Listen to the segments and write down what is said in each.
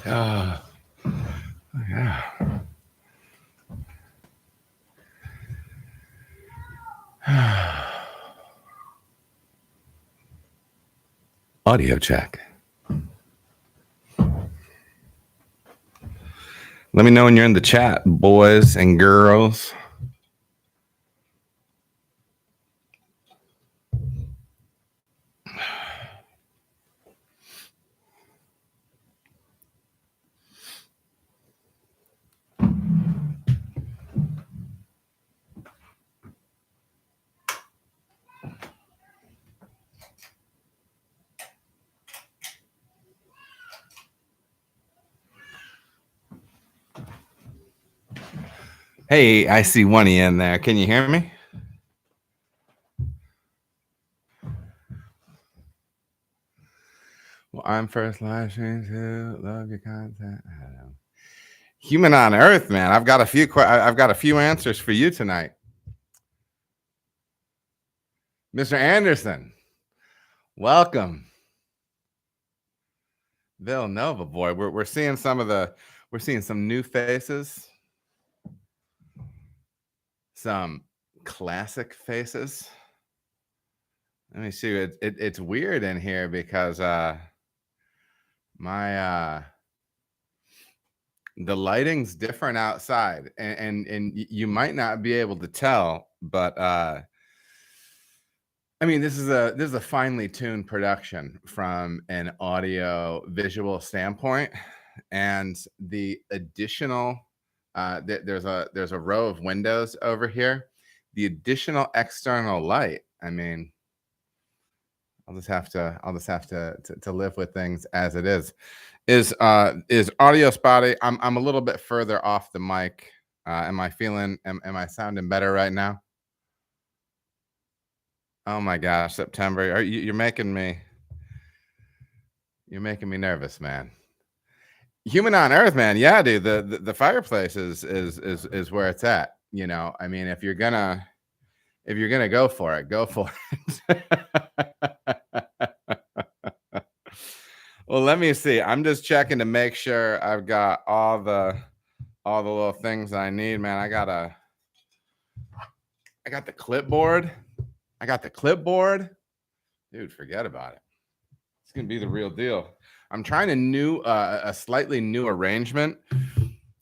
Yeah. Audio check. Let me know when you're in the chat, boys and girls. Hey, I see one in there. Can you hear me? Well, I'm first live stream too. Love your content. I don't know. Human on Earth, man. I've got a few answers for you tonight. Mr. Anderson, welcome. Villanova boy. We're seeing some new faces. Some classic faces. Let me see. It's weird in here because the lighting's different outside, and you might not be able to tell, but I mean, this is a finely tuned production from an audio visual standpoint, and the additional there's a row of windows over here. The additional external light, I mean, I'll just have to live with things as it is. Is audio spotty? I'm a little bit further off the mic. Am I sounding better right now? Oh my gosh, September. You're making me nervous, man. Human on Earth, man. Yeah, dude. The fireplace is where it's at. You know, I mean, if you're gonna go for it, go for it. Well, let me see. I'm just checking to make sure I've got all the little things I need, man. I got the clipboard. Dude, forget about it. It's gonna be the real deal. I'm trying a slightly new arrangement.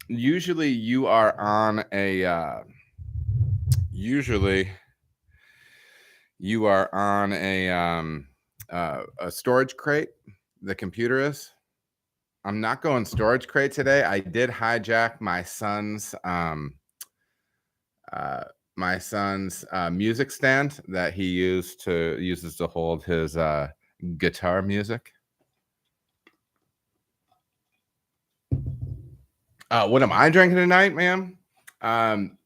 Usually you are on a storage crate. The computer is. I'm not going storage crate today. I did hijack my son's music stand that he uses to hold his guitar music. What am I drinking tonight, ma'am? I'm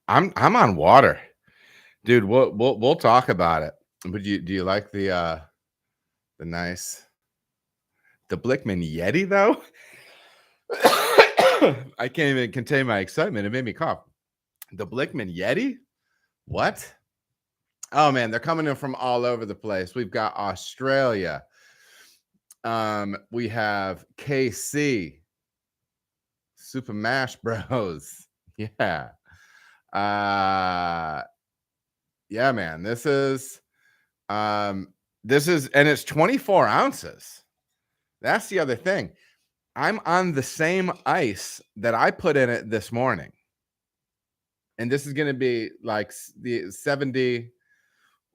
on water, dude. We'll talk about it. But do you like the nice Blickman Yeti though? I can't even contain my excitement. It made me cough. The Blickman Yeti? What? Oh man, they're coming in from all over the place. We've got Australia. We have KC. Super Mash Bros. Yeah. Yeah, man. This is and it's 24 ounces. That's the other thing. I'm on the same ice that I put in it this morning. And this is going to be like the 70.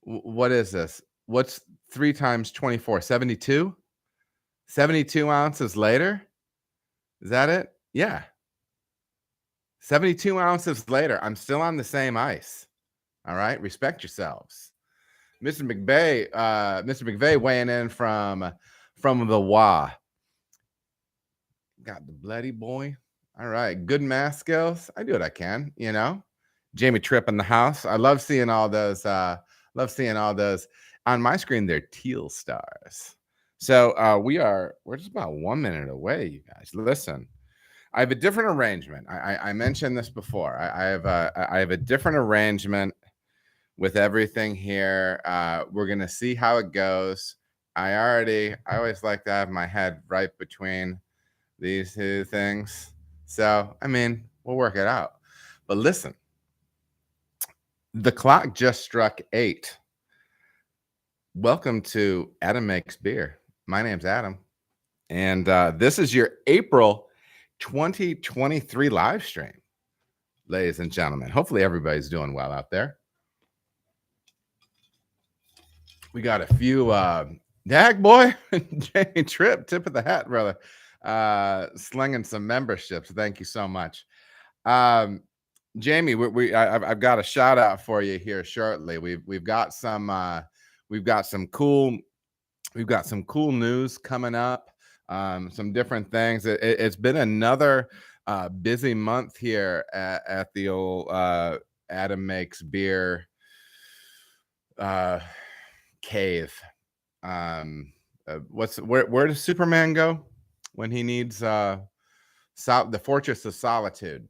What is this? What's 3 times 24? 72? 72 ounces later? Is that it? Yeah. 72 ounces later, I'm still on the same ice. All right. Respect yourselves. Mr. McVeigh weighing in from the WA. Got the bloody boy. All right. Good math skills. I do what I can, you know. Jamie Tripp in the house. I love seeing all those. On my screen. They're teal stars. So we're just about 1 minute away, you guys. Listen, I have a different arrangement. I mentioned this before. I have a different arrangement with everything here. We're gonna see how it goes. I always like to have my head right between these two things. So, I mean, we'll work it out. But listen, the clock just struck 8. Welcome to Adam Makes Beer. My name's Adam, and this is your April 2023 live stream, ladies and gentlemen. Hopefully everybody's doing well out there. We got a few Dag boy, Jamie Tripp, tip of the hat, brother. Slinging some memberships. Thank you so much. Jamie, I've got a shout out for you here shortly. We've got some cool news coming up. Some different things. It's been another busy month here at the old Adam Makes Beer cave. Where does Superman go when he needs the Fortress of Solitude?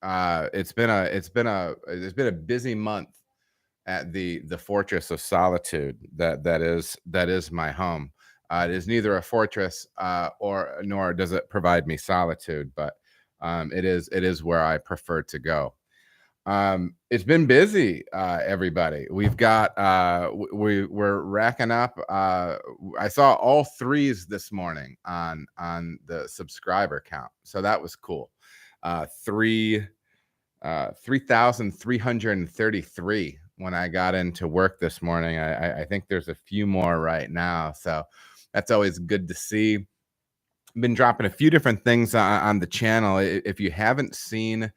It's been a busy month at the Fortress of Solitude that is my home. It is neither a fortress nor does it provide me solitude, but it is where I prefer to go. It's been busy, everybody. We've got we're racking up. I saw all 3s this morning on the subscriber count, so that was cool. 3,333 when I got into work this morning. I think there's a few more right now, so that's always good to see. I've been dropping a few different things on the channel. If you haven't seen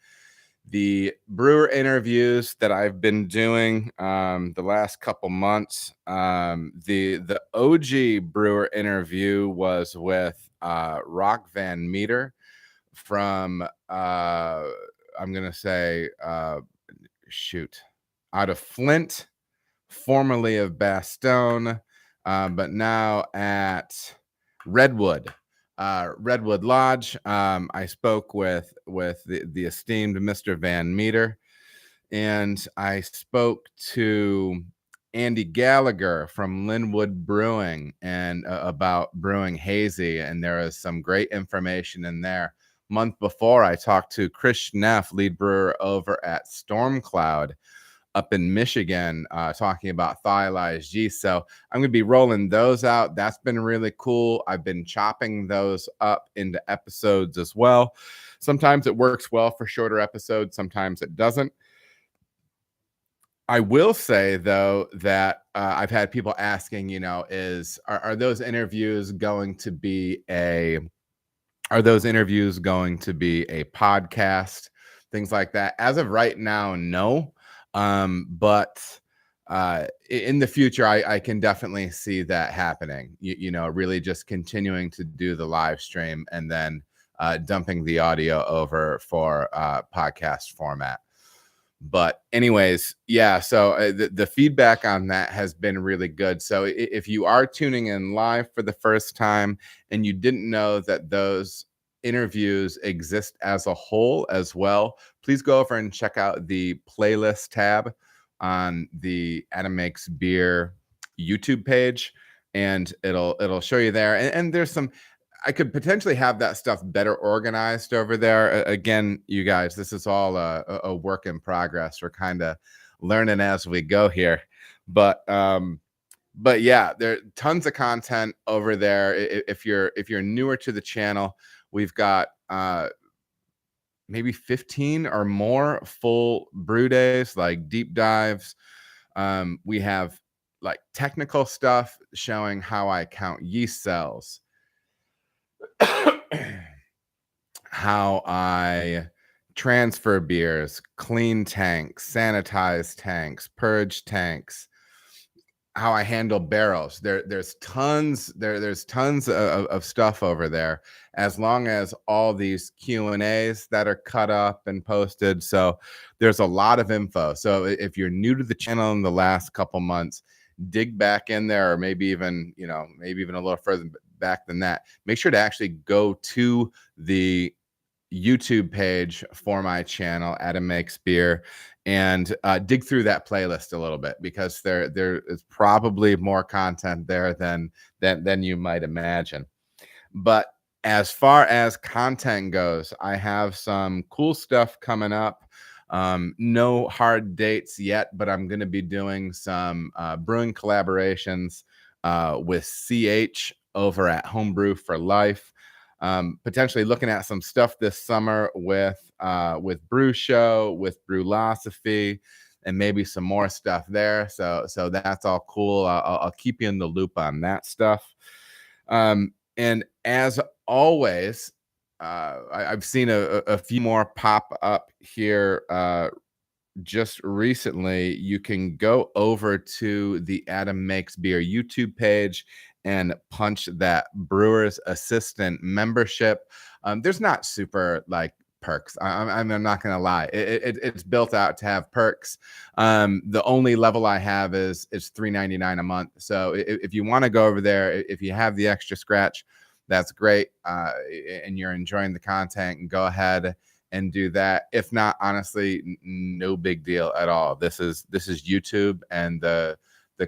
the brewer interviews that I've been doing the last couple months, the OG brewer interview was with Rock Van Meter from I'm gonna say out of Flint, formerly of Bastogne, but now at Redwood Lodge. I spoke with the esteemed Mr. Van Meter, and I spoke to Andy Gallagher from Linwood Brewing and about brewing hazy, and there is some great information in there. Month before, I talked to Chris Schneff, lead brewer over at Stormcloud up in Michigan, talking about thiolized yeast. So I'm going to be rolling those out. That's been really cool. I've been chopping those up into episodes as well. Sometimes it works well for shorter episodes. Sometimes it doesn't. I will say, though, that I've had people asking, are those interviews going to be a podcast, things like that? As of right now, no. But in the future, I can definitely see that happening. Really just continuing to do the live stream and then dumping the audio over for podcast format. But anyways, yeah, so the feedback on that has been really good. So if you are tuning in live for the first time and you didn't know that those interviews exist as a whole as well, please go over and check out the playlist tab on the Adam Makes Beer YouTube page, and it'll show you there. And there's some, I could potentially have that stuff better organized over there. Again, you guys, this is all a work in progress. We're kind of learning as we go here, but yeah, there are tons of content over there. If you're newer to the channel, we've got maybe 15 or more full brew days, like deep dives. We have like technical stuff showing how I count yeast cells, how I transfer beers, clean tanks, sanitize tanks, purge tanks, how I handle barrels. There's tons of stuff over there, as long as all these Q&As that are cut up and posted. So there's a lot of info. So if you're new to the channel in the last couple months, dig back in there, or maybe even a little further back than that. Make sure to actually go to the YouTube page for my channel, Adam Makes Beer, and dig through that playlist a little bit, because there is probably more content there than you might imagine. But As far as content goes, I have some cool stuff coming up. No hard dates yet, but I'm going to be doing some brewing collaborations with CH over at Homebrew for Life. Potentially looking at some stuff this summer with Brew Show, with Brewlosophy, and maybe some more stuff there. So that's all cool. I'll keep you in the loop on that stuff. And as always, I've seen a few more pop up here just recently. You can go over to the Adam Makes Beer YouTube page and punch that Brewer's Assistant membership. There's not super like perks. I'm not gonna lie. It's built out to have perks. The only level I have is $3.99 a month. So if you want to go over there, if you have the extra scratch, that's great. And you're enjoying the content, and go ahead and do that. If not, honestly, no big deal at all. This is YouTube, and the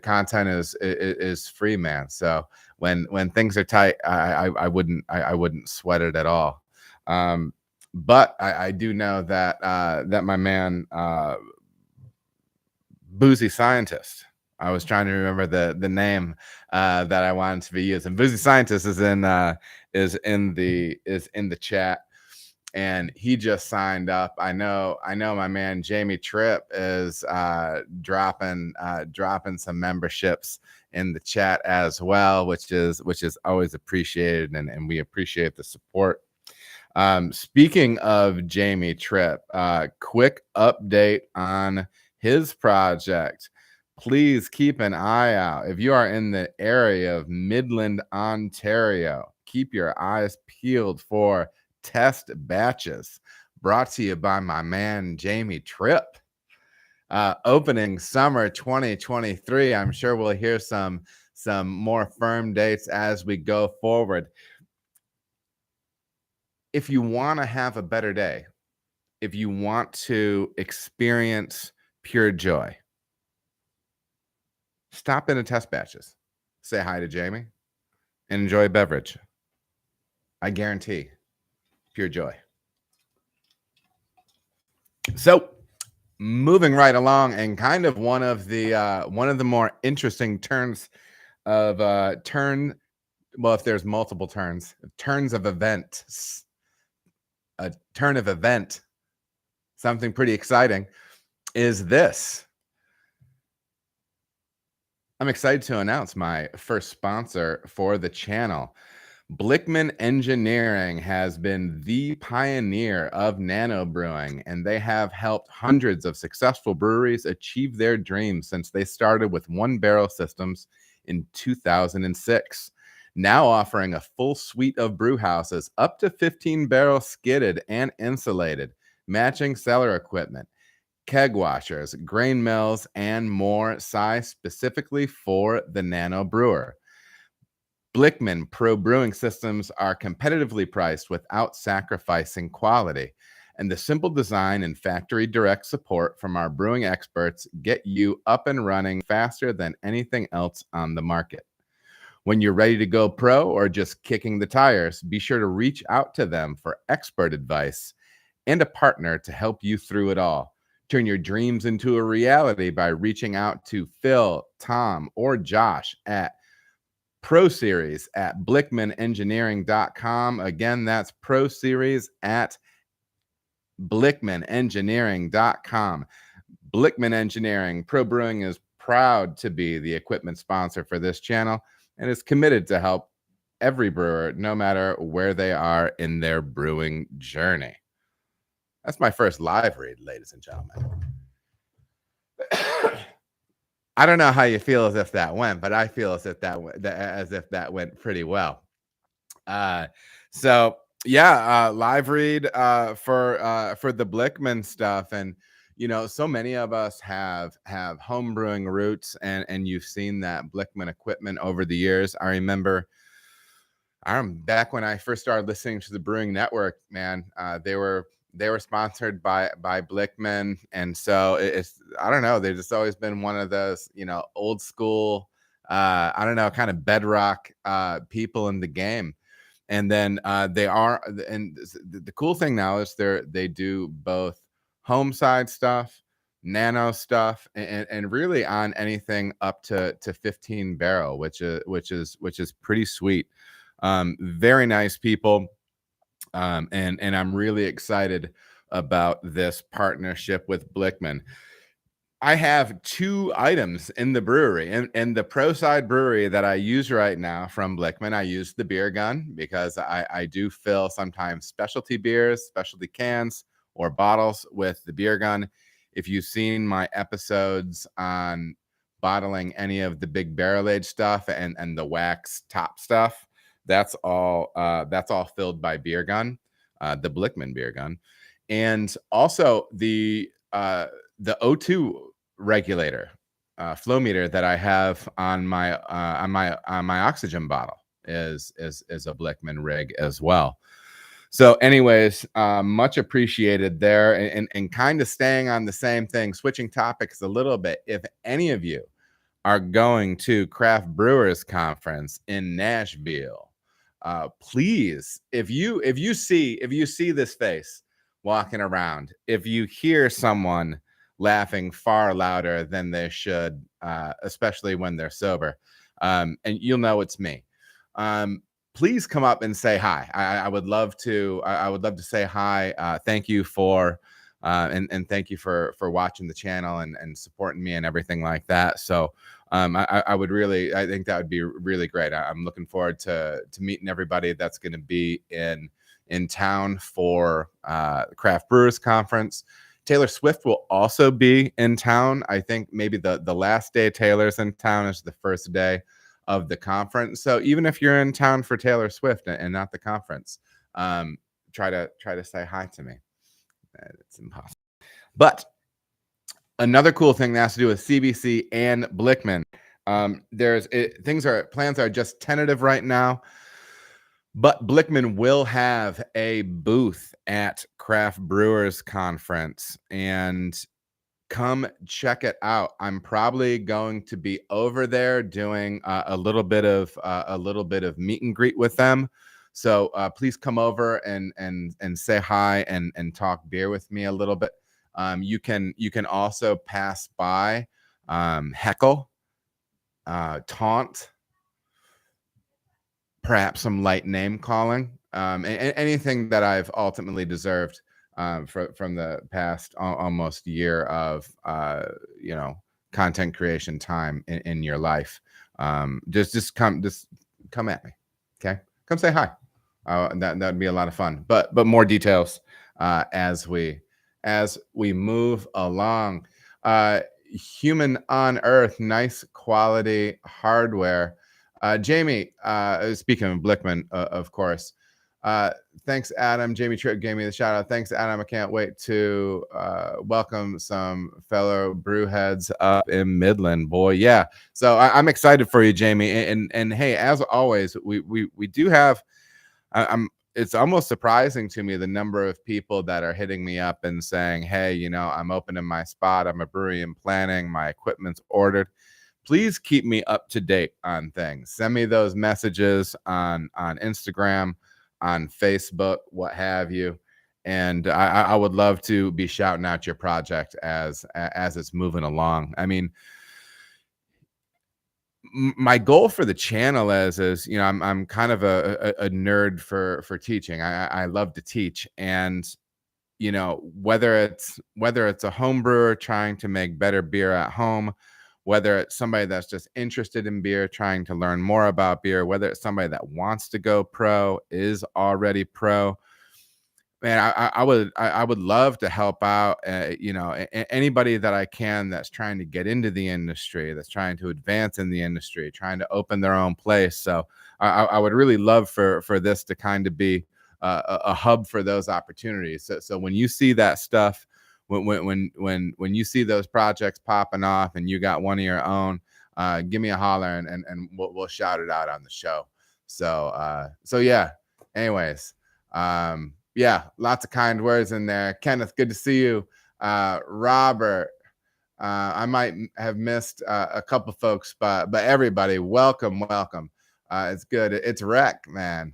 content is free, man. So when things are tight, I wouldn't sweat it at all. But I do know that that my man Boozy Scientist. I was trying to remember the name that I wanted to be using. Boozy Scientist is in the chat, and he just signed up. I know my man Jamie Tripp is dropping some memberships in the chat as well, which is always appreciated, and we appreciate the support. Speaking of Jamie Tripp, quick update on his project. Please keep an eye out. If you are in the area of Midland, Ontario, keep your eyes peeled for test batches brought to you by my man Jamie Tripp. Opening summer 2023. I'm sure we'll hear some more firm dates as we go forward. If you want to have a better day, if you want to experience pure joy, stop in and test batches. Say hi to Jamie and enjoy a beverage. I guarantee pure joy. So moving right along, and kind of one of the more interesting turns of if there's multiple turns of events, a turn of event, something pretty exciting is this. I'm excited to announce my first sponsor for the channel. Blickman Engineering has been the pioneer of nano brewing, and they have helped hundreds of successful breweries achieve their dreams since they started with 1-barrel systems in 2006. Now offering a full suite of brew houses, up to 15-barrel skidded and insulated, matching cellar equipment, keg washers, grain mills, and more, sized specifically for the nano brewer. Blickman Pro Brewing systems are competitively priced without sacrificing quality, and the simple design and factory direct support from our brewing experts get you up and running faster than anything else on the market. When you're ready to go pro or just kicking the tires, be sure to reach out to them for expert advice and a partner to help you through it all. Turn your dreams into a reality by reaching out to Phil, Tom, or Josh at ProSeries at BlickmanEngineering.com. Again, that's ProSeries at BlickmanEngineering.com. Blickman Engineering Pro Brewing is proud to be the equipment sponsor for this channel and is committed to help every brewer, no matter where they are in their brewing journey. That's my first live read, ladies and gentlemen. I don't know how you feel as if that went, but I feel as if that went pretty well. So yeah, live read for the Blickman stuff, and so many of us have home brewing roots, and you've seen that Blickman equipment over the years. I remember back when I first started listening to the Brewing Network, man. They were sponsored by Blickman, and so it's, I don't know, they've just always been one of those old school, I don't know, kind of bedrock people in the game. And then the cool thing now is they do both home side stuff, nano stuff, and really on anything up to 15 barrel, which is pretty sweet. Very nice people. And I'm really excited about this partnership with Blickman. I have 2 items in the brewery, and the Pro Side brewery that I use right now from Blickman. I use the beer gun because I do fill sometimes specialty beers, specialty cans, or bottles with the beer gun. If you've seen my episodes on bottling any of the big barrel age stuff and the wax top stuff, that's all filled by beer gun, the Blickman beer gun, and also the O2 regulator, flow meter that I have on my oxygen bottle is a Blickman rig as well. So, anyways, much appreciated there, and kind of staying on the same thing, switching topics a little bit. If any of you are going to Craft Brewers Conference in Nashville, please, if you see this face walking around, if you hear someone laughing far louder than they should, especially when they're sober, and you'll know it's me. Please come up and say hi. I would love to. I would love to say hi. Thank you for and thank you for watching the channel and supporting me and everything like that. So I would really, I think that would be really great. I'm looking forward to meeting everybody that's going to be in town for the Craft Brewers Conference. Taylor Swift will also be in town. I think maybe the last day Taylor's in town is the first day of the conference. So even if you're in town for Taylor Swift and not the conference, try to say hi to me. It's impossible. But another cool thing that has to do with CBC and Blickman. Plans are just tentative right now, but Blickman will have a booth at Craft Brewers Conference, and come check it out. I'm probably going to be over there doing a little bit of meet and greet with them. So please come over and say hi and talk beer with me a little bit. You can also pass by, heckle, taunt, perhaps some light name calling, anything that I've ultimately deserved from the past almost year of content creation time in your life. Just come at me. Okay, come say hi. That'd be a lot of fun. But more details as we move along. Human on Earth, nice quality hardware. Jamie, speaking of Blickman, of course. Thanks, Adam. Jamie Tripp gave me the shout out. Thanks, Adam. I can't wait to welcome some fellow brewheads up in Midland, boy. Yeah. So I'm excited for you, Jamie. And hey, as always, we do have. It's almost surprising to me the number of people that are hitting me up and saying, "Hey, I'm opening my spot. I'm a brewery in planning. My equipment's ordered." Please keep me up to date on things. Send me those messages on Instagram, on Facebook, what have you. And I would love to be shouting out your project as it's moving along. I mean, my goal for the channel is I'm kind of a nerd for teaching. I love to teach, and whether it's a home brewer trying to make better beer at home, whether it's somebody that's just interested in beer, trying to learn more about beer, whether it's somebody that wants to go pro, is already pro, man, I would love to help out, anybody that I can that's trying to get into the industry, that's trying to advance in the industry, trying to open their own place. So I would really love for this to kind of be a hub for those opportunities. So when you see that stuff, when you see those projects popping off and you got one of your own, give me a holler and we'll shout it out on the show. So yeah. Anyways, yeah, lots of kind words in there. Kenneth, good to see you. Robert, I might have missed a couple folks, but everybody, welcome. It's good. It's Rec, man.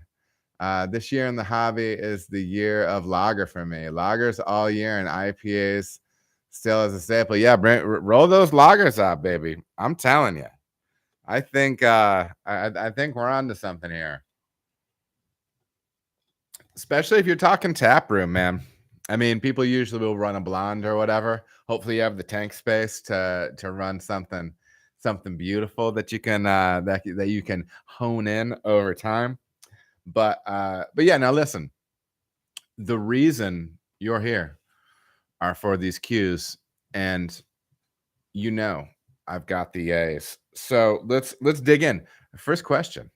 This year in the hobby is the year of lager for me. Lagers all year and IPAs still as a staple. Yeah, roll those lagers out, baby. I'm telling you. I think I think we're on to something here. Especially if you're talking tap room, man. I mean, people usually will run a blonde or whatever. Hopefully you have the tank space to run something beautiful that you can that you can hone in over time. But yeah, now listen. The reason you're here are for these cues, and you know I've got the A's. So let's dig in. First question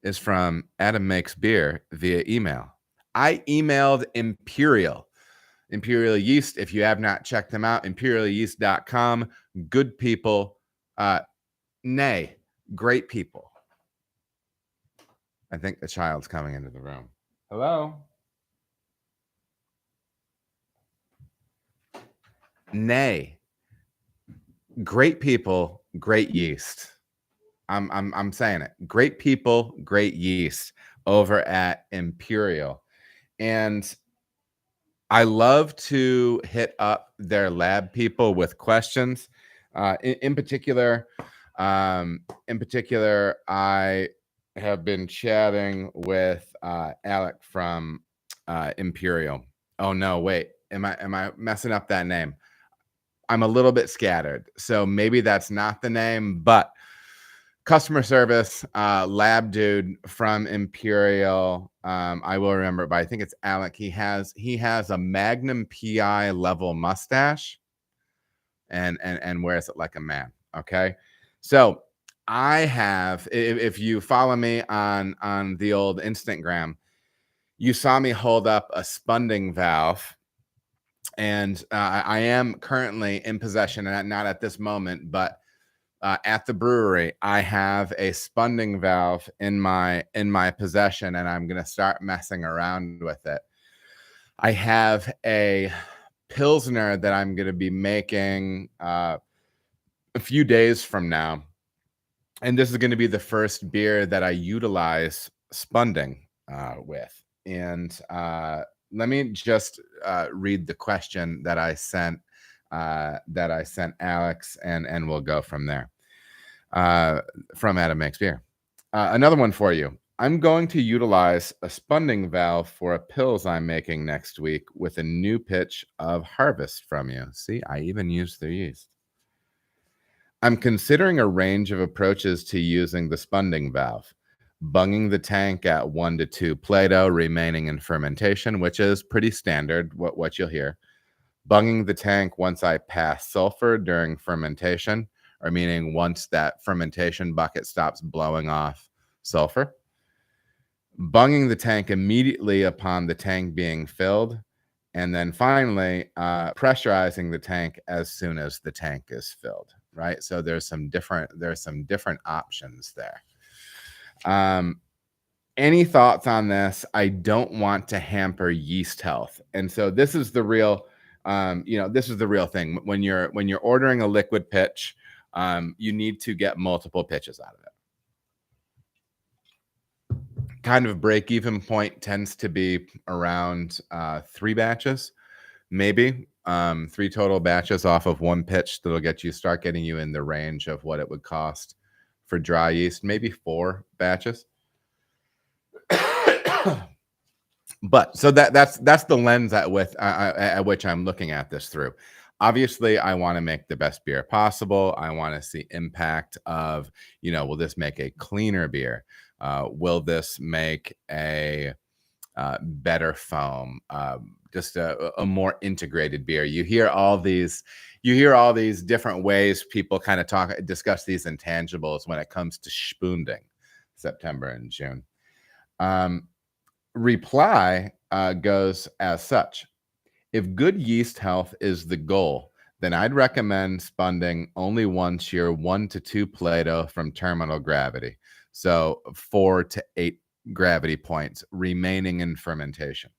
is from Adam Makes Beer via email. I emailed Imperial Yeast. If you have not checked them out, imperialyeast.com. Good people, nay, great people. I think the child's coming into the room. Hello? Nay, great people, great yeast. I'm saying it. Great people, great yeast over at Imperial. And I love to hit up their lab people with questions. In particular, I have been chatting with Alec from Imperial. Oh no, wait. Am I messing up that name? I'm a little bit scattered. So maybe that's not the name, but customer service lab dude from Imperial. I will remember, but I think it's Alec. He has a Magnum PI level mustache and wears it like a man. Okay. So I have, if you follow me on the old Instagram, you saw me hold up a Spunding valve. And I am currently in possession, and not at this moment, but at the brewery, I have a Spunding valve in my possession, and I'm going to start messing around with it. I have a Pilsner that I'm going to be making a few days from now. And this is going to be the first beer that I utilize Spunding with. And let me just read the question that I sent Alex, and we'll go from there. From Adam Makes Beer. Another one for you. I'm going to utilize a Spunding valve for a pills I'm making next week with a new pitch of harvest from you. See, I even used their yeast. I'm considering a range of approaches to using the Spunding valve. Bunging the tank at 1 to 2 Plato, remaining in fermentation, which is pretty standard, what you'll hear. Bunging the tank once I pass sulfur during fermentation, or meaning once that fermentation bucket stops blowing off sulfur. Bunging the tank immediately upon the tank being filled. And then finally, pressurizing the tank as soon as the tank is filled, right? So there's some different options there. Any thoughts on this? I don't want to hamper yeast health. And so this is the real, this is the real thing. When you're ordering a liquid pitch, you need to get multiple pitches out of it. Kind of break-even point tends to be around 3 batches, maybe 3 total batches off of 1 pitch that'll start getting you in the range of what it would cost for dry yeast, maybe 4 batches. But so that's the lens at which I'm looking at this through. Obviously, I want to make the best beer possible. I want to see impact of, will this make a cleaner beer? Will this make a better foam? Just a more integrated beer. You hear all these different ways people kind of discuss these intangibles when it comes to Spunding, September and June. Reply goes as such. If good yeast health is the goal, then I'd recommend Spunding only once you're 1 to 2 Plato from terminal gravity. So 4 to 8 gravity points remaining in fermentation.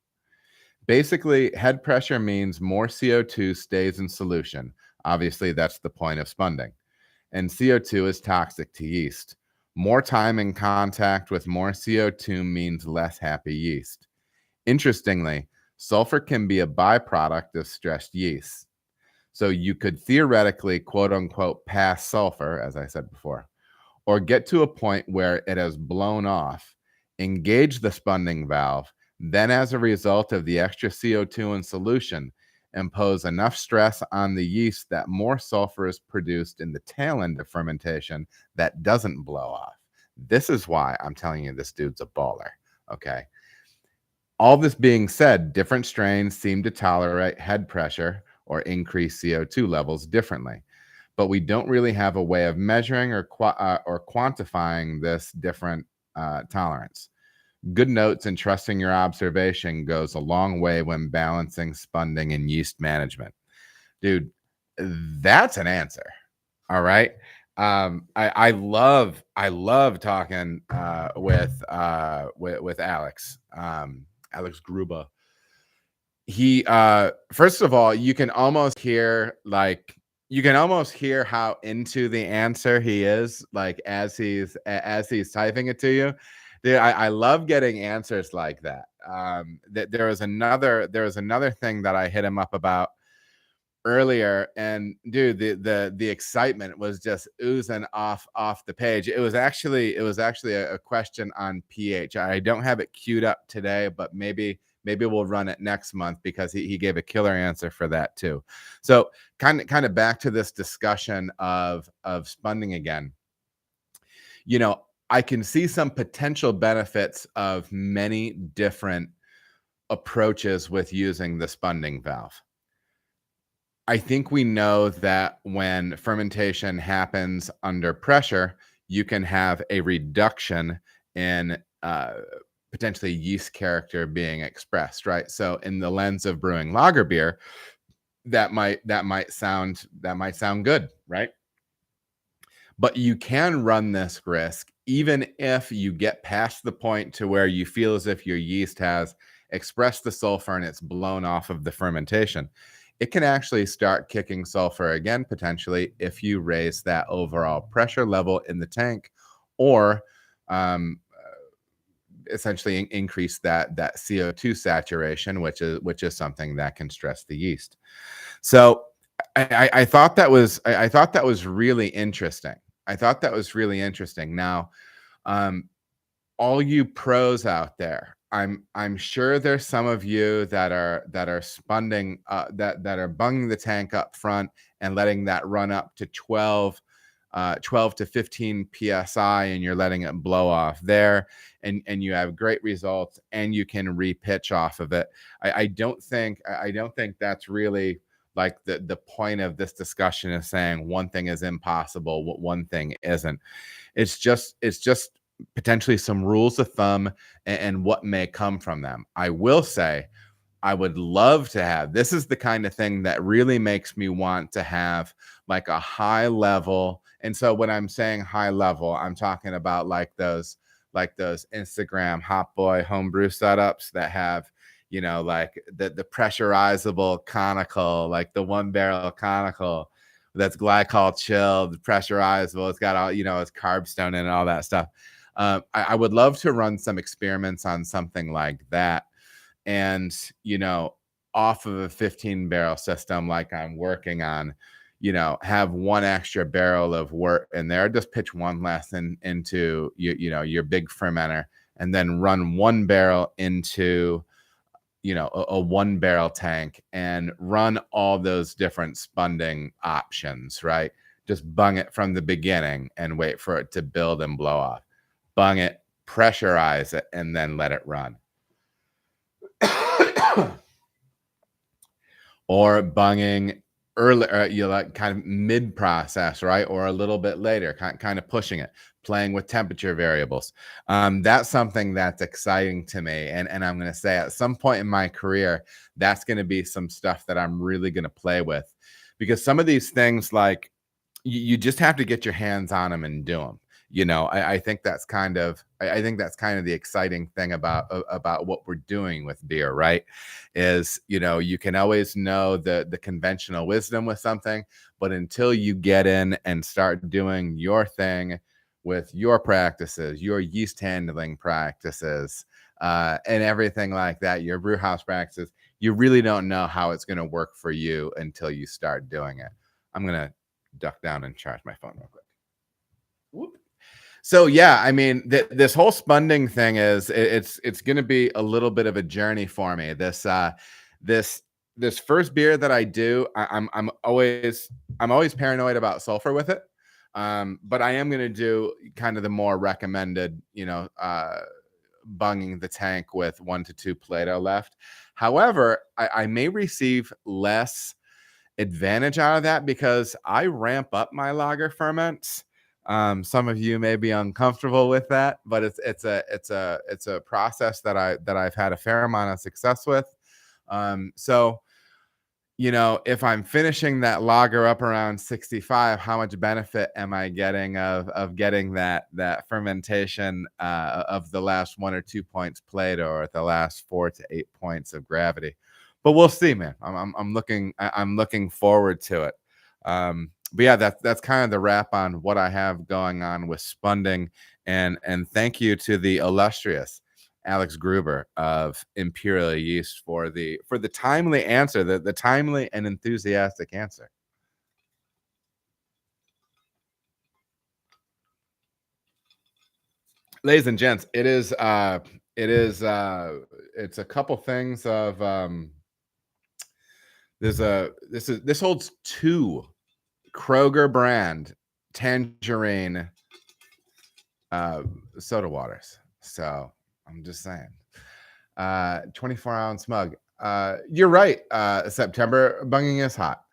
Basically, head pressure means more CO2 stays in solution. Obviously, that's the point of Spunding. And CO2 is toxic to yeast. More time in contact with more CO2 means less happy yeast. Interestingly, sulfur can be a byproduct of stressed yeast. So you could theoretically, quote unquote, pass sulfur, as I said before, or get to a point where it has blown off, engage the spunding valve, then as a result of the extra CO2 in solution, impose enough stress on the yeast that more sulfur is produced in the tail end of fermentation that doesn't blow off. This is why I'm telling you this dude's a baller, okay? All this being said, different strains seem to tolerate head pressure or increased CO2 levels differently, but we don't really have a way of measuring or quantifying this different tolerance. Good notes and trusting your observation goes a long way when balancing spunding and yeast management. Dude, that's an answer. All right. I love talking with Alex. Alex Gruba. He first of all, you can almost hear how into the answer he is, like as he's typing it to you. Dude, I love getting answers like that. There was another thing that I hit him up about earlier, and dude, the excitement was just oozing off the page. It was actually a question on pH. I don't have it queued up today, but maybe we'll run it next month because he gave a killer answer for that too. So kind of back to this discussion of spunding again. You know, I can see some potential benefits of many different approaches with using the spunding valve. I think we know that when fermentation happens under pressure, you can have a reduction in potentially yeast character being expressed, right? So in the lens of brewing lager beer, that might sound good, right? But you can run this risk even if you get past the point to where you feel as if your yeast has expressed the sulfur and it's blown off of the fermentation. It can actually start kicking sulfur again, potentially, if you raise that overall pressure level in the tank, or essentially increase that CO2 saturation, which is something that can stress the yeast. So I thought that was really interesting. Now, all you pros out there, I'm sure there's some of you that are spunding that are bunging the tank up front and letting that run up to 12 to 15 psi, and you're letting it blow off there, and you have great results, and you can repitch off of it. I don't think that's really like the point of this discussion, is saying one thing is impossible, what one thing isn't. It's just potentially some rules of thumb and what may come from them. I will say, I would love to have, this is the kind of thing that really makes me want to have like a high level. And so when I'm saying high level, I'm talking about like those Instagram hot boy homebrew setups that have, you know, like the pressurizable conical, like the 1 barrel conical that's glycol chilled, pressurizable. It's got all, you know, it's carb stone and all that stuff. I would love to run some experiments on something like that. And, you know, off of a 15 barrel system like I'm working on, you know, have one extra barrel of wort in there, just pitch one less into you know, your big fermenter, and then run 1 barrel into, you know, a 1 barrel tank, and run all those different spunding options, right? Just bung it from the beginning and wait for it to build and blow off. Bung it, pressurize it, and then let it run. Or bunging early, you like kind of mid process, right? Or a little bit later, kind of pushing it, playing with temperature variables. That's something that's exciting to me. And I'm going to say at some point in my career, that's going to be some stuff that I'm really going to play with, because some of these things, like you just have to get your hands on them and do them. You know, I think that's kind of the exciting thing about what we're doing with beer, right? Is, you know, you can always know the conventional wisdom with something, but until you get in and start doing your thing with your practices, your yeast handling practices, and everything like that, your brew house practices, you really don't know how it's going to work for you until you start doing it. I'm going to duck down and charge my phone real quick. Whoop. So yeah, I mean, this whole Spunding thing it's going to be a little bit of a journey for me. This first beer that I do, I'm always paranoid about sulfur with it, but I am going to do kind of the more recommended, bunging the tank with 1 to 2 Plato left. However, I may receive less advantage out of that because I ramp up my lager ferments. Some of you may be uncomfortable with that, but it's a process that I've had a fair amount of success with. So if I'm finishing that lager up around 65, how much benefit am I getting of getting that fermentation of the last 1 or 2 points Plato, or the last 4 to 8 points of gravity? But we'll see, man. I'm looking forward to it. But yeah, that's kind of the wrap on what I have going on with Spunding, and thank you to the illustrious Alex Gruber of Imperial Yeast for the timely answer, the timely and enthusiastic answer. Ladies and gents, it's a couple things of this holds 2 Kroger brand tangerine soda waters. So I'm just saying. 24-ounce mug. You're right. September bunging is hot.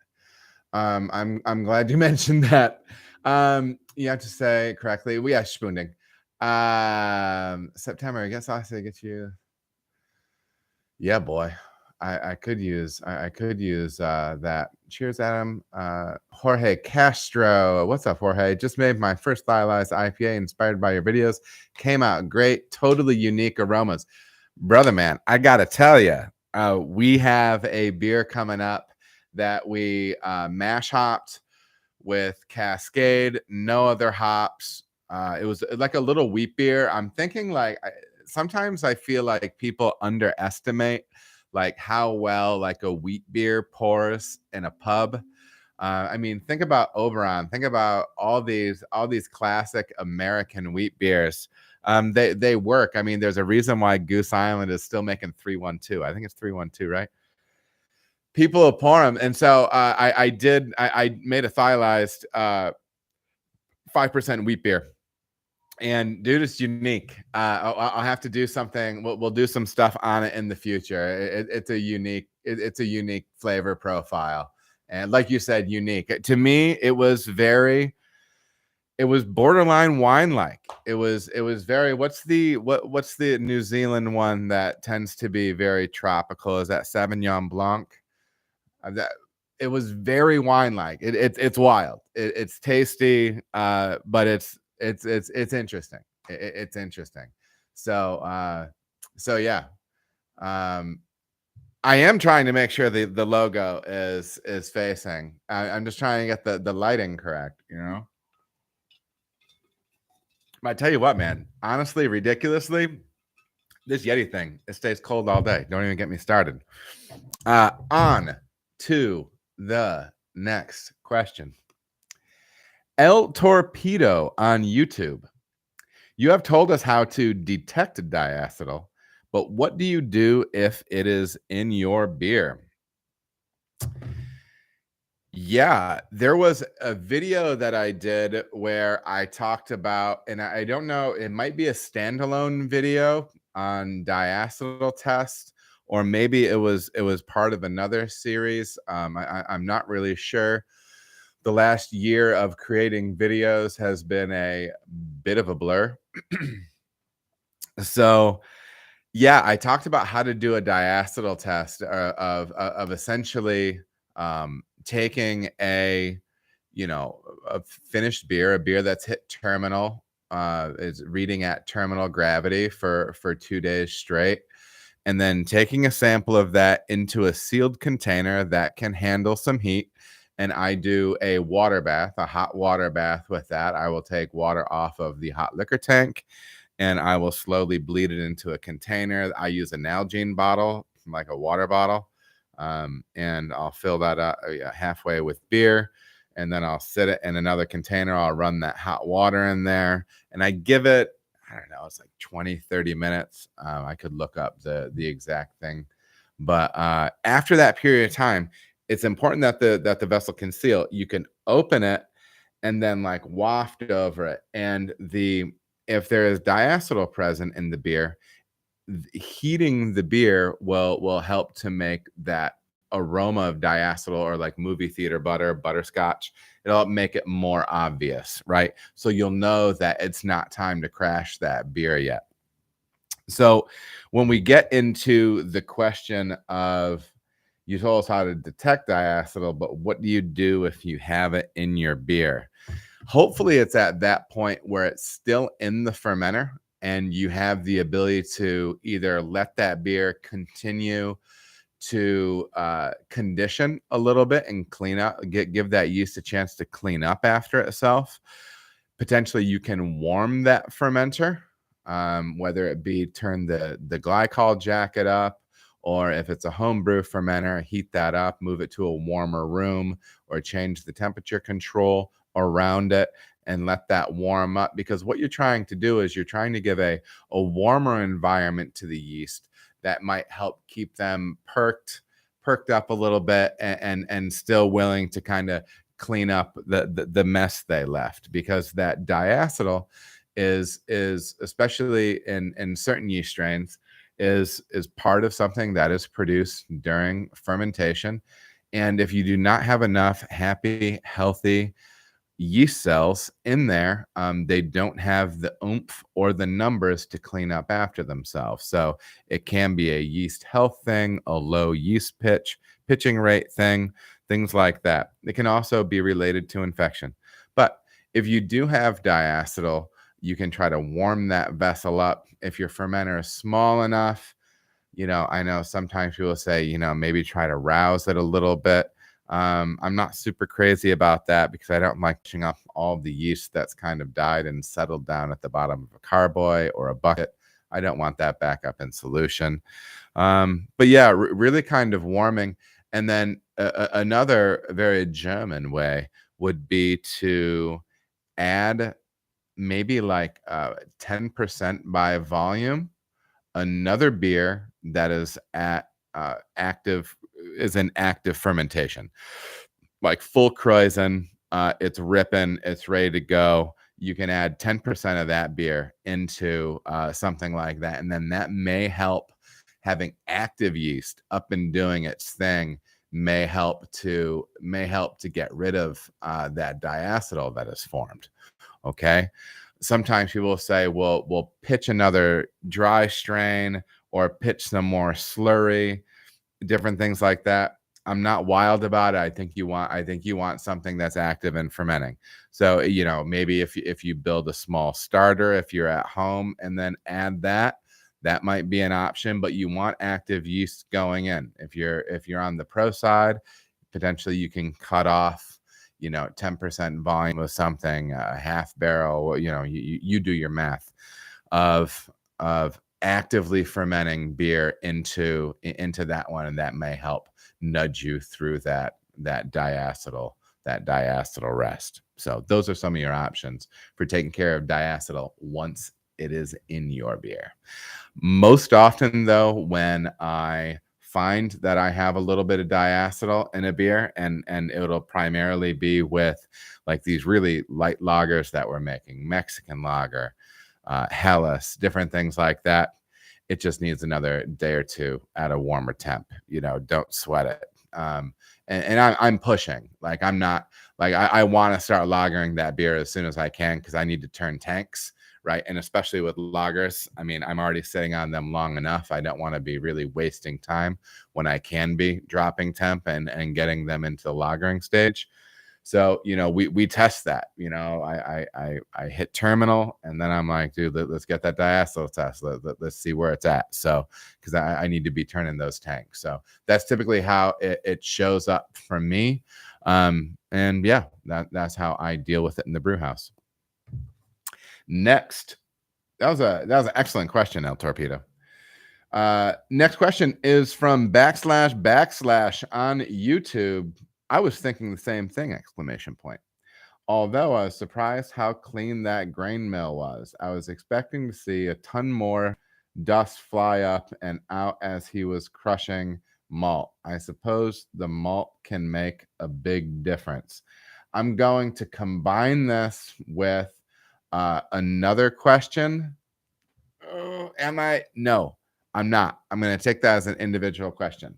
I'm glad you mentioned that. You have to say correctly. We are Spunding. September. I guess I'll say get you. Yeah, boy. I could use that. Cheers, Adam. Jorge Castro. What's up, Jorge? Just made my first stylized IPA inspired by your videos. Came out great. Totally unique aromas. Brother, man, I got to tell you, we have a beer coming up that we mash hopped with Cascade, no other hops. It was like a little wheat beer. I'm thinking sometimes I feel like people underestimate like how well like a wheat beer pours in a pub. I mean, think about Oberon. Think about all these classic American wheat beers. They work. I mean, there's a reason why Goose Island is still making 312. I think it's 312, right? People will pour them, and so I made a stylized 5% wheat beer. And dude, it's unique. I'll have to do something. We'll do some stuff on it in the future. It's a unique flavor profile, and like you said, unique. To me, it was borderline wine-like. It was very. What's the New Zealand one that tends to be very tropical? Is that Sauvignon Blanc? That it was very wine-like. It's wild. It's tasty, but it's interesting. It's interesting. So yeah. I am trying to make sure the logo is facing. I'm just trying to get the lighting correct, But I tell you what, man, honestly, ridiculously, this Yeti thing, it stays cold all day. Don't even get me started. On to the next question. El Torpedo on YouTube. You have told us how to detect diacetyl, but what do you do if it is in your beer? Yeah, there was a video that I did where I talked about, and I don't know, it might be a standalone video on diacetyl test, or maybe it was part of another series. I'm not really sure. The last year of creating videos has been a bit of a blur. So yeah, I talked about how to do a diacetyl test of essentially taking a finished beer, a beer that's hit terminal, is reading at terminal gravity for 2 days straight, and then taking a sample of that into a sealed container that can handle some heat, and I do a water bath, a hot water bath with that. I will take water off of the hot liquor tank, and I will slowly bleed it into a container. I use a Nalgene bottle, like a water bottle, and I'll fill that up halfway with beer, and then I'll sit it in another container. I'll run that hot water in there, and I give it, I don't know, it's like 20, 30 minutes. I could look up the exact thing. But after that period of time, it's important that the vessel can seal. You can open it and then like waft over it. And if there is diacetyl present in the beer, heating the beer will help to make that aroma of diacetyl, or like movie theater butterscotch. It'll make it more obvious, right? So you'll know that it's not time to crash that beer yet. So when we get into the question of, you told us how to detect diacetyl, but what do you do if you have it in your beer? Hopefully it's at that point where it's still in the fermenter and you have the ability to either let that beer continue to condition a little bit and clean up, give that yeast a chance to clean up after itself. Potentially you can warm that fermenter, whether it be turn the glycol jacket up, or if it's a homebrew fermenter, heat that up, move it to a warmer room, or change the temperature control around it and let that warm up. Because what you're trying to do is you're trying to give a warmer environment to the yeast that might help keep them perked up a little bit, and still willing to kind of clean up the mess they left. Because that diacetyl is especially in certain yeast strains is part of something that is produced during fermentation. And if you do not have enough happy, healthy yeast cells in there, they don't have the oomph or the numbers to clean up after themselves. So it can be a yeast health thing, a low yeast pitching rate thing, things like that. It can also be related to infection. But if you do have diacetyl, you can try to warm that vessel up. If your fermenter is small enough, I know sometimes people say, maybe try to rouse it a little bit. I'm not super crazy about that because I don't like pushing up all the yeast that's kind of died and settled down at the bottom of a carboy or a bucket. I don't want that back up in solution. But yeah, really kind of warming. And then another very German way would be to add maybe like 10% by volume, another beer that is at in active fermentation, like full Kreuzen. It's ripping, it's ready to go. You can add 10% of that beer into something like that, and then that may help. Having active yeast up and doing its thing may help to get rid of that diacetyl that is formed. Okay. Sometimes people will say, well, we'll pitch another dry strain or pitch some more slurry, different things like that. I'm not wild about it. I think you want something that's active and fermenting. So, maybe if you build a small starter, if you're at home, and then add that might be an option, but you want active yeast going in. If you're on the pro side, potentially you can cut off 10% volume of something, a half barrel, you do your math of actively fermenting beer into that one, and that may help nudge you through that diacetyl rest. So those are some of your options for taking care of diacetyl once it is in your beer. Most often though, when I find that I have a little bit of diacetyl in a beer, and it'll primarily be with like these really light lagers that we're making, Mexican lager, Helles, different things like that. It just needs another day or two at a warmer temp. Don't sweat it. And I'm pushing. Like I'm not like I want to start lagering that beer as soon as I can because I need to turn tanks. Right. And especially with lagers, I mean, I'm already sitting on them long enough. I don't want to be really wasting time when I can be dropping temp and getting them into the lagering stage. So, we test that. I hit terminal, and then I'm like, dude, let's get that diacetyl test. Let's see where it's at. So, because I need to be turning those tanks. So that's typically how it shows up for me. And yeah, that's how I deal with it in the brew house. Next, that was an excellent question, El Torpedo. Next question is from / on YouTube. I was thinking the same thing! ! Although I was surprised how clean that grain mill was. I was expecting to see a ton more dust fly up and out as he was crushing malt. I suppose the malt can make a big difference. I'm going to combine this with another question. Am I? No, I'm not. I'm going to take that as an individual question.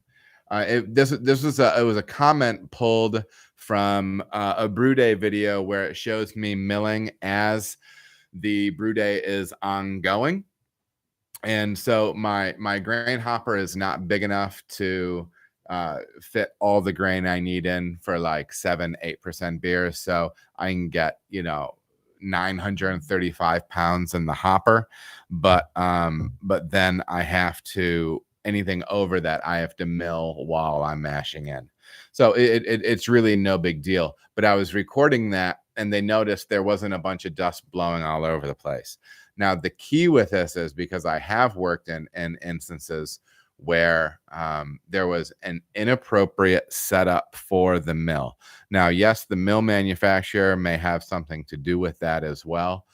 This was a comment pulled from a brew day video where it shows me milling as the brew day is ongoing, and so my grain hopper is not big enough to fit all the grain I need in for like 7-8% beers. So I can get 935 pounds in the hopper, but then I have to, anything over that I have to mill while I'm mashing in. So it's really no big deal. But I was recording that, and they noticed there wasn't a bunch of dust blowing all over the place. Now the key with this is, because I have worked in instances where there was an inappropriate setup for the mill. Now, yes, the mill manufacturer may have something to do with that as well,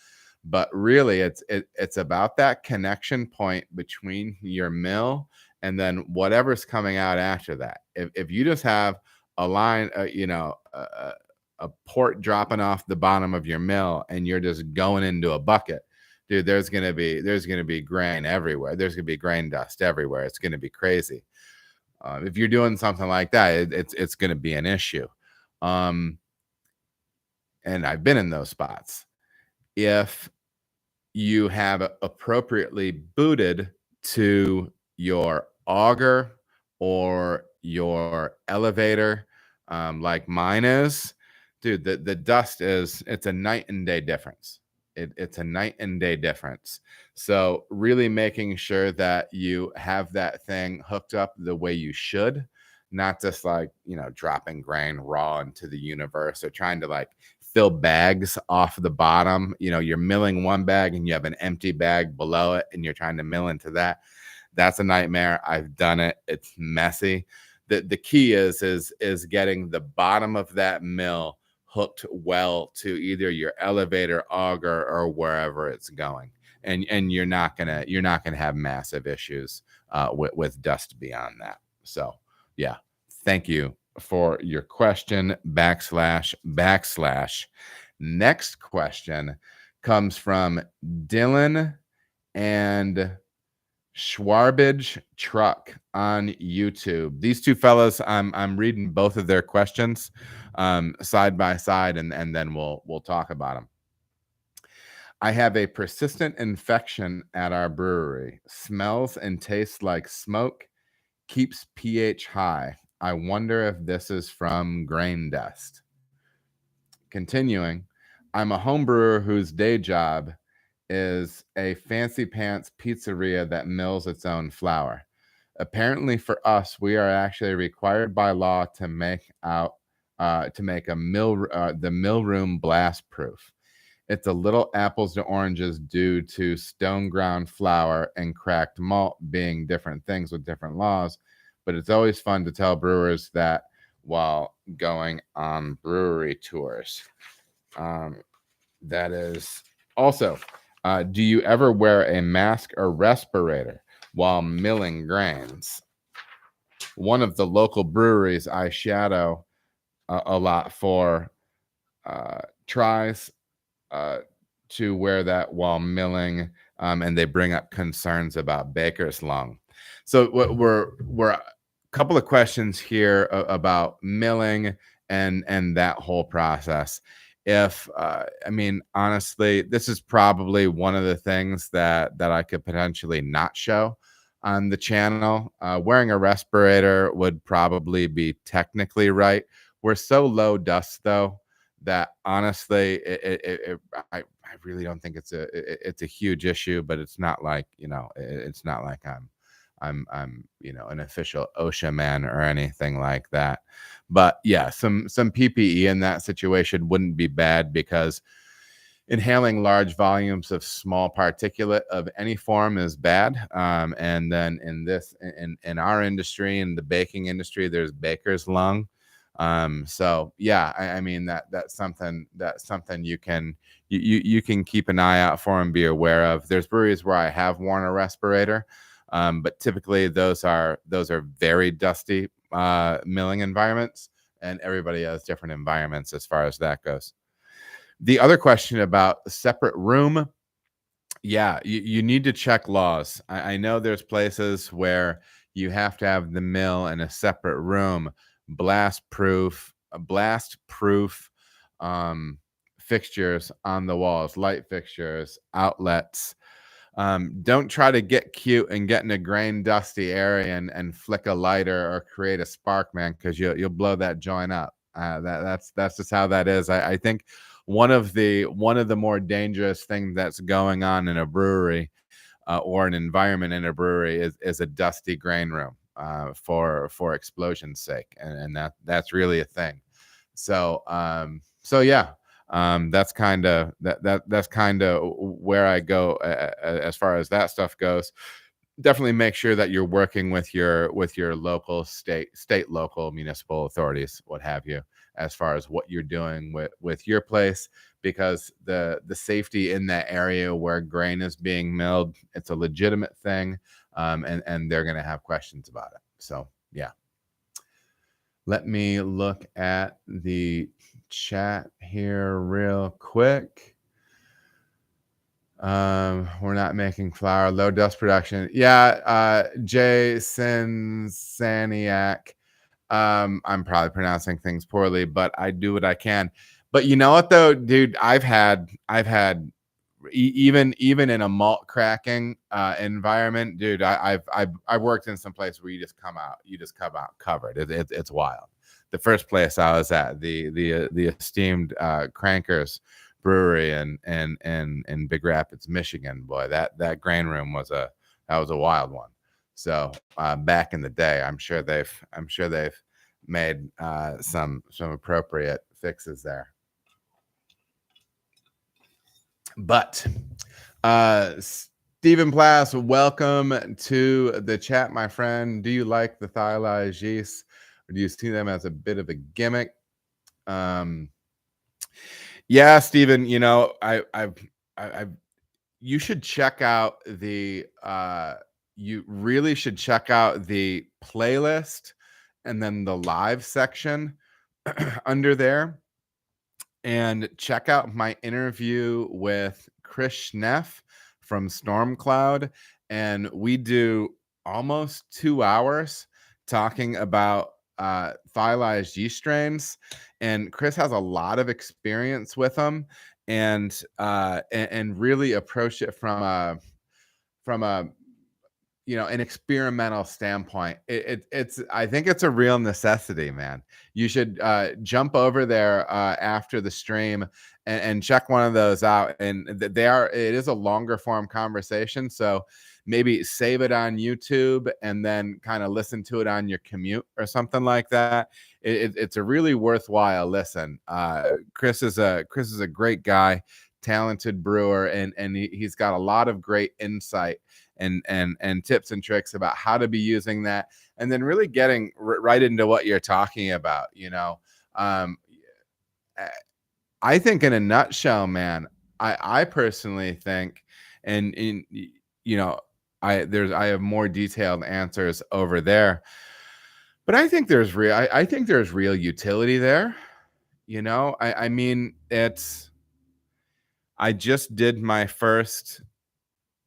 but really it's about that connection point between your mill and then whatever's coming out after that. If you just have a line, a port dropping off the bottom of your mill and you're just going into a bucket, dude, there's gonna be grain everywhere. There's gonna be grain dust everywhere. It's gonna be crazy. If you're doing something like that, it's gonna be an issue. And I've been in those spots. If you have appropriately booted to your auger or your elevator, like mine is, dude, the dust it's a night and day difference. It's a night and day difference. So really making sure that you have that thing hooked up the way you should, not just like, dropping grain raw into the universe or trying to like fill bags off the bottom. You're milling one bag and you have an empty bag below it and you're trying to mill into that. That's a nightmare. I've done it. It's messy. The key is getting the bottom of that mill hooked well to either your elevator, auger, or wherever it's going, and you're not gonna have massive issues with dust beyond that. So yeah, thank you for your question. / Next question comes from Dylan and Schwarbage Truck on YouTube. These two fellas, I'm reading both of their questions side by side, and then we'll talk about them. I have a persistent infection at our brewery. Smells and tastes like smoke. Keeps pH high. I wonder if this is from grain dust. Continuing, I'm a home brewer whose day job is a fancy pants pizzeria that mills its own flour. Apparently for us, we are actually required by law to make the mill room blast proof. It's a little apples to oranges due to stone ground flour and cracked malt being different things with different laws, but it's always fun to tell brewers that while going on brewery tours. That is also, do you ever wear a mask or respirator while milling grains? One of the local breweries I shadow a lot for tries to wear that while milling, and they bring up concerns about baker's lung. So we're a couple of questions here about milling and that whole process. Honestly, this is probably one of the things that I could potentially not show on the channel. Wearing a respirator would probably be technically right. We're so low dust though that honestly, I really don't think it's a huge issue, but it's not like, it's not like I'm an official OSHA man or anything like that. But yeah, some PPE in that situation wouldn't be bad, because inhaling large volumes of small particulate of any form is bad. And then in our industry, in the baking industry, there's baker's lung. So yeah, I mean that's something you can keep an eye out for and be aware of. There's breweries where I have worn a respirator, but typically those are very dusty milling environments, and everybody has different environments as far as that goes. The other question about separate room, yeah, you need to check laws. I know there's places where you have to have the mill in a separate room, blast proof fixtures on the walls, light fixtures, outlets. Don't try to get cute and get in a grain dusty area and flick a lighter or create a spark, man, because you'll blow that joint up. That's just how that is. I think one of the more dangerous things that's going on in a brewery or an environment in a brewery is a dusty grain room for explosion's sake, and that's really a thing. So yeah. That's kind of that's kind of where I go as far as that stuff goes. Definitely make sure that you're working with your local state, local municipal authorities, what have you, as far as what you're doing with your place, because the safety in that area where grain is being milled, it's a legitimate thing, and they're going to have questions about it. So yeah. Let me look at the chat here real quick. We're not making flour, low dust production. Yeah, Jason Saniak. I'm probably pronouncing things poorly, but I do what I can. But you know what though, dude, I've had even in a malt cracking environment, dude, I've worked in some place where you just come out covered. It's wild. The first place I was at, the esteemed Crankers Brewery in Big Rapids, Michigan, boy, that grain room was a wild one. So back in the day, I'm sure they've made some appropriate fixes there. But Stephen Plass, welcome to the chat, my friend. Do you like the thiolized yeast, or do you see them as a bit of a gimmick? Yeah, Stephen, you should check out you really should check out the playlist and then the live section under there, and check out my interview with Chris Schneff from Stormcloud. And we do almost 2 hours talking about thiolized yeast strains. And Chris has a lot of experience with them, and really approach it from a an experimental standpoint. I think it's a real necessity, man. You should jump over there after the stream and check one of those out. And it is a longer form conversation, so maybe save it on YouTube and then kind of listen to it on your commute or something like that. It's a really worthwhile listen. Chris is a great guy, talented brewer, and he's got a lot of great insight and tips and tricks about how to be using that, and then really getting right into what you're talking about. I think in a nutshell, man, I personally think, and I have more detailed answers over there, but I think there's real utility there. I mean, I just did my first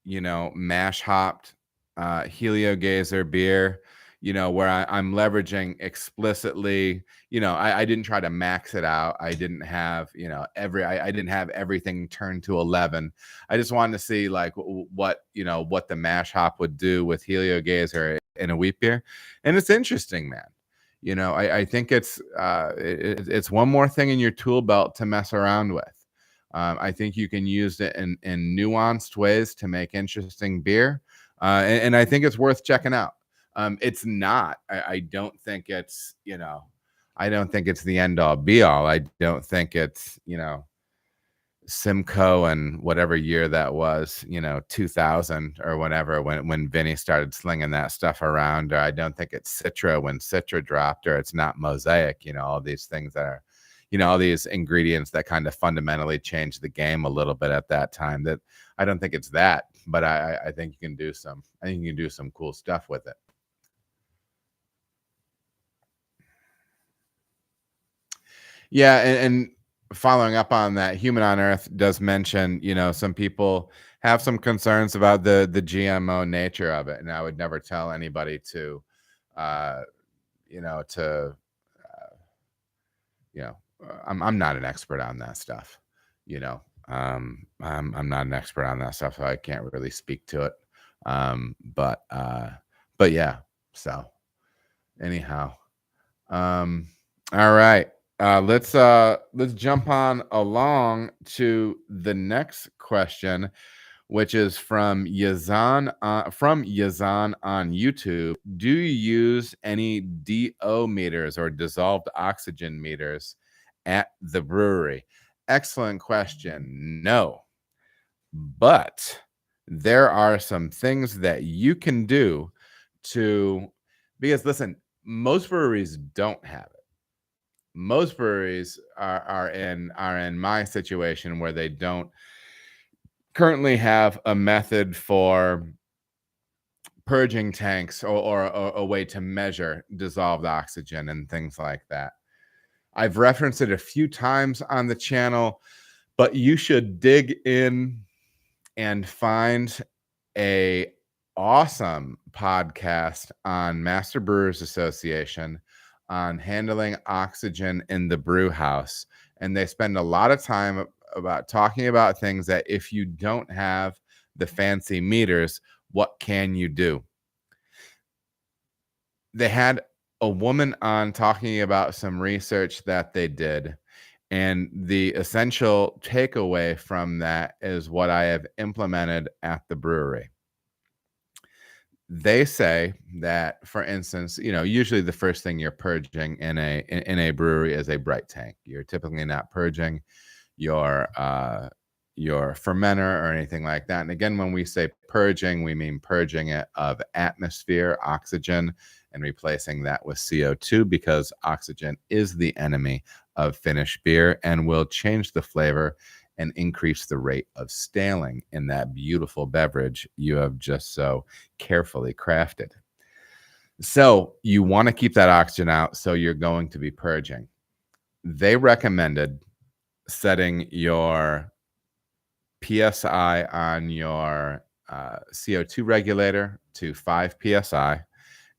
mash hopped Heliogazer beer, where I'm leveraging explicitly, I didn't try to max it out. I didn't have, I didn't have everything turned to 11. I just wanted to see like what the mash hop would do with Heliogazer in a wheat beer. And it's interesting, man. I think it's one more thing in your tool belt to mess around with. I think you can use it in nuanced ways to make interesting beer, and I think it's worth checking out. It's not. I don't think it's I don't think it's the end all be all. I don't think it's Simcoe and whatever year that was, 2000 or whatever, when Vinny started slinging that stuff around. Or I don't think it's Citra when Citra dropped, or it's not Mosaic. All these things that are, all these ingredients that kind of fundamentally changed the game a little bit at that time. That I don't think it's that, but I think you can do some. I think you can do some cool stuff with it. Yeah, and following up on that, Human on Earth does mention, some people have some concerns about the GMO nature of it, and I would never tell anybody to, uh, you know, to, I'm not an expert on that stuff, I'm not an expert on that stuff, so I can't really speak to it. But yeah, so anyhow, all right. Let's jump on along to the next question, which is from Yazan on YouTube. Do you use any DO meters or dissolved oxygen meters at the brewery? Excellent question. No, but there are some things that you can do because listen, most breweries don't have it. Most breweries are in my situation where they don't currently have a method for purging tanks or a way to measure dissolved oxygen and things like that. I've referenced it a few times on the channel, but you should dig in and find a awesome podcast on Master Brewers Association on handling oxygen in the brew house. And they spend a lot of time about talking about things that if you don't have the fancy meters, what can you do? They had a woman on talking about some research that they did. And the essential takeaway from that is what I have implemented at the brewery. They say that, for instance, usually the first thing you're purging in a brewery is a bright tank. You're typically not purging your fermenter or anything like that. And again, when we say purging, we mean purging it of atmosphere, oxygen, and replacing that with CO2, because oxygen is the enemy of finished beer and will change the flavor and increase the rate of staling in that beautiful beverage you have just so carefully crafted. So you want to keep that oxygen out, so you're going to be purging. They recommended setting your PSI on your CO2 regulator to 5 PSI,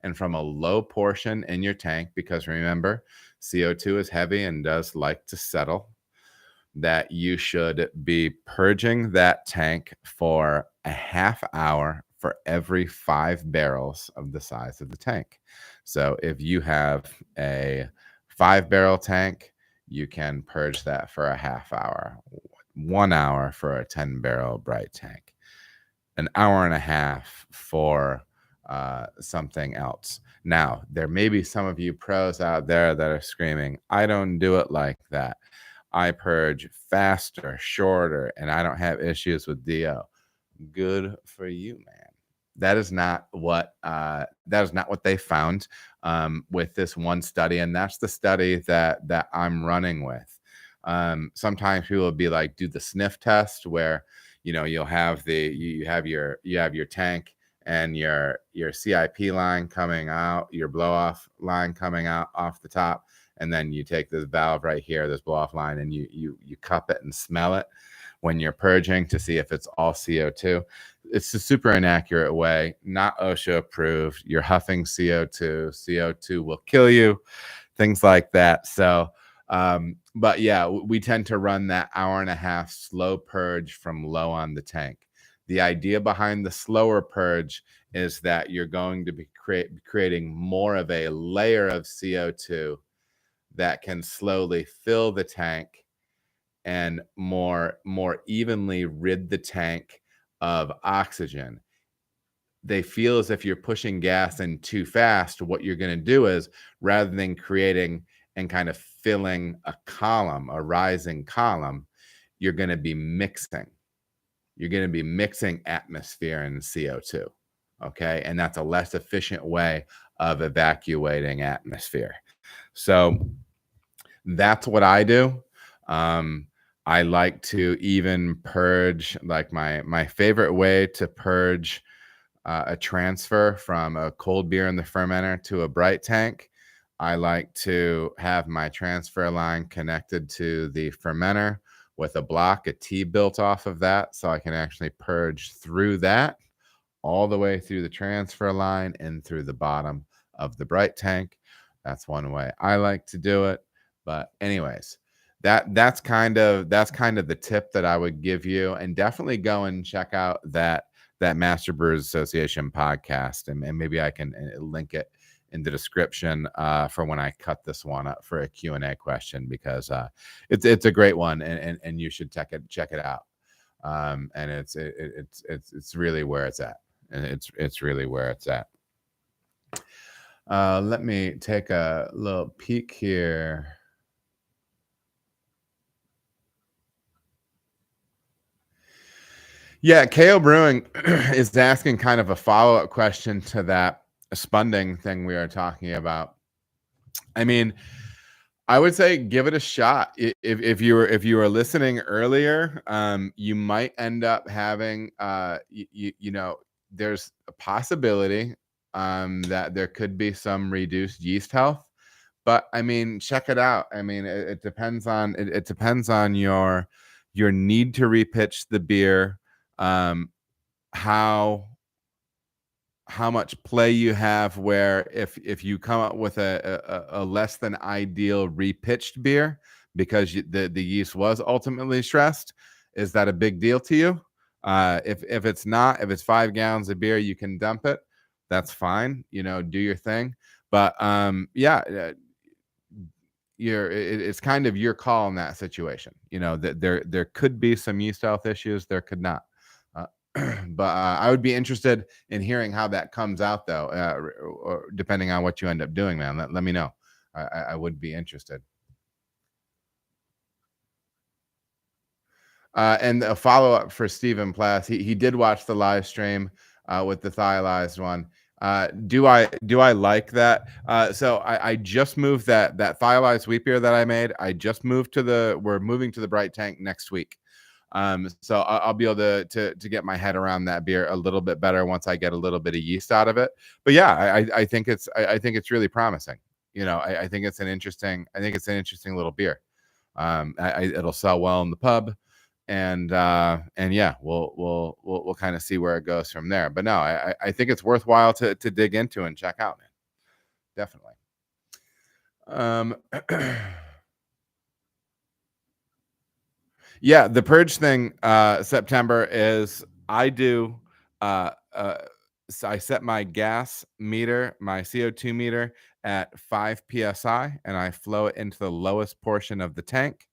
and from a low portion in your tank, because remember, CO2 is heavy and does like to settle, that you should be purging that tank for a half hour for every 5 barrels of the size of the tank. So if you have a 5-barrel tank, you can purge that for a half hour, 1 hour for a 10-barrel bright tank, an hour and a half for something else. Now, there may be some of you pros out there that are screaming, I don't do it like that. I purge faster, shorter, and I don't have issues with DO. Good for you, man. That is not what they found with this one study, and that's the study that I'm running with. Sometimes people will be like, do the sniff test, where you'll have you have your tank and your CIP line coming out, your blow off line coming out off the top, and then you take this valve right here, this blow off line, and you cup it and smell it when you're purging to see if it's all CO2. It's a super inaccurate way, not OSHA approved. You're huffing CO2. CO2 will kill you, things like that. So, but yeah, we tend to run that hour and a half slow purge from low on the tank. The idea behind the slower purge is that you're going to be creating more of a layer of CO2 that can slowly fill the tank and more evenly rid the tank of oxygen. They feel as if you're pushing gas in too fast. What you're going to do is, rather than creating and kind of filling a column, a rising column, you're going to be mixing. You're going to be mixing atmosphere and CO2. Okay. And that's a less efficient way of evacuating atmosphere. So that's what I do. I like to even purge, like my favorite way to purge a transfer from a cold beer in the fermenter to a bright tank. I like to have my transfer line connected to the fermenter with a T built off of that, so I can actually purge through that all the way through the transfer line and through the bottom of the bright tank. That's one way I like to do it. But anyways, that's kind of the tip that I would give you. And definitely go and check out that Master Brewers Association podcast, and maybe I can link it in the description for when I cut this one up for a Q&A question, because it's a great one, and you should check it out. And it's really where it's at. And it's really where it's at. Let me take a little peek here. Yeah, KO Brewing is asking kind of a follow-up question to that Spunding thing we are talking about. I mean, I would say give it a shot. If you were listening earlier, you might end up having you know, there's a possibility that there could be some reduced yeast health. But I mean, check it out. I mean, it depends on your need to repitch the beer, how much play you have, where if you come up with a less than ideal repitched beer because the yeast was ultimately stressed, is that a big deal to you? If it's not, if it's 5 gallons of beer, you can dump it. That's fine. You know, do your thing. But yeah, it's kind of your call in that situation. You know, that there could be some yeast health issues, there could not. But I would be interested in hearing how that comes out, though, or depending on what you end up doing, man. Let me know. I would be interested. And a follow up for Stephen Plass. He did watch the live stream with the thiolized one. Do I like that? So I just moved that thiolized wheat beer that I made. We're moving to the bright tank next week. So I'll be able to get my head around that beer a little bit better once I get a little bit of yeast out of it. But yeah, I think it's really promising. You know, I think it's an interesting little beer. It'll sell well in the pub, and yeah, we'll kind of see where it goes from there. But no, I think it's worthwhile to dig into and check out, man. Definitely. Yeah, the purge thing, September is I do. So I set my gas meter, my CO2 meter, at 5 psi, and I flow it into the lowest portion of the tank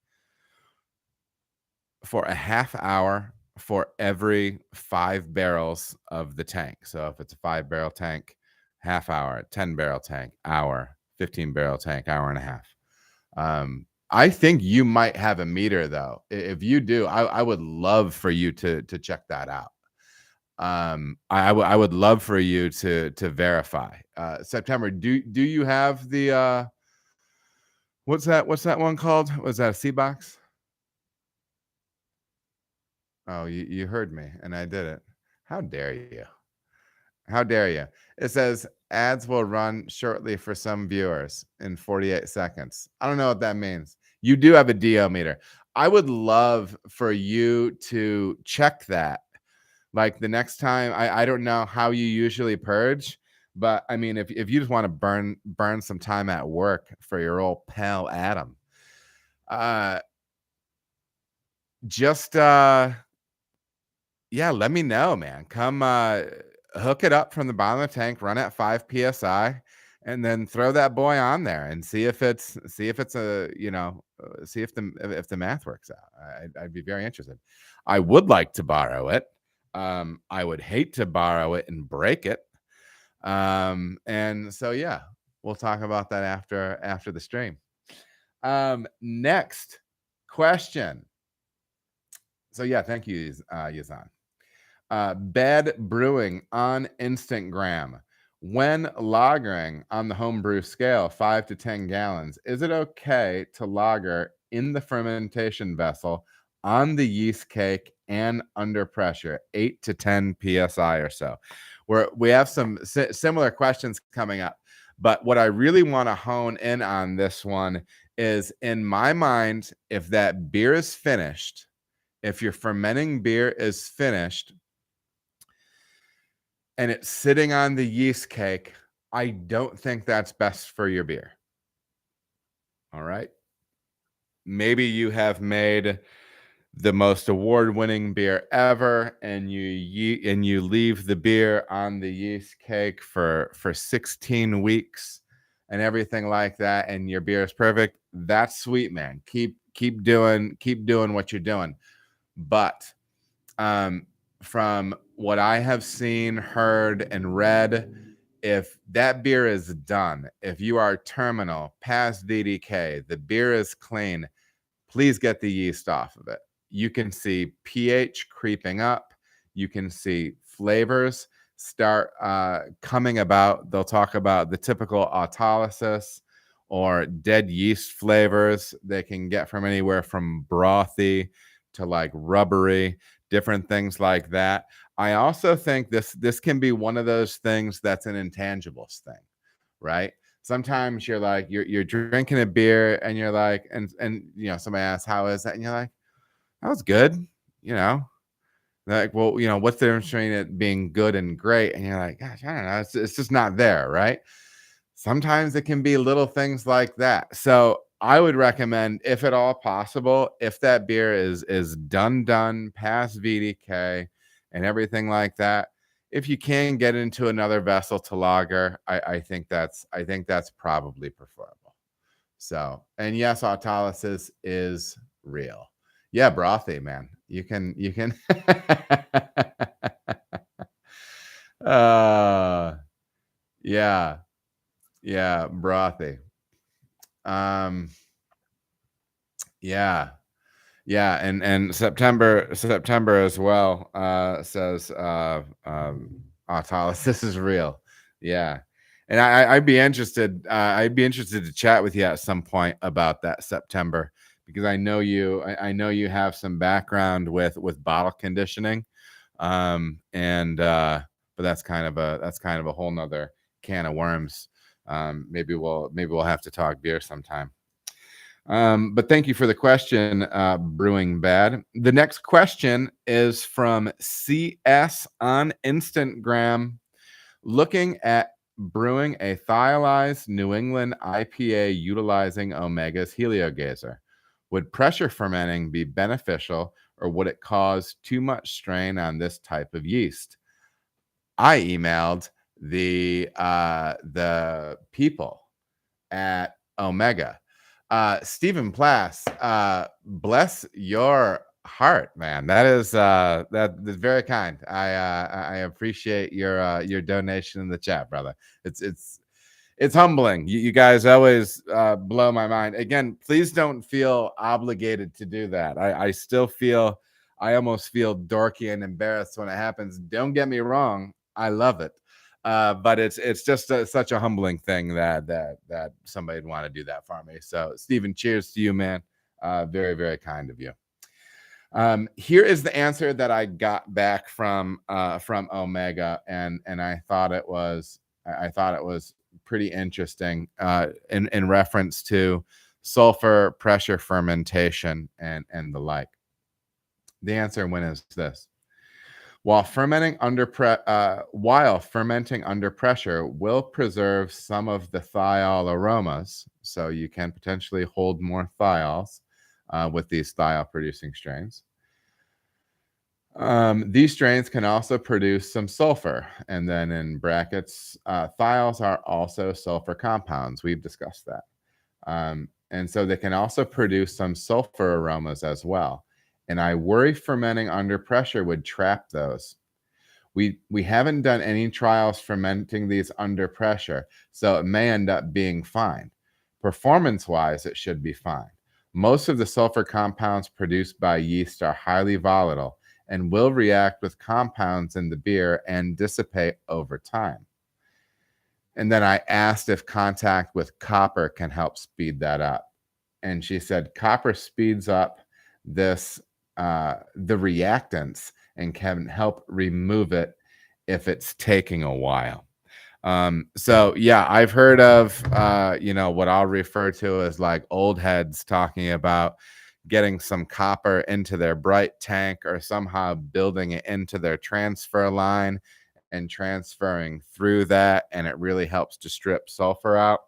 for a half hour for every 5 barrels of the tank. So if it's a 5-barrel tank, half hour; 10-barrel tank, hour; 15-barrel tank, hour and a half. I think you might have a meter, though. If you do, I would love for you to check that out. I would love for you to verify. September, do you have the what's that one called? Was that a C box? Oh, you heard me and I did it. How dare you? How dare you? It says ads will run shortly for some viewers in 48 seconds. I don't know what that means. You do have a DO meter. I would love for you to check that. Like the next time, I don't know how you usually purge, but I mean, if you just want to burn some time at work for your old pal Adam, just Yeah, let me know, man. Come hook it up from the bottom of the tank, run at 5 psi, and then throw that boy on there and see if it's a see if the math works out. I'd be very interested. I would like to borrow it. I would hate to borrow it and break it. And so yeah, we'll talk about that after the stream. Next question. So yeah, thank you, Yazan. Bad brewing on Instagram. When lagering on the homebrew scale, 5 to 10 gallons, is it okay to lager in the fermentation vessel on the yeast cake and under pressure, 8 to 10 psi or so? We have some similar questions coming up, but what I really want to hone in on this one is, in my mind, if that beer is finished, if your fermenting beer is finished, and it's sitting on the yeast cake, I don't think that's best for your beer. All right. Maybe you have made the most award-winning beer ever, and you leave the beer on the yeast cake for 16 weeks and everything like that, and your beer is perfect. That's sweet, man. Keep doing what you're doing. But from what I have seen, heard, and read, if that beer is done, if you are terminal, past VDK, the beer is clean, please get the yeast off of it. You can see pH creeping up. You can see flavors start coming about. They'll talk about the typical autolysis or dead yeast flavors. They can get from anywhere from brothy to like rubbery, different things like that. I also think this can be one of those things that's an intangibles thing, right? Sometimes you're like you're drinking a beer and you're like, and somebody asks, how is that, and you're like, that was good, like, well, what's the difference between it being good and great? And you're like, gosh, I don't know, it's just not there, right? Sometimes it can be little things like that. So I would recommend, if at all possible, if that beer is done past VDK and everything like that, if you can get into another vessel to lager, I think that's probably preferable. So, and yes, autolysis is real. Yeah, brothy, man. You can yeah. Yeah, brothy. Yeah. Yeah, and September as well says autolysis is real. Yeah. And I'd be interested to chat with you at some point about that, September, because I know you have some background with bottle conditioning. But that's kind of a whole nother can of worms. Maybe we'll have to talk beer sometime. But thank you for the question, Brewing Bad. The next question is from CS on Instagram, looking at brewing a thiolized New England IPA utilizing Omega's Heliogazer. Would pressure fermenting be beneficial, or would it cause too much strain on this type of yeast? I emailed the people at Omega. Stephen Plass, bless your heart, man. That's very kind. I appreciate your donation in the chat, brother. It's humbling. You guys always blow my mind. Again, please don't feel obligated to do that. I almost feel dorky and embarrassed when it happens. Don't get me wrong. I love it. But it's just such a humbling thing that somebody'd want to do that for me. So, Stephen, cheers to you, man. Very, very kind of you. Here is the answer that I got back from Omega, and I thought it was pretty interesting in reference to sulfur pressure fermentation and the like. The answer is this. While fermenting under pressure will preserve some of the thiol aromas, so you can potentially hold more thiols with these thiol-producing strains. These strains can also produce some sulfur, and then in brackets, thiols are also sulfur compounds. We've discussed that. And so they can also produce some sulfur aromas as well. And I worry fermenting under pressure would trap those. We haven't done any trials fermenting these under pressure, so it may end up being fine. Performance-wise, it should be fine. Most of the sulfur compounds produced by yeast are highly volatile and will react with compounds in the beer and dissipate over time. And then I asked if contact with copper can help speed that up. And she said copper speeds up this the reactants and can help remove it if it's taking a while. So yeah, I've heard of what I'll refer to as like old heads talking about getting some copper into their bright tank or somehow building it into their transfer line and transferring through that, and it really helps to strip sulfur out.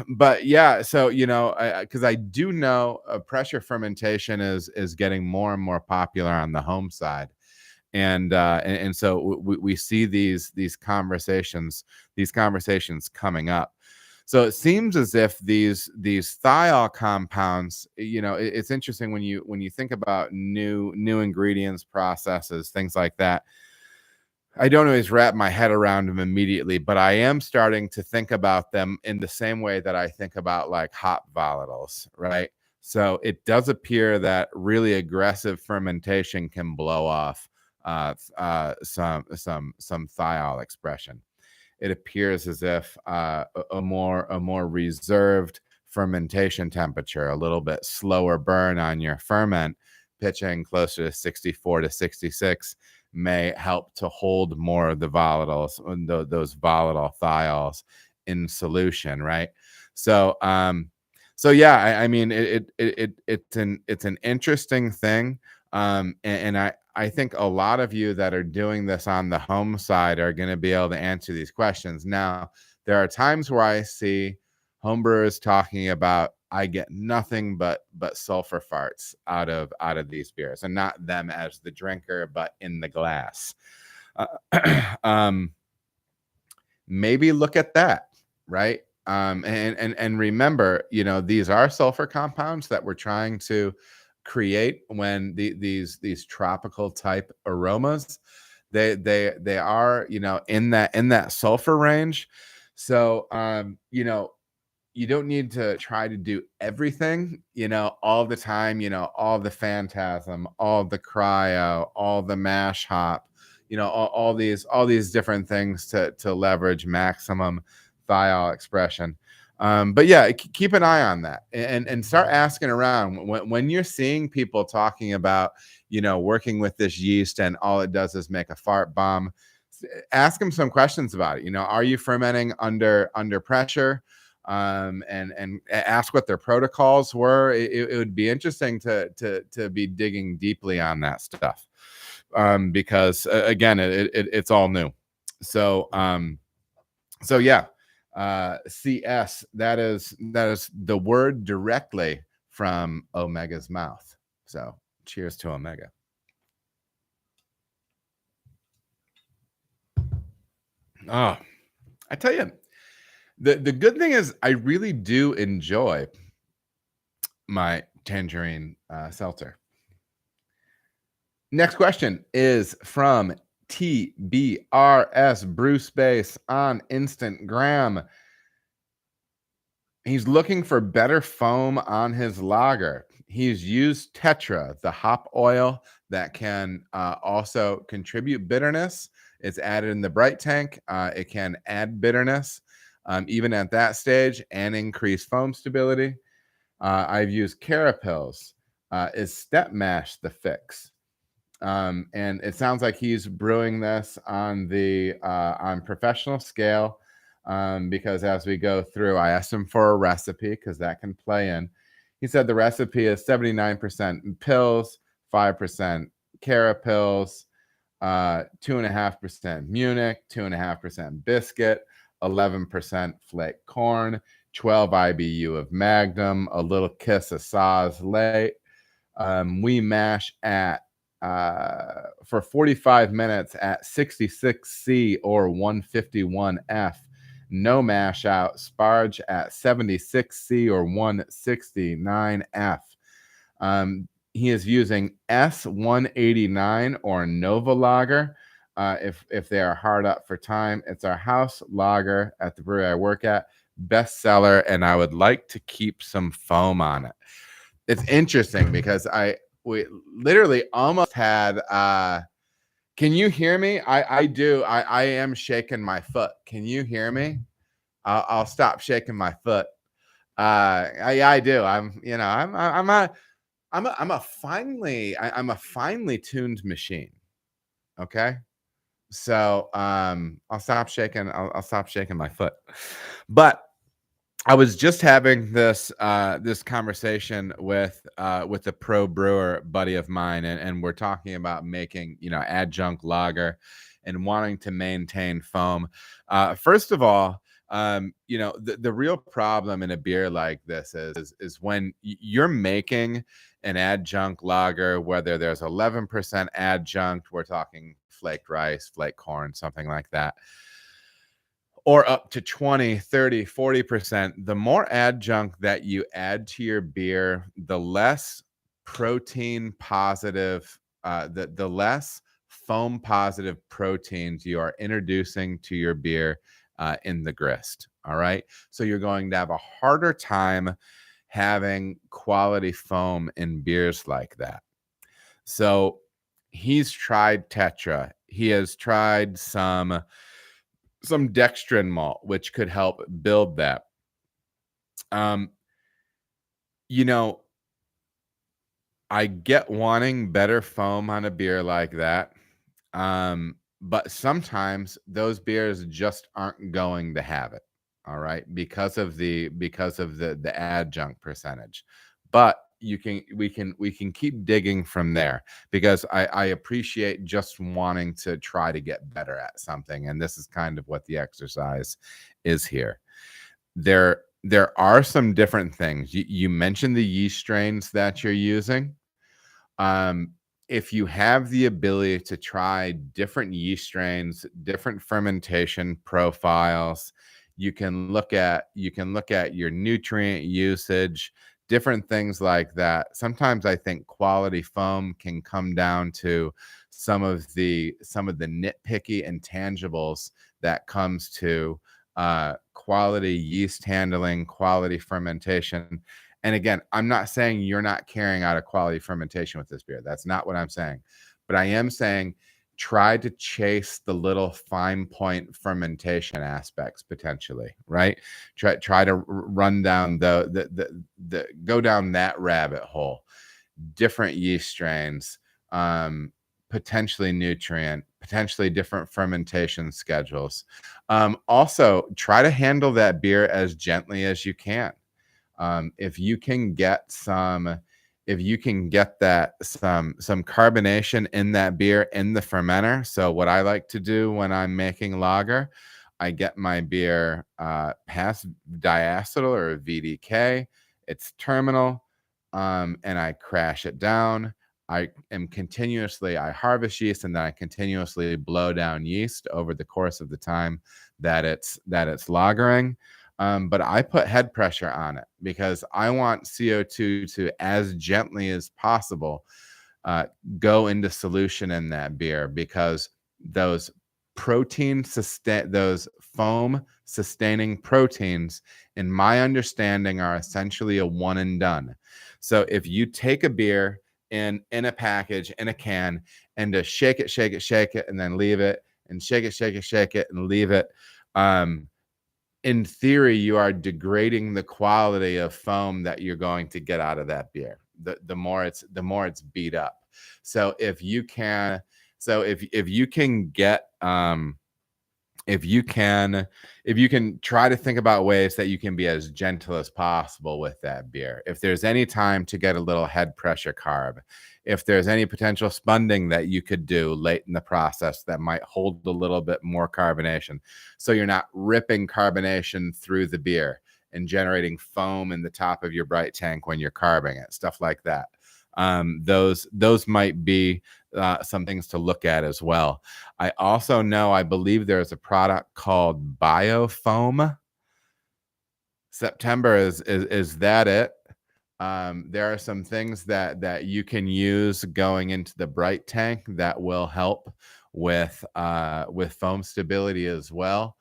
But yeah, so because I do know pressure fermentation is getting more and more popular on the home side, and so we see these conversations coming up. So it seems as if these thiol compounds, it's interesting when you think about new ingredients, processes, things like that. I don't always wrap my head around them immediately, but I am starting to think about them in the same way that I think about like hop volatiles, right? So it does appear that really aggressive fermentation can blow off some thiol expression. It appears as if a more reserved fermentation temperature, a little bit slower burn on your ferment, pitching closer to 64 to 66, may help to hold more of the volatiles, those volatile thiols in solution, right? So, yeah, I mean, it's an interesting thing, and I think a lot of you that are doing this on the home side are going to be able to answer these questions. Now, there are times where I see homebrewers talking about, I get nothing but sulfur farts out of these beers, and not them as the drinker, but in the glass. Maybe look at that, right? And remember, these are sulfur compounds that we're trying to create when these tropical type aromas. They are in that sulfur range. So you don't need to try to do everything, all the time, all the phantasm, all the cryo, all the mash hop, all these different things to leverage maximum thiol expression. But yeah, keep an eye on that and start asking around when you're seeing people talking about, working with this yeast and all it does is make a fart bomb. Ask them some questions about it. Are you fermenting under pressure? And ask what their protocols were. It would be interesting to be digging deeply on that stuff, because again, it's all new. So yeah, CS, that is the word directly from Omega's mouth. So cheers to Omega. Oh, I tell you, the good thing is I really do enjoy my tangerine seltzer. Next question is from TBRS Brew Space on Instagram. He's looking for better foam on his lager. He's used Tetra, the hop oil that can also contribute bitterness. It's added in the bright tank. It can add bitterness even at that stage and increase foam stability. I've used Carapils. Is Step Mash the fix? And it sounds like he's brewing this on professional scale, because as we go through, I asked him for a recipe because that can play in. He said the recipe is 79% pills, 5% Carapils, 2.5% Munich, 2.5% biscuit, 11% flake corn, 12 IBU of Magnum, a little kiss of Saz late. We mash at for 45 minutes at 66C or 151F. No mash out. Sparge at 76C or 169F. He is using S189 or Nova Lager. If they are hard up for time, it's our house lager at the brewery I work at. Bestseller, and I would like to keep some foam on it. It's interesting because we literally almost had can you hear me? I do. I am shaking my foot. Can you hear me? I'll stop shaking my foot. I do. I'm a finely tuned machine. Okay. So I'll stop shaking. I'll stop shaking my foot. But I was just having this conversation with a pro brewer buddy of mine, and we're talking about making adjunct lager and wanting to maintain foam. First of all, the real problem in a beer like this is when you're making an adjunct lager, whether there's 11% adjunct, we're talking flaked rice, flaked corn, something like that, or up to 20, 30, 40%, the more adjunct that you add to your beer, the less protein positive, the less foam positive proteins you are introducing to your beer in the grist. All right. So you're going to have a harder time having quality foam in beers like that. So he's tried Tetra. He has tried some dextrin malt, which could help build that. I get wanting better foam on a beer like that. But sometimes those beers just aren't going to have it. All right. Because of the adjunct percentage. But we can keep digging from there, because I appreciate just wanting to try to get better at something. And this is kind of what the exercise is here. There are some different things. You mentioned the yeast strains that you're using. If you have the ability to try different yeast strains, different fermentation profiles, you can look at your nutrient usage, different things like that. Sometimes I think quality foam can come down to some of the nitpicky intangibles that comes to quality yeast handling, quality fermentation. And again, I'm not saying you're not carrying out a quality fermentation with this beer. That's not what I'm saying. But I am saying try to chase the little fine point fermentation aspects potentially, right? Try to run down go down that rabbit hole. Different yeast strains, potentially nutrient, potentially different fermentation schedules. Also, try to handle that beer as gently as you can. If you can get some carbonation in that beer in the fermenter. So what I like to do when I'm making lager, I get my beer past diacetyl or VDK. It's terminal, and I crash it down. I harvest yeast, and then I continuously blow down yeast over the course of the time that it's lagering. But I put head pressure on it because I want CO2 to, as gently as possible, go into solution in that beer, because those foam sustaining proteins, in my understanding, are essentially a one and done. So if you take a beer in a package, in a can, and just shake it, and then leave it, and shake it, and leave it, in theory, you are degrading the quality of foam that you're going to get out of that beer. The more it's beat up. So if you can try to think about ways that you can be as gentle as possible with that beer. If there's any time to get a little head pressure carb, if there's any potential spunding that you could do late in the process that might hold a little bit more carbonation, so you're not ripping carbonation through the beer and generating foam in the top of your bright tank when you're carbing it, stuff like that. Those might be some things to look at as well. I also know, I believe there's a product called Biofoam. September is that it? There are some things that you can use going into the bright tank that will help with foam stability as well.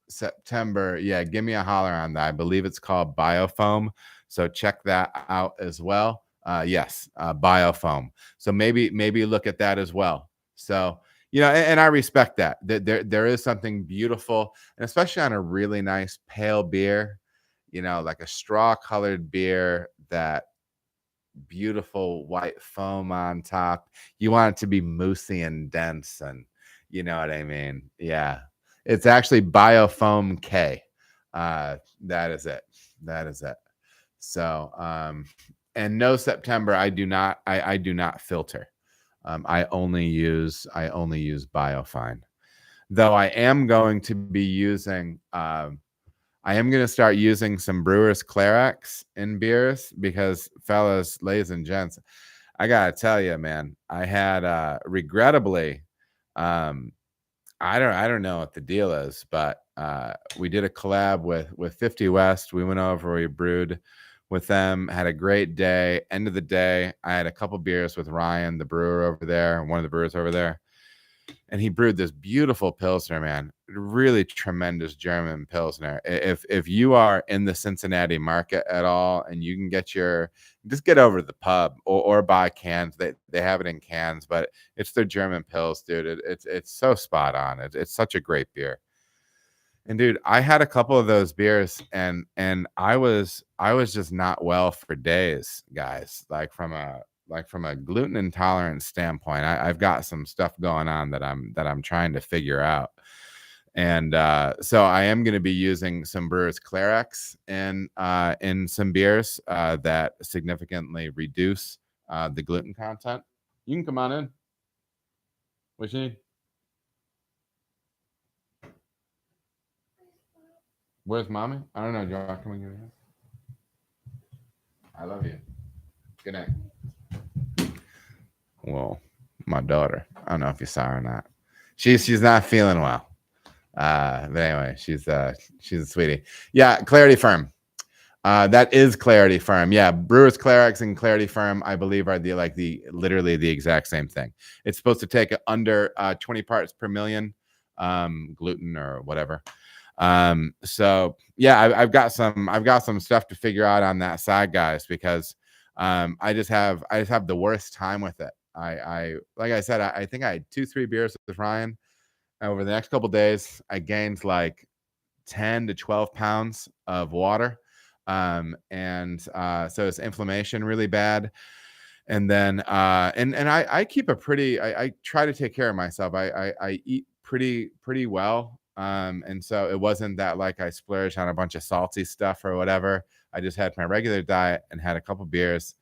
September, yeah, give me a holler on that. I believe it's called Biofoam, so check that out as well. Yes, Biofoam. So maybe look at that as well. So, you know, and I respect that. There is something beautiful, and especially on a really nice pale beer, you know, like a straw colored beer, that beautiful white foam on top. You want it to be moussey and dense, and you know what I mean? Yeah. It's actually Biofoam K. That is it. That is it. So, and no, September, I do not filter. I only use Biofine. Though I am going to be using I am going to start using some Brewers Clarex in beers, because, fellas, ladies and gents, I got to tell you, man, I had regrettably, I don't know what the deal is, but we did a collab with 50 West. We went over, we brewed with them, had a great day. End of the day, I had a couple beers with Ryan, the brewer over there, one of the brewers over there, and he brewed this beautiful Pilsner, man. Really tremendous German Pilsner. If you are in the Cincinnati market at all, and you can just get over to the pub, or buy cans. They have it in cans, but it's their German Pils, dude. It's so spot on. It's such a great beer. And dude, I had a couple of those beers, and I was just not well for days, guys. Like from a gluten intolerance standpoint, I've got some stuff going on that I'm trying to figure out. And so I am going to be using some Brewers Clarex in some beers that significantly reduce the gluten content. You can come on in. What you need? Where's mommy? I don't know, Josh. Can we get here? I love you. Good night. Well, my daughter. I don't know if you saw her or not. She's not feeling well. But anyway, she's a sweetie. Yeah, Clarity Firm. That is Clarity Firm. Yeah, Brewers Clarex and Clarity Firm, I believe, are literally the exact same thing. It's supposed to take under 20 parts per million gluten or whatever. So yeah, I've got some stuff to figure out on that side, guys, because I just have the worst time with it. I like I said, I think I had 2-3 beers with Ryan. Over the next couple of days, I gained like 10 to 12 pounds of water. And so it's inflammation really bad. And then and I keep a pretty, I try to take care of myself. I eat pretty well. And so it wasn't that like I splurged on a bunch of salty stuff or whatever. I just had my regular diet and had a couple beers,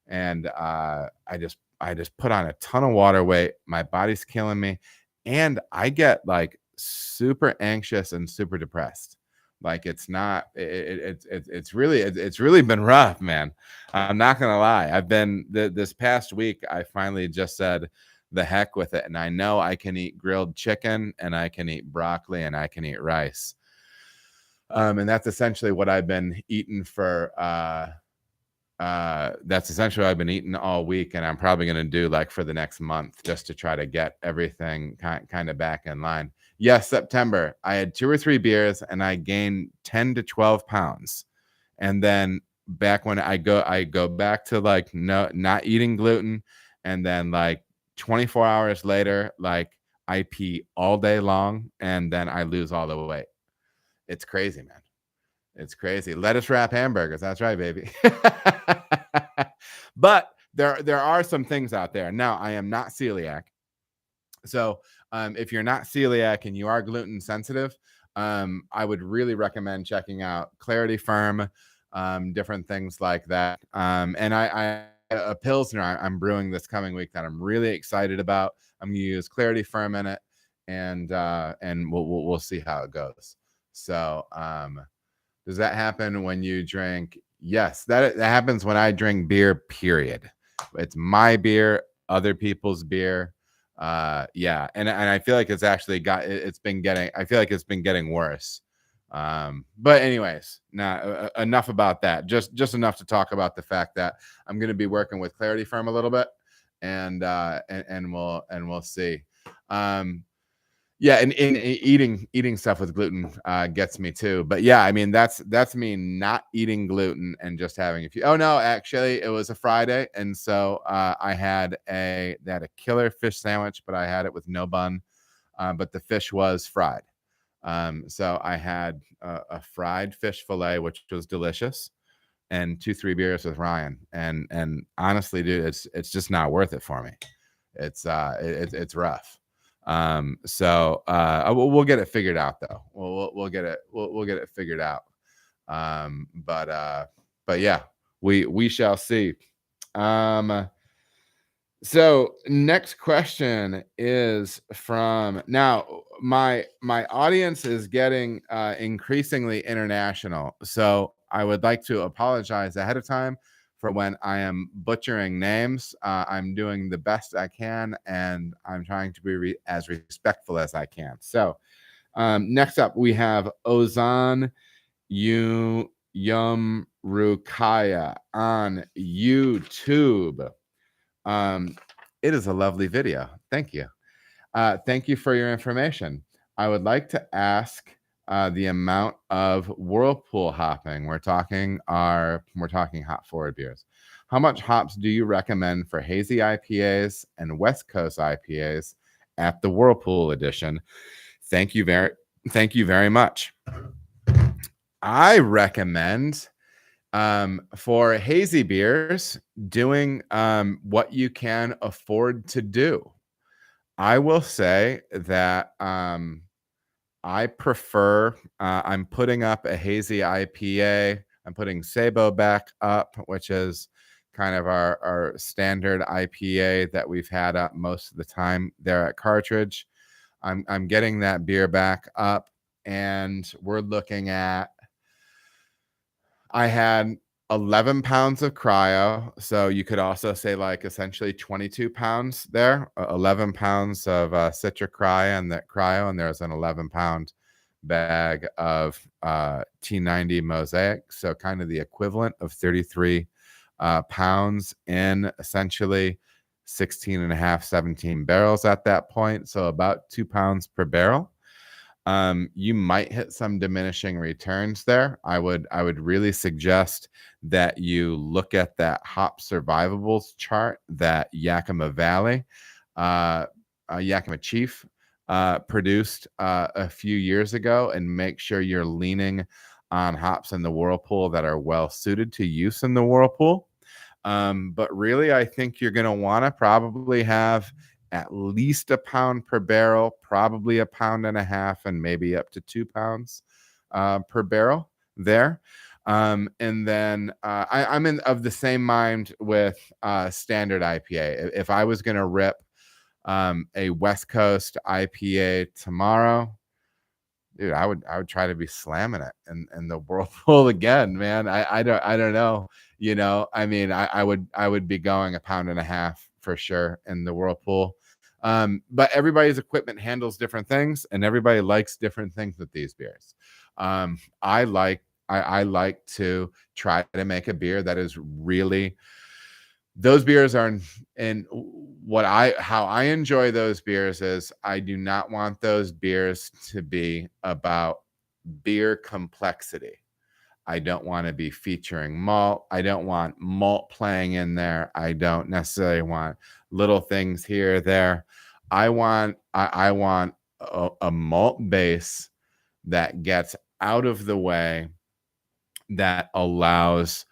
and I just put on a ton of water weight. My body's killing me, and I get like super anxious and super depressed. Like it's really been rough, man. I'm not gonna lie. I've been this past week, I finally just said the heck with it, and I know I can eat grilled chicken, and I can eat broccoli, and I can eat rice. And that's essentially what I've been eating for that's essentially what I've been eating all week, and I'm probably going to do like for the next month, just to try to get everything kind of back in line. Yes, September, I had 2 or 3 beers and I gained 10 to 12 pounds. And then back when I go back to like not eating gluten, and then like 24 hours later, like I pee all day long, and then I lose all the weight. It's crazy, man. It's crazy. Lettuce wrap hamburgers. That's right, baby. But there are some things out there. Now, I am not celiac. So if you're not celiac and you are gluten sensitive, I would really recommend checking out Clarity Firm, different things like that. And I a Pilsner I'm brewing this coming week that I'm really excited about. I'm going to use Clarity Firm in it, and we'll see how it goes. So does that happen when you drink? Yes, that happens when I drink beer, period. It's my beer. other people's beer. Yeah, and I feel like it's actually it's been getting worse. But anyways, enough about that. Just enough to talk about the fact that I'm going to be working with Clarity Firm a little bit, and we'll see. Yeah, and eating stuff with gluten gets me too. But yeah, I mean that's me not eating gluten and just having a few. Oh no, actually it was a Friday, and so they had a killer fish sandwich, but I had it with no bun. But the fish was fried. So I had a fried fish fillet, which was delicious, and 2-3 beers with Ryan. And honestly, dude, it's just not worth it for me. It's rough. So we'll get it figured out though. We'll get it figured out. But yeah, we shall see. So next question is from, now my audience is getting increasingly international. So I would like to apologize ahead of time for when I am butchering names. I'm doing the best I can, and I'm trying to be as respectful as I can. So next up, we have Ozan Rukaya on YouTube. It is a lovely video. Thank you. Thank you for your information. I would like to ask the amount of whirlpool hopping. We're talking hop forward beers. How much hops do you recommend for hazy IPAs and West Coast IPAs at the Whirlpool edition? Thank you very much. I recommend for hazy beers doing what you can afford to do. I will say that I prefer, I'm putting up a hazy IPA. I'm putting Sabo back up, which is kind of our standard IPA that we've had up most of the time there at Cartridge. I'm getting that beer back up, and we're looking at, I had 11 pounds of cryo. So you could also say like essentially 22 pounds there, 11 pounds of Citra cryo, and there's an 11-pound bag of T90 Mosaic. So kind of the equivalent of 33 pounds in essentially 16 and a half, 17 barrels at that point. So about 2 pounds per barrel. You might hit some diminishing returns there. I would really suggest that you look at that hop survivables chart that Yakima Valley, Yakima Chief produced a few years ago, and make sure you're leaning on hops in the Whirlpool that are well suited to use in the Whirlpool. But really, I think you're going to want to probably have at least a pound per barrel, probably 1.5 pounds, and maybe up to 2 pounds per barrel there. And then I'm of the same mind with standard IPA. If I was going to rip a West Coast IPA tomorrow, dude, I would try to be slamming it in the Whirlpool again, man. I don't know. You know, I mean, I would be going 1.5 pounds for sure in the Whirlpool. But everybody's equipment handles different things, and everybody likes different things with these beers. I like to try to make a beer that is really, those beers are in how I enjoy those beers is, I do not want those beers to be about beer complexity. I don't want to be featuring malt. I don't want malt playing in there. I don't necessarily want little things here or there. I want a malt base that gets out of the way, that allows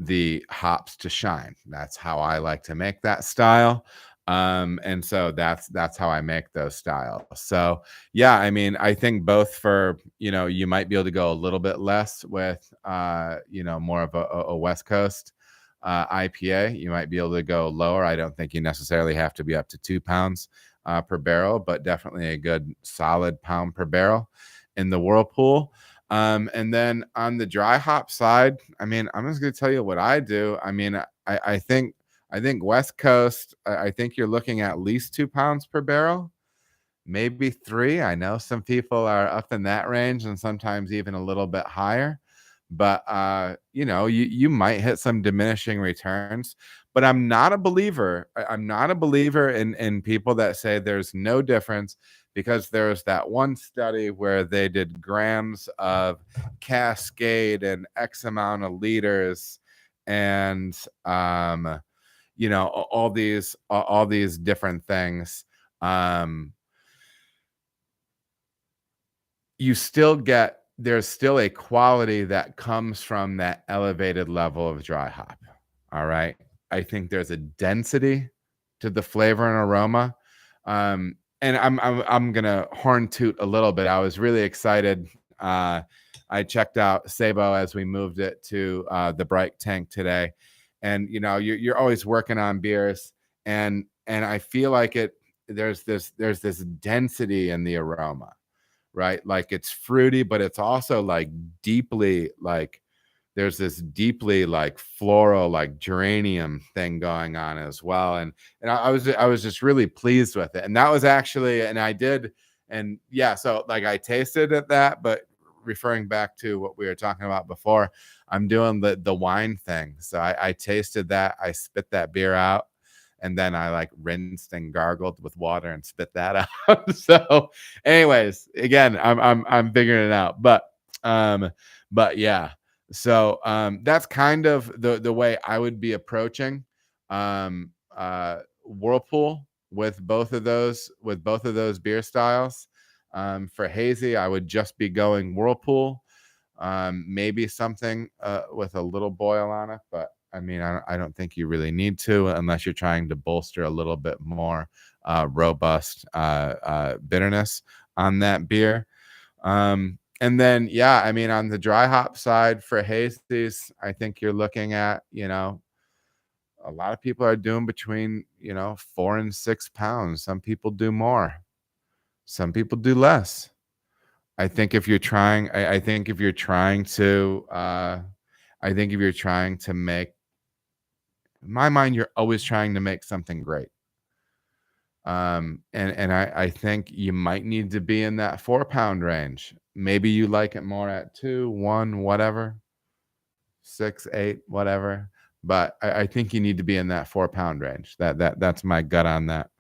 the hops to shine. That's how I like to make that style. And so that's how I make those styles. So yeah, I mean, I think both for, you might be able to go a little bit less with, more of a West Coast IPA. You might be able to go lower. I don't think you necessarily have to be up to 2 pounds per barrel, but definitely a good solid pound per barrel in the Whirlpool. And then on the dry hop side, I mean, I'm just going to tell you what I do. I mean, I think I think West Coast, I think you're looking at least 2 pounds per barrel, maybe 3. I know some people are up in that range and sometimes even a little bit higher. But you might hit some diminishing returns. But I'm not a believer. I'm not a believer in people that say there's no difference, because there's that one study where they did grams of Cascade and X amount of liters, and all these different things. There's still a quality that comes from that elevated level of dry hop. All right. I think there's a density to the flavor and aroma. And I'm gonna horn toot a little bit. I was really excited. I checked out Sabo as we moved it to the Bright tank today, and you're always working on beers, and I feel like there's this density in the aroma, right? Like it's fruity, but it's also like deeply like there's this deeply like floral, like geranium thing going on as well. And I was just really pleased with it. And that was actually, and I did, and yeah, so like I tasted at that, but referring back to what we were talking about before, I'm doing the wine thing. So I tasted that, I spit that beer out, and then I like rinsed and gargled with water and spit that out. So anyways, again, I'm figuring it out. But yeah. So that's kind of the way I would be approaching Whirlpool with both of those beer styles. For hazy, I would just be going Whirlpool. Maybe something with a little boil on it, but I mean, I don't think you really need to, unless you're trying to bolster a little bit more robust bitterness on that beer. And then, yeah, I mean, on the dry hop side for hazies, I think you're looking at, a lot of people are doing between, 4 and 6 pounds. Some people do more. Some people do less. I think if you're trying, I think if you're trying to make, in my mind, you're always trying to make something great. And I think you might need to be in that 4 pound range. Maybe you like it more at 2, 1, whatever, 6, 8, whatever. But I think you need to be in that 4 pound range. That's my gut on that.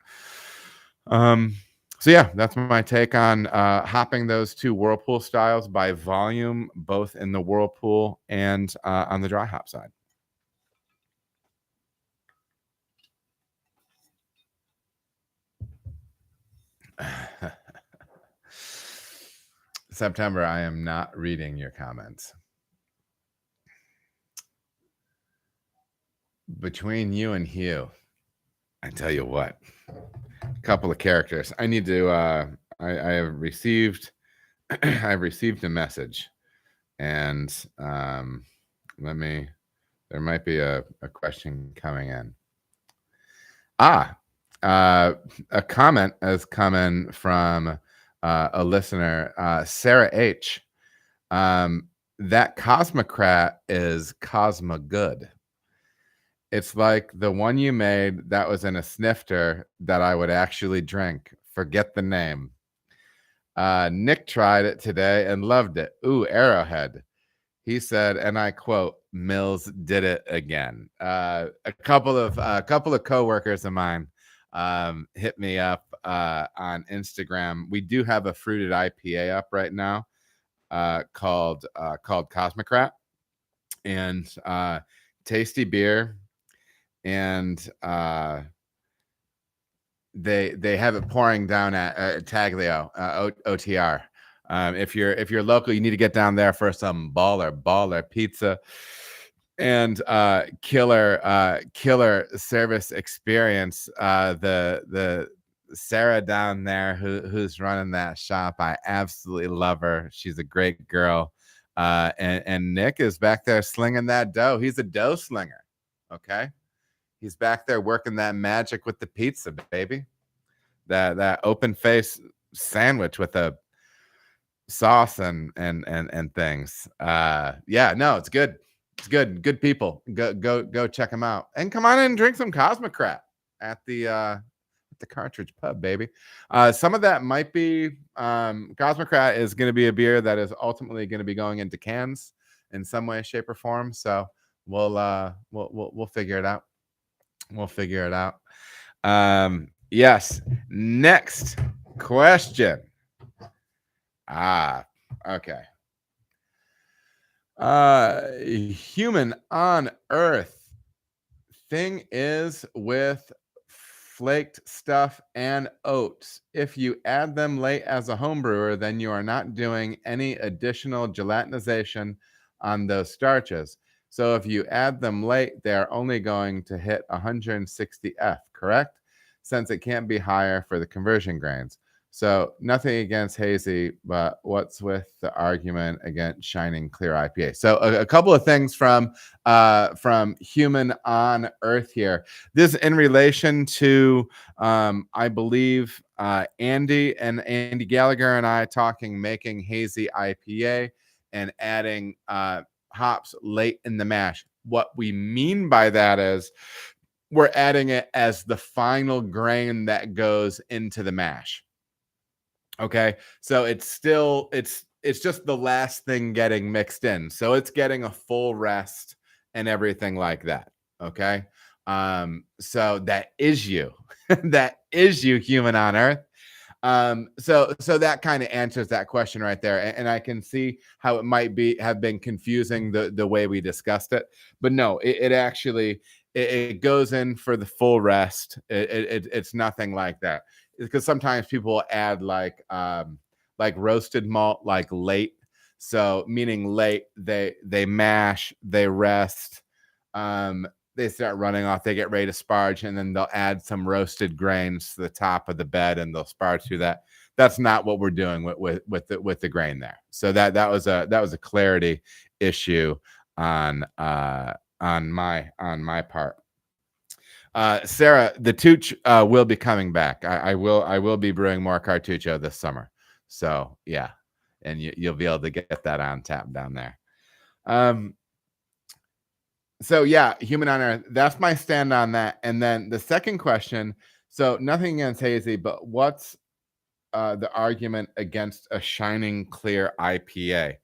So yeah, that's my take on hopping those 2 Whirlpool styles by volume, both in the Whirlpool and on the dry hop side. September, I am not reading your comments. Between you and Hugh, I tell you what, a couple of characters. I need to. I have received. I've received a message, and let me. There might be a question coming in. A comment has come in from a listener, Sarah H. That Cosmocrat is Cosmo Good. It's like the one you made that was in a snifter that I would actually drink. Forget the name. Nick tried it today and loved it. Ooh, Arrowhead. He said, and I quote, Mills did it again. A couple of coworkers of mine hit me up on Instagram. We do have a fruited IPA up right now called Cosmocrat, and tasty beer, and they have it pouring down at Taglio OTR. If you're local, you need to get down there for some baller pizza and killer service experience. The Sarah down there who's running that shop, I absolutely love her. She's a great girl. And Nick is back there slinging that dough. He's a dough slinger. Okay. He's back there working that magic with the pizza, baby. That open face sandwich with a sauce and things. Yeah, no, it's good. It's good people. Go check them out, and come on in and drink some Cosmocrat at the Cartridge Pub, baby. Some of that might be Cosmocrat is going to be a beer that is ultimately going to be going into cans in some way, shape, or form. So we'll figure it out. We'll figure it out. Yes. Next question. Okay. Human on Earth. Thing is with flaked stuff and oats, if you add them late as a home brewer, then you are not doing any additional gelatinization on those starches. So if you add them late, they're only going to hit 160F, correct? Since it can't be higher for the conversion grains. So nothing against hazy, but what's with the argument against shining clear IPA? So a couple of things from Human on Earth here. This in relation to I believe Andy Gallagher and I talking making hazy IPA and adding hops late in the mash. What we mean by that is we're adding it as the final grain that goes into the mash. Okay, so it's just the last thing getting mixed in, so it's getting a full rest and everything like that. Okay, so that is you. That is you, Human on Earth. So that kind of answers that question right there, and I can see how it might have been confusing the way we discussed it, but no, it actually it goes in for the full rest. It's nothing like that, because sometimes people add like roasted malt like late, so meaning late they mash, they rest, they start running off, they get ready to sparge, and then they'll add some roasted grains to the top of the bed and they'll sparge through that. That's not what we're doing with the grain there. So that was a clarity issue on my part. Sarah, the Tooch will be coming back. I will be brewing more Cartucho this summer. So yeah, and you'll be able to get that on tap down there. So yeah, Human on Earth. That's my stand on that. And then the second question. So nothing against hazy, but what's the argument against a shining clear IPA?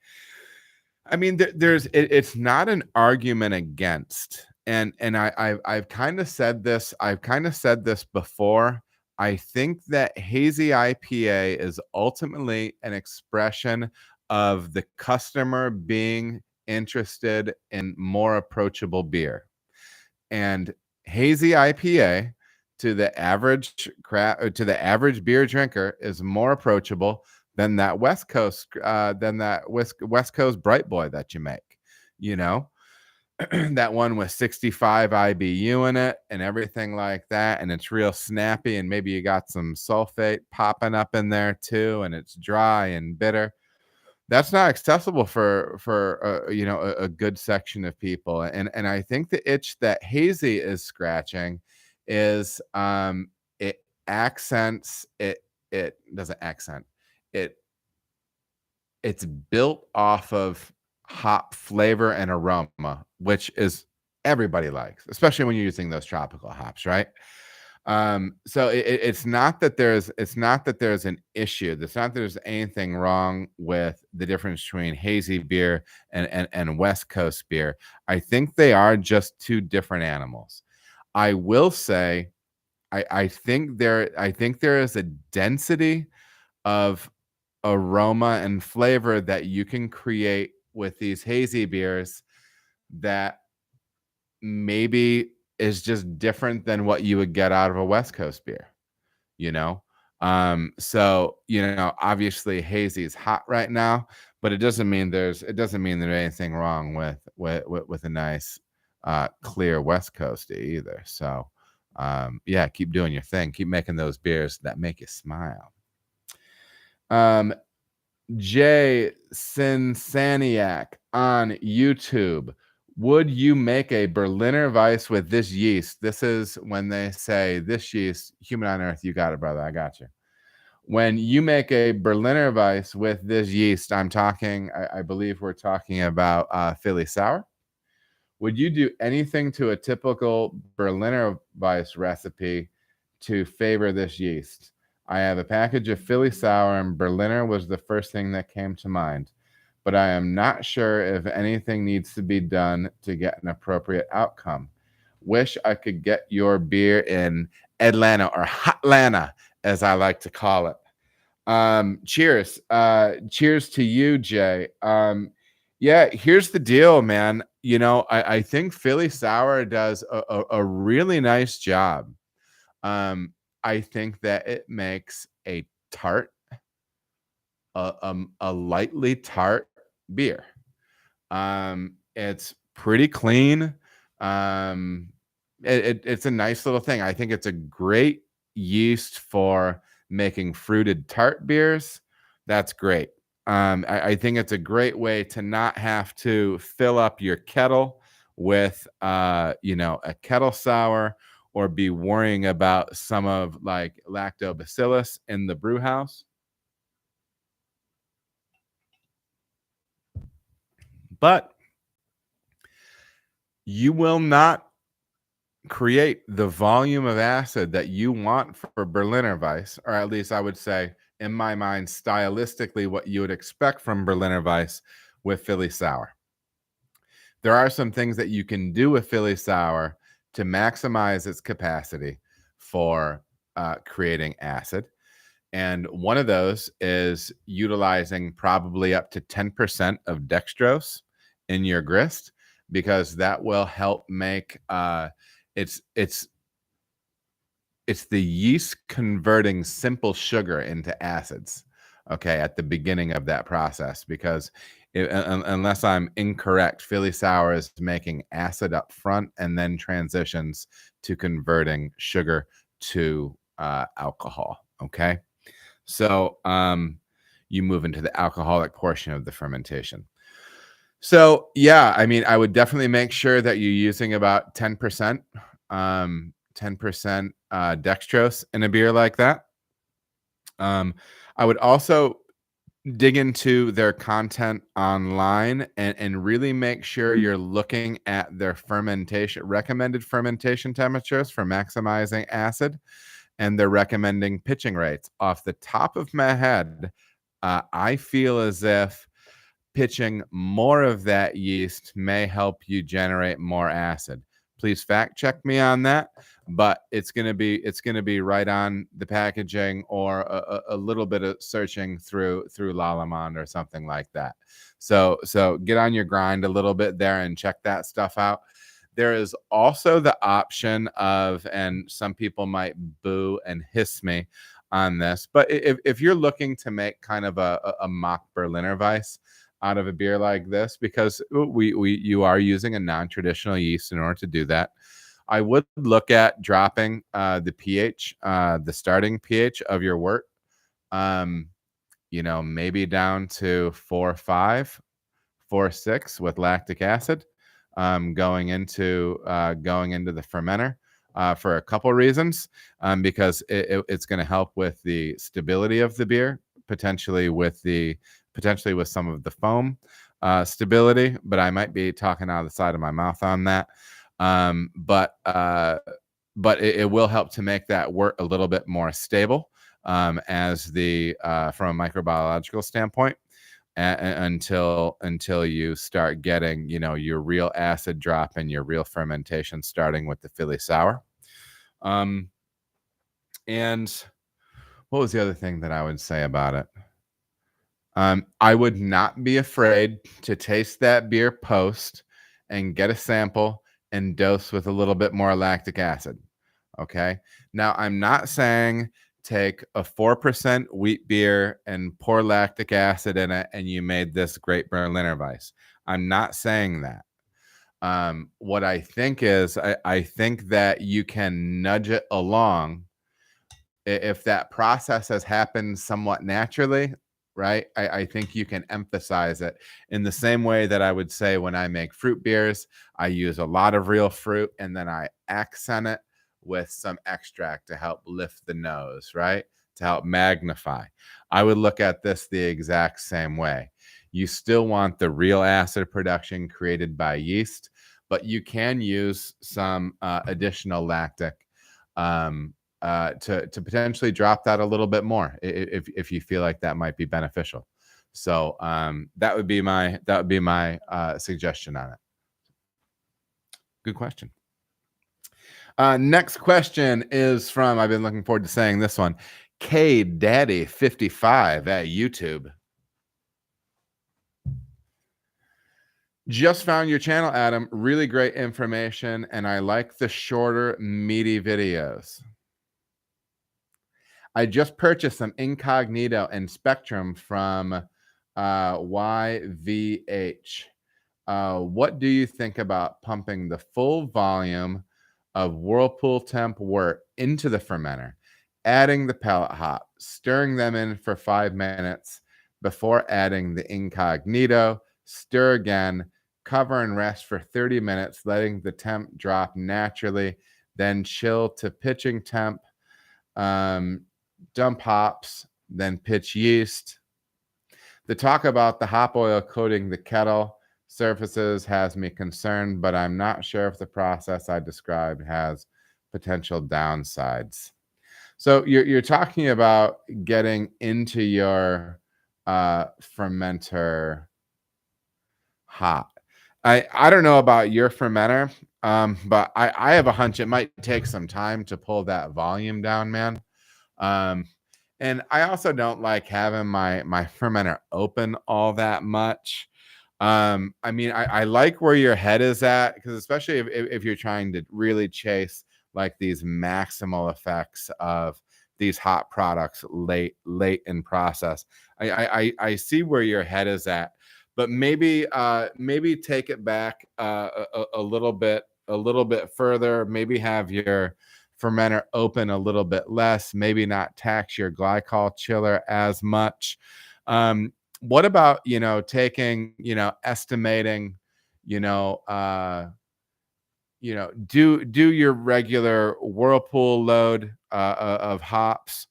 I mean, it's not an argument against, and I've kind of said this. I've kind of said this before. I think that hazy IPA is ultimately an expression of the customer being interested in more approachable beer, and hazy IPA to the average beer drinker is more approachable than that West Coast West Coast Bright Boy that you make, that one with 65 IBU in it and everything like that, and it's real snappy, and maybe you got some sulfate popping up in there too, and it's dry and bitter. That's not accessible for a good section of people, and I think the itch that hazy is scratching is it accents it doesn't accent it it's built off of hop flavor and aroma, which is everybody likes, especially when you're using those tropical hops, right? So it's not that there's an issue. It's not that there's anything wrong with the difference between hazy beer and West Coast beer. I think they are just two different animals. I will say, I think there is a density of aroma and flavor that you can create with these hazy beers that maybe is just different than what you would get out of a West Coast beer, so obviously hazy is hot right now, but it doesn't mean there's anything wrong with a nice clear West Coast either. So yeah, keep doing your thing, keep making those beers that make you smile. Jay Sinsaniac on YouTube. Would you make a Berliner Weiss with this yeast? This is when they say this yeast, Human on Earth, you got it, brother. I got you. When you make a Berliner Weiss with this yeast, I'm talking, I believe we're talking about Philly Sour. Would you do anything to a typical Berliner Weiss recipe to favor this yeast? I have a package of Philly Sour, and Berliner was the first thing that came to mind, but I am not sure if anything needs to be done to get an appropriate outcome. Wish I could get your beer in Atlanta, or Hotlanta, as I like to call it. Cheers. Cheers to you, Jay. Yeah, here's the deal, man. I think Philly Sour does a really nice job. I think that it makes a tart, a lightly tart beer. It's pretty clean. It's a nice little thing. I think it's a great yeast for making fruited tart beers. That's great. I think it's a great way to not have to fill up your kettle with, a kettle sour, or be worrying about some of like lactobacillus in the brew house. But you will not create the volume of acid that you want for Berliner Weiss, or at least I would say, in my mind, stylistically, what you would expect from Berliner Weiss with Philly Sour. There are some things that you can do with Philly Sour to maximize its capacity for creating acid. And one of those is utilizing probably up to 10% of dextrose in your grist, because that will help make it's the yeast converting simple sugar into acids, okay, at the beginning of that process. Because unless I'm incorrect, Philly Sour is making acid up front and then transitions to converting sugar to alcohol, okay? So you move into the alcoholic portion of the fermentation. So yeah, I mean, I would definitely make sure that you're using about 10%, 10% dextrose in a beer like that. I would also dig into their content online and really make sure you're looking at their recommended fermentation temperatures for maximizing acid, and they're recommending pitching rates. Off the top of my head, I feel as if pitching more of that yeast may help you generate more acid. Please fact check me on that, but it's gonna be right on the packaging, or a little bit of searching through Lalamond or something like that. So get on your grind a little bit there and check that stuff out. There is also the option of, and some people might boo and hiss me on this, but if you're looking to make kind of a mock Berliner Weiss out of a beer like this, because you are using a non-traditional yeast in order to do that, I would look at dropping the pH, the starting pH of your wort, maybe down to 4.5, 4.6 with lactic acid, going into the fermenter, for a couple reasons, because it's going to help with the stability of the beer, potentially with some of the foam stability, but I might be talking out of the side of my mouth on that. But it will help to make that wort a little bit more stable, as from a microbiological standpoint, until you start getting your real acid drop and your real fermentation starting with the Philly Sour. And what was the other thing that I would say about it? I would not be afraid to taste that beer post and get a sample and dose with a little bit more lactic acid. Okay. Now, I'm not saying take a 4% wheat beer and pour lactic acid in it and you made this great Berliner Weiss. I'm not saying that. What I think is, I think that you can nudge it along if that process has happened somewhat naturally, right? I think you can emphasize it in the same way that I would say when I make fruit beers, I use a lot of real fruit and then I accent it with some extract to help lift the nose, right? To help magnify. I would look at this the exact same way. You still want the real acid production created by yeast, but you can use some additional lactic to potentially drop that a little bit more if you feel like that might be beneficial. So that would be my suggestion on it. Good question. Next question is from, I've been looking forward to saying this one, K Daddy 55 at YouTube. Just found your channel, Adam. Really great information, and I like the shorter, meaty videos. I just purchased some Incognito and Spectrum from YVH. What do you think about pumping the full volume of Whirlpool temp wort into the fermenter, adding the pellet hop, stirring them in for 5 minutes before adding the Incognito, stir again, cover and rest for 30 minutes, letting the temp drop naturally, then chill to pitching temp, dump hops, then pitch yeast. The talk about the hop oil coating the kettle surfaces has me concerned, but I'm not sure if the process I described has potential downsides. So you're talking about getting into your fermenter hot. I don't know about your fermenter, but I have a hunch it might take some time to pull that volume down, man. And I also don't like having my fermenter open all that much. I mean, I like where your head is at, because especially if you're trying to really chase like these maximal effects of these hot products late in process. I see where your head is at, but maybe take it back a little bit further. Maybe have your fermenter open a little bit less. Maybe not tax your glycol chiller as much. What about taking estimating do your regular Whirlpool load of hops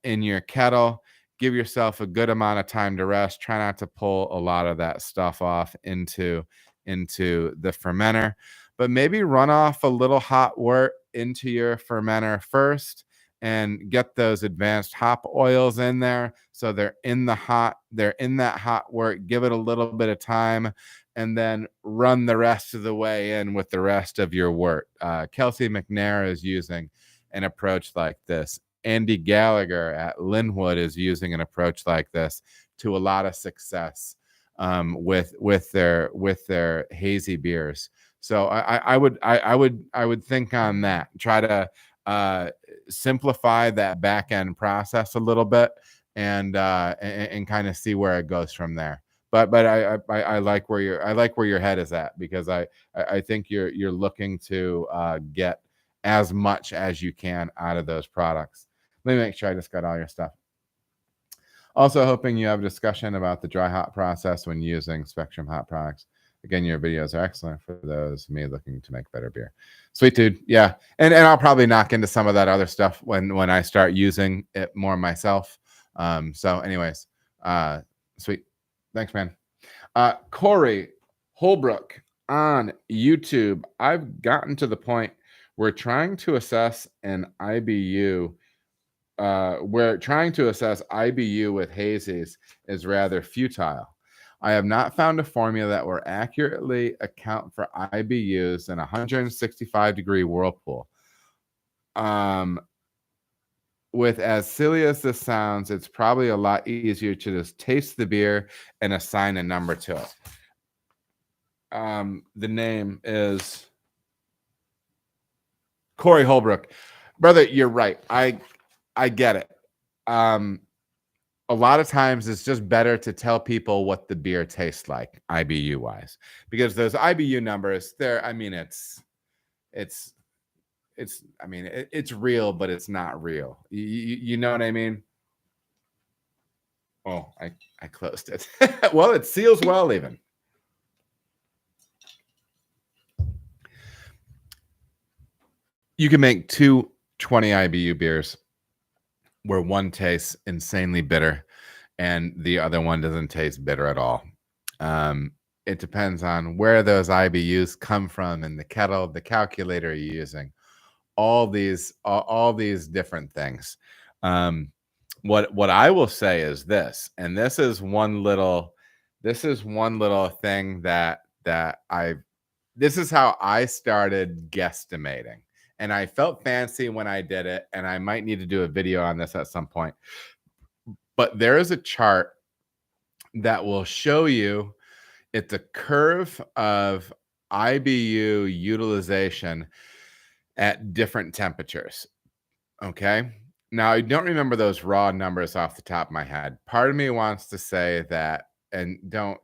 in your kettle. Give yourself a good amount of time to rest. Try not to pull a lot of that stuff off into the fermenter, but maybe run off a little hot wort into your fermenter first and get those advanced hop oils in there, so they're in that hot wort. Give it a little bit of time, and then run the rest of the way in with the rest of your wort. Kelsey McNair is using an approach like this. Andy Gallagher at Linwood is using an approach like this to a lot of success with their hazy beers. So I would think on that. Try to simplify that back end process a little bit, and kind of see where it goes from there. But I like where your head is at, because I think you're looking to get as much as you can out of those products. Let me make sure I just got all your stuff. Also hoping you have a discussion about the dry hop process when using Spectrum hop products. Again, your videos are excellent for those me looking to make better beer. Sweet, dude. Yeah, and I'll probably knock into some of that other stuff when I start using it more myself. So anyways, sweet. Thanks, man. Corey Holbrook on YouTube. I've gotten to the point where trying to assess an IBU with hazies is rather futile. I have not found a formula that will accurately account for IBUs in a 165-degree Whirlpool. With as silly as this sounds, it's probably a lot easier to just taste the beer and assign a number to it. The name is Corey Holbrook. Brother, you're right. I get it. A lot of times it's just better to tell people what the beer tastes like IBU wise, because those IBU numbers there, I mean, it's real, but it's not real. You know what I mean? Oh, I closed it. Well, it seals well even. You can make 2 20 IBU beers where one tastes insanely bitter and the other one doesn't taste bitter at all. it depends on where those IBUs come from in the kettle, the calculator you're using, all these different things. What I will say is this, and this is one little thing that I this is how I started guesstimating. And I felt fancy when I did it, and I might need to do a video on this at some point. But there is a chart that will show you, it's a curve of IBU utilization at different temperatures. Okay. Now, I don't remember those raw numbers off the top of my head. Part of me wants to say that, and don't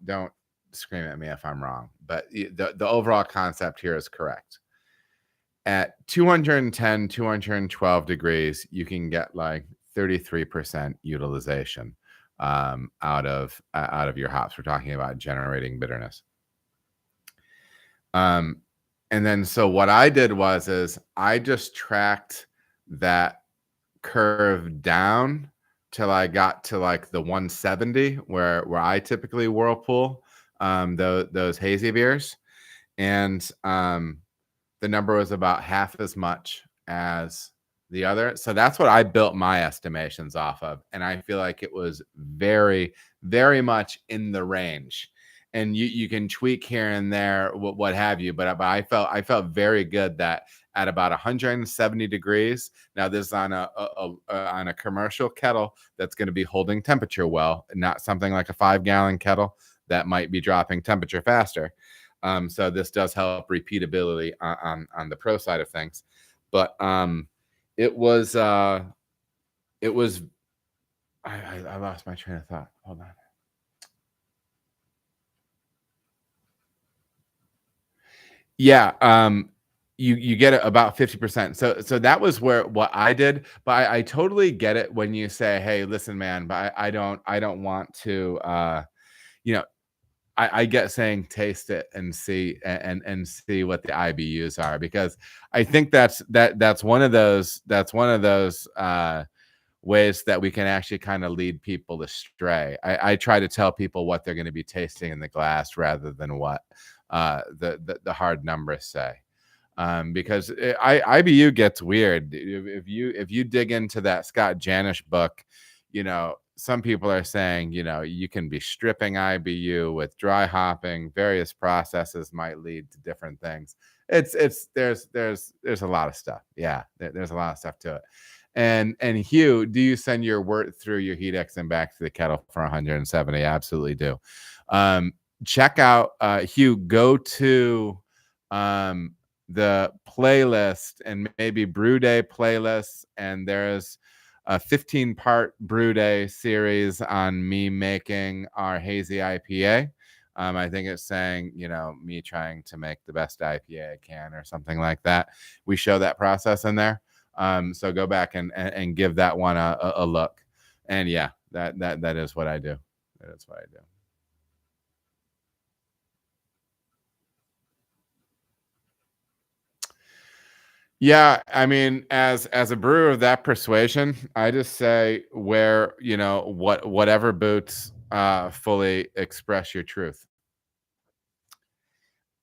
scream at me if I'm wrong, but the overall concept here is correct. At 210, 212 degrees, you can get like 33% utilization out of your hops. We're talking about generating bitterness. And then so what I did is I just tracked that curve down till I got to like the 170 where I typically whirlpool those hazy beers, and the number was about half as much as the other. So that's what I built my estimations off of, and I feel like it was very, very much in the range. And you can tweak here and there, what have you, but I felt very good that at about 170 degrees. Now this is on a commercial kettle that's going to be holding temperature well, not something like a 5-gallon kettle that might be dropping temperature faster. So this does help repeatability on the pro side of things. But it was I lost my train of thought. Hold on. Yeah, you get it about 50%. So that was what I did, but I totally get it when you say, "Hey, listen, man, but I don't want to you know, I get saying taste it and see see what the IBUs are, because I think that's one of those ways that we can actually kind of lead people astray. I try to tell people what they're going to be tasting in the glass rather than what the hard numbers say, because IBU gets weird. If you dig into that Scott Janish book, some people are saying, you can be stripping IBU with dry hopping. Various processes might lead to different things. There's a lot of stuff. Yeah, there's a lot of stuff to it. And Hugh, do you send your wort through your heat X and back to the kettle for 170? Absolutely do. Check out Hugh. Go to the playlist and maybe Brew Day playlists, and there's a 15-part Brew Day series on me making our hazy IPA. I think it's saying, me trying to make the best IPA I can or something like that. We show that process in there. So go back and give that one a look. And yeah, that is what I do. That is what I do. Yeah, I mean, as a brewer of that persuasion, I just say wear, whatever boots fully express your truth.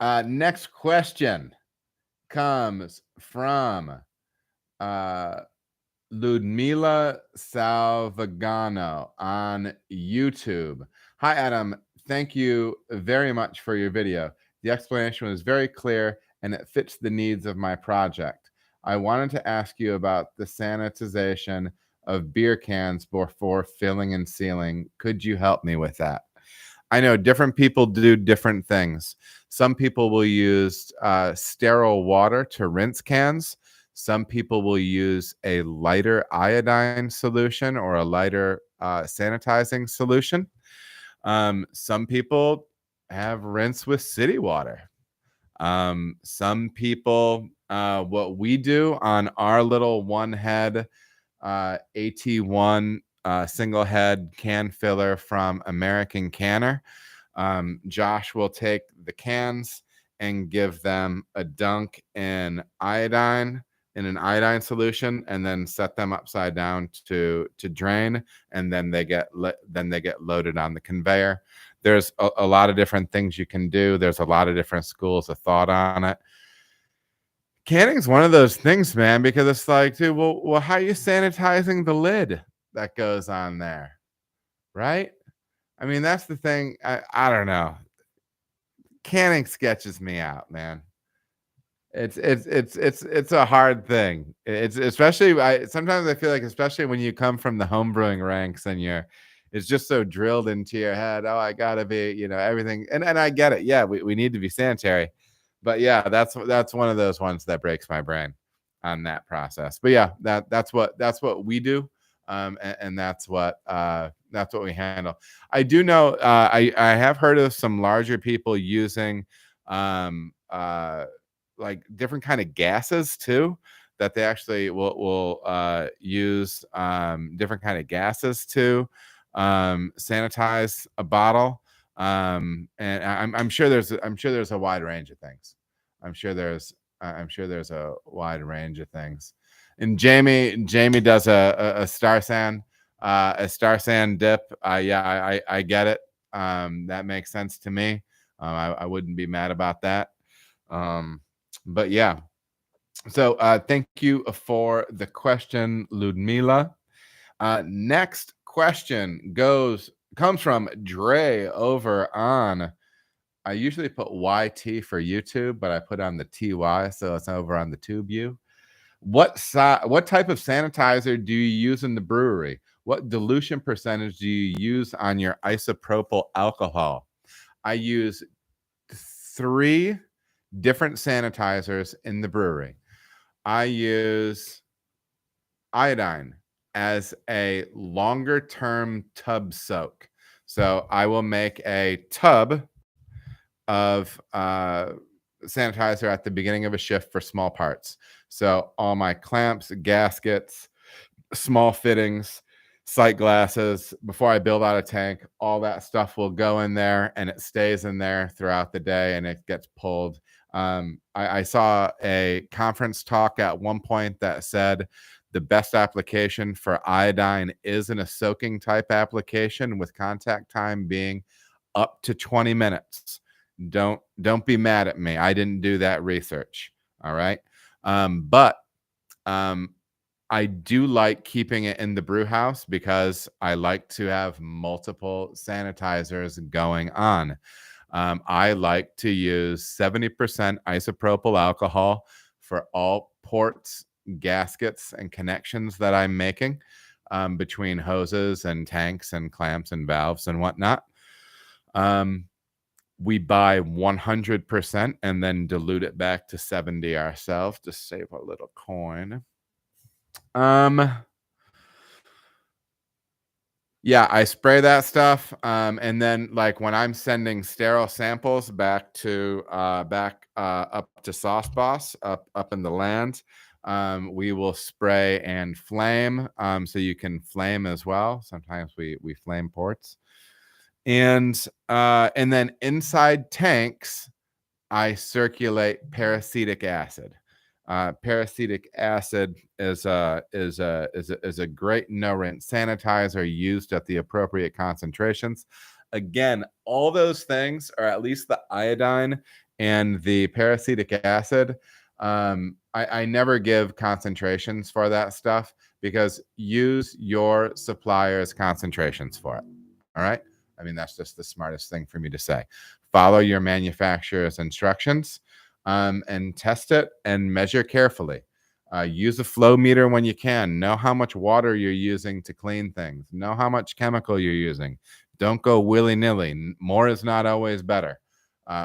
Next question comes from Ludmila Salvagano on YouTube. Hi, Adam. Thank you very much for your video. The explanation was very clear and it fits the needs of my project. I wanted to ask you about the sanitization of beer cans before filling and sealing. Could you help me with that? I know different people do different things. Some people will use sterile water to rinse cans. Some people will use a lighter iodine solution or a lighter sanitizing solution. Some people have rinse with city water. Some people, what we do on our little one head AT1 single head can filler from American Canner, Josh will take the cans and give them a dunk in an iodine solution, and then set them upside down to drain, and then they get loaded on the conveyor. there's a lot of different things you can do. There's a lot of different schools of thought on it. Canning is one of those things, man, because it's like, dude, well, how are you sanitizing the lid that goes on there, right? I mean, that's the thing. I don't know. Canning sketches me out, man. It's a hard thing. It's especially sometimes I feel like, especially when you come from the homebrewing ranks and it's just so drilled into your head. Oh, I gotta be, everything. And I get it. Yeah, we need to be sanitary. But yeah, that's one of those ones that breaks my brain on that process. But yeah, that's what we do. And that's what we handle. I do know I have heard of some larger people using like different kind of gases too, that they actually will use different kind of gases to sanitize a bottle. And I'm sure there's a wide range of things. I'm sure there's a wide range of things. And Jamie does a star sand dip. Yeah, I get it. That makes sense to me. I wouldn't be mad about that. But yeah, so thank you for the question, Ludmila. Next question comes from Dre over on, I usually put YT for YouTube, but I put on the TY, so it's over on the TubeU. What type of sanitizer do you use in the brewery? What dilution percentage do you use on your isopropyl alcohol? I use 3 different sanitizers in the brewery. I use iodine as a longer term tub soak. So I will make a tub of sanitizer at the beginning of a shift for small parts. So all my clamps, gaskets, small fittings, sight glasses, before I build out a tank, all that stuff will go in there and it stays in there throughout the day and it gets pulled. I saw a conference talk at one point that said the best application for iodine is in a soaking type application, with contact time being up to 20 minutes. Don't be mad at me. I didn't do that research. All right. But I do like keeping it in the brew house because I like to have multiple sanitizers going on. I like to use 70% isopropyl alcohol for all ports, gaskets, and connections that I'm making between hoses and tanks and clamps and valves and whatnot. We buy 100% and then dilute it back to 70 ourselves to save a little coin. Yeah, I spray that stuff. And then like when I'm sending sterile samples back up to Sauce Boss up in the land, we will spray and flame. So you can flame as well. Sometimes we flame ports. And then inside tanks, I circulate peracetic acid. Peracetic acid is a great no-rinse sanitizer used at the appropriate concentrations. Again, all those things, or at least the iodine and the peracetic acid, I never give concentrations for that stuff, because use your supplier's concentrations for it. All right. I mean, that's just the smartest thing for me to say. Follow your manufacturer's instructions and test it and measure carefully. Use a flow meter when you can. Know how much water you're using to clean things. Know how much chemical you're using. Don't go willy-nilly. More is not always better.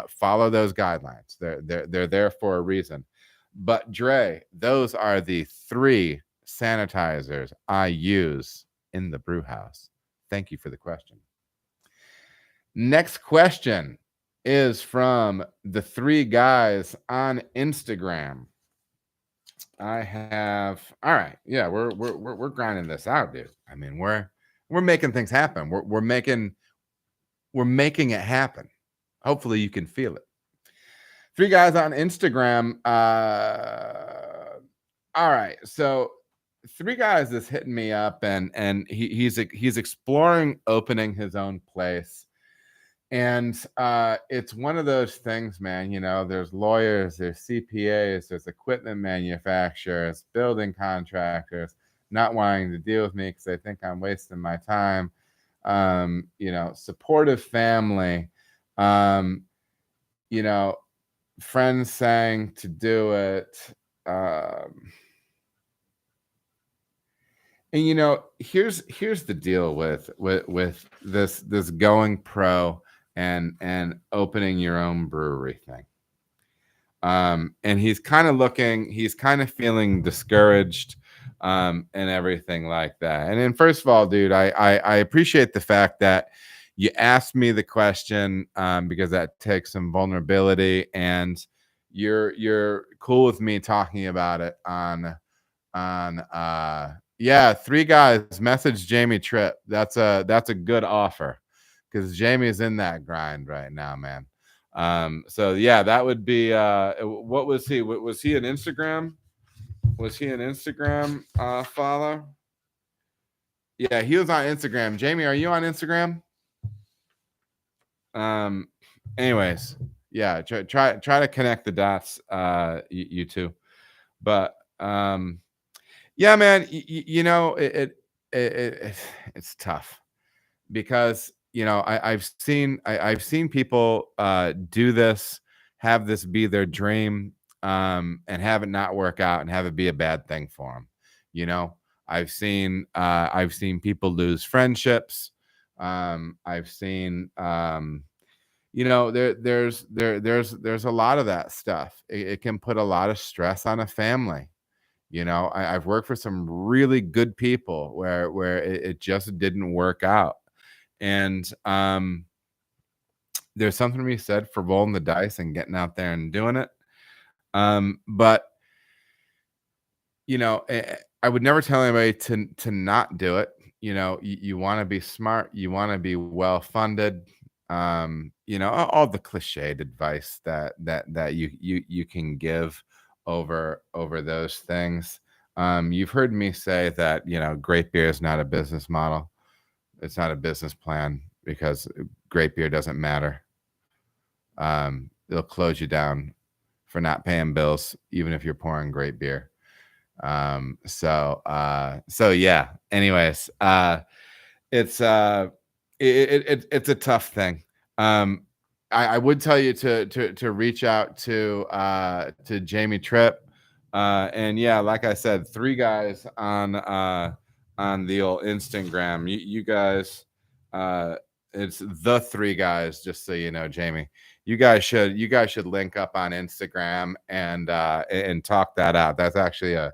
Follow those guidelines. They're there for a reason. But Dre, those are the 3 sanitizers I use in the brew house. Thank you for the question. Next question is from the 3 guys on Instagram. All right. Yeah, we're grinding this out, dude. I mean, we're making things happen. We're making it happen. Hopefully you can feel it. 3 guys on Instagram. All right. So 3 guys is hitting me up and he's exploring opening his own place And it's one of those things, man. There's lawyers, there's CPAs, there's equipment manufacturers, building contractors not wanting to deal with me because they think I'm wasting my time. Supportive family, um, you know, friends saying to do it. And here's the deal with this going pro and opening your own brewery thing. And he's kind of feeling discouraged, and everything like that. And then, first of all, dude, I appreciate the fact that you asked me the question, because that takes some vulnerability, and you're cool with me talking about it on yeah, three guys message Jamie Tripp. That's a good offer, because Jamie's in that grind right now, man. So yeah, that would be what was he? Was he an Instagram? Was he an Instagram follow? Yeah, he was on Instagram. Jamie, are you on Instagram? Anyways, yeah, try to connect the dots, you two. But yeah, man, it's tough, because I've seen people do this, have this be their dream, and have it not work out and have it be a bad thing for them. You know, I've seen people lose friendships. I've seen there's a lot of that stuff. It can put a lot of stress on a family. I've worked for some really good people where it just didn't work out. And there's something to be said for rolling the dice and getting out there and doing it. But I would never tell anybody to not do it. You want to be smart, you want to be well funded. All the cliched advice that you can give over those things. You've heard me say that great beer is not a business model. It's not a business plan, because great beer doesn't matter. It'll close you down for not paying bills, even if you're pouring great beer. So yeah. Anyways, it's it's a tough thing. I would tell you to reach out to Jamie Tripp. And yeah, like I said, three guys on the old Instagram. You guys, it's the three guys, just so you know, Jamie. You guys should link up on Instagram and talk that out. That's actually a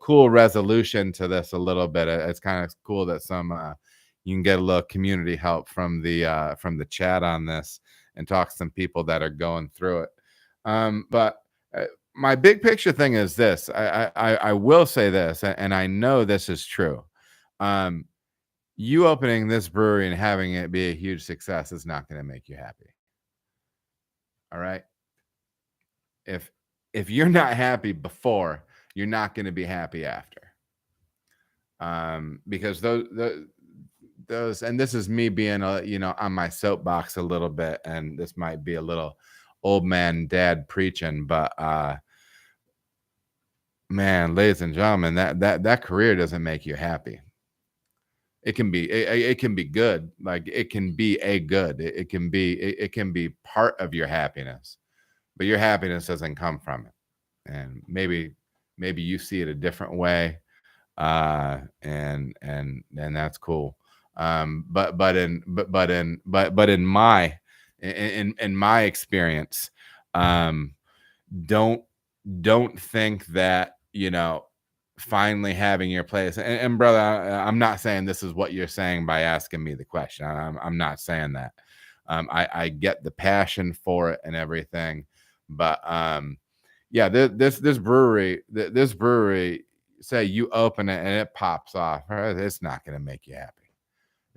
cool resolution to this a little bit. It's kind of cool that you can get a little community help from the chat on this, and talk to some people that are going through it. But my big picture thing is this. I will say this, and I know this is true. You opening this brewery and having it be a huge success is not going to make you happy. All right. If you're not happy before, you're not going to be happy after. Because those, and this is me being on my soapbox a little bit, and this might be a little old man dad preaching, but man, ladies and gentlemen, that career doesn't make you happy. It can be good, like it can be good. It can be part of your happiness, but your happiness doesn't come from it. And maybe you see it a different way, and that's cool. But in my experience, don't think that finally having your place, and brother, I'm not saying this is what you're saying by asking me the question. I'm not saying that. I get the passion for it and everything, but yeah, this brewery, say you open it and it pops off, it's not going to make you happy.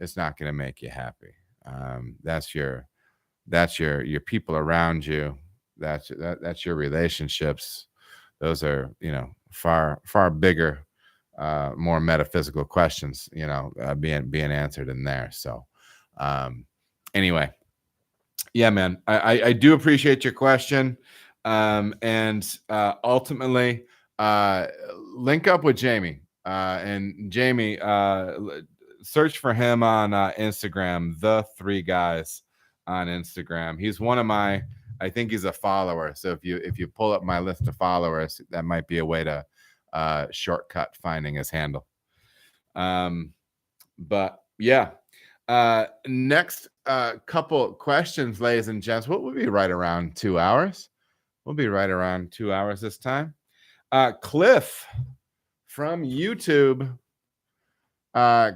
It's not going to make you happy. That's your people around you. That's your relationships. Those are far bigger, more metaphysical questions being answered in there. So Anyway, yeah, man, I do appreciate your question. And ultimately, link up with Jamie. And Jamie, search for him on Instagram, the three guys on Instagram. He's one of my, I think he's a follower. So if you pull up my list of followers, that might be a way to shortcut finding his handle. But yeah. Next couple questions, ladies and gents. We'll be right around 2 hours. We'll be right around 2 hours this time. Cliff from YouTube.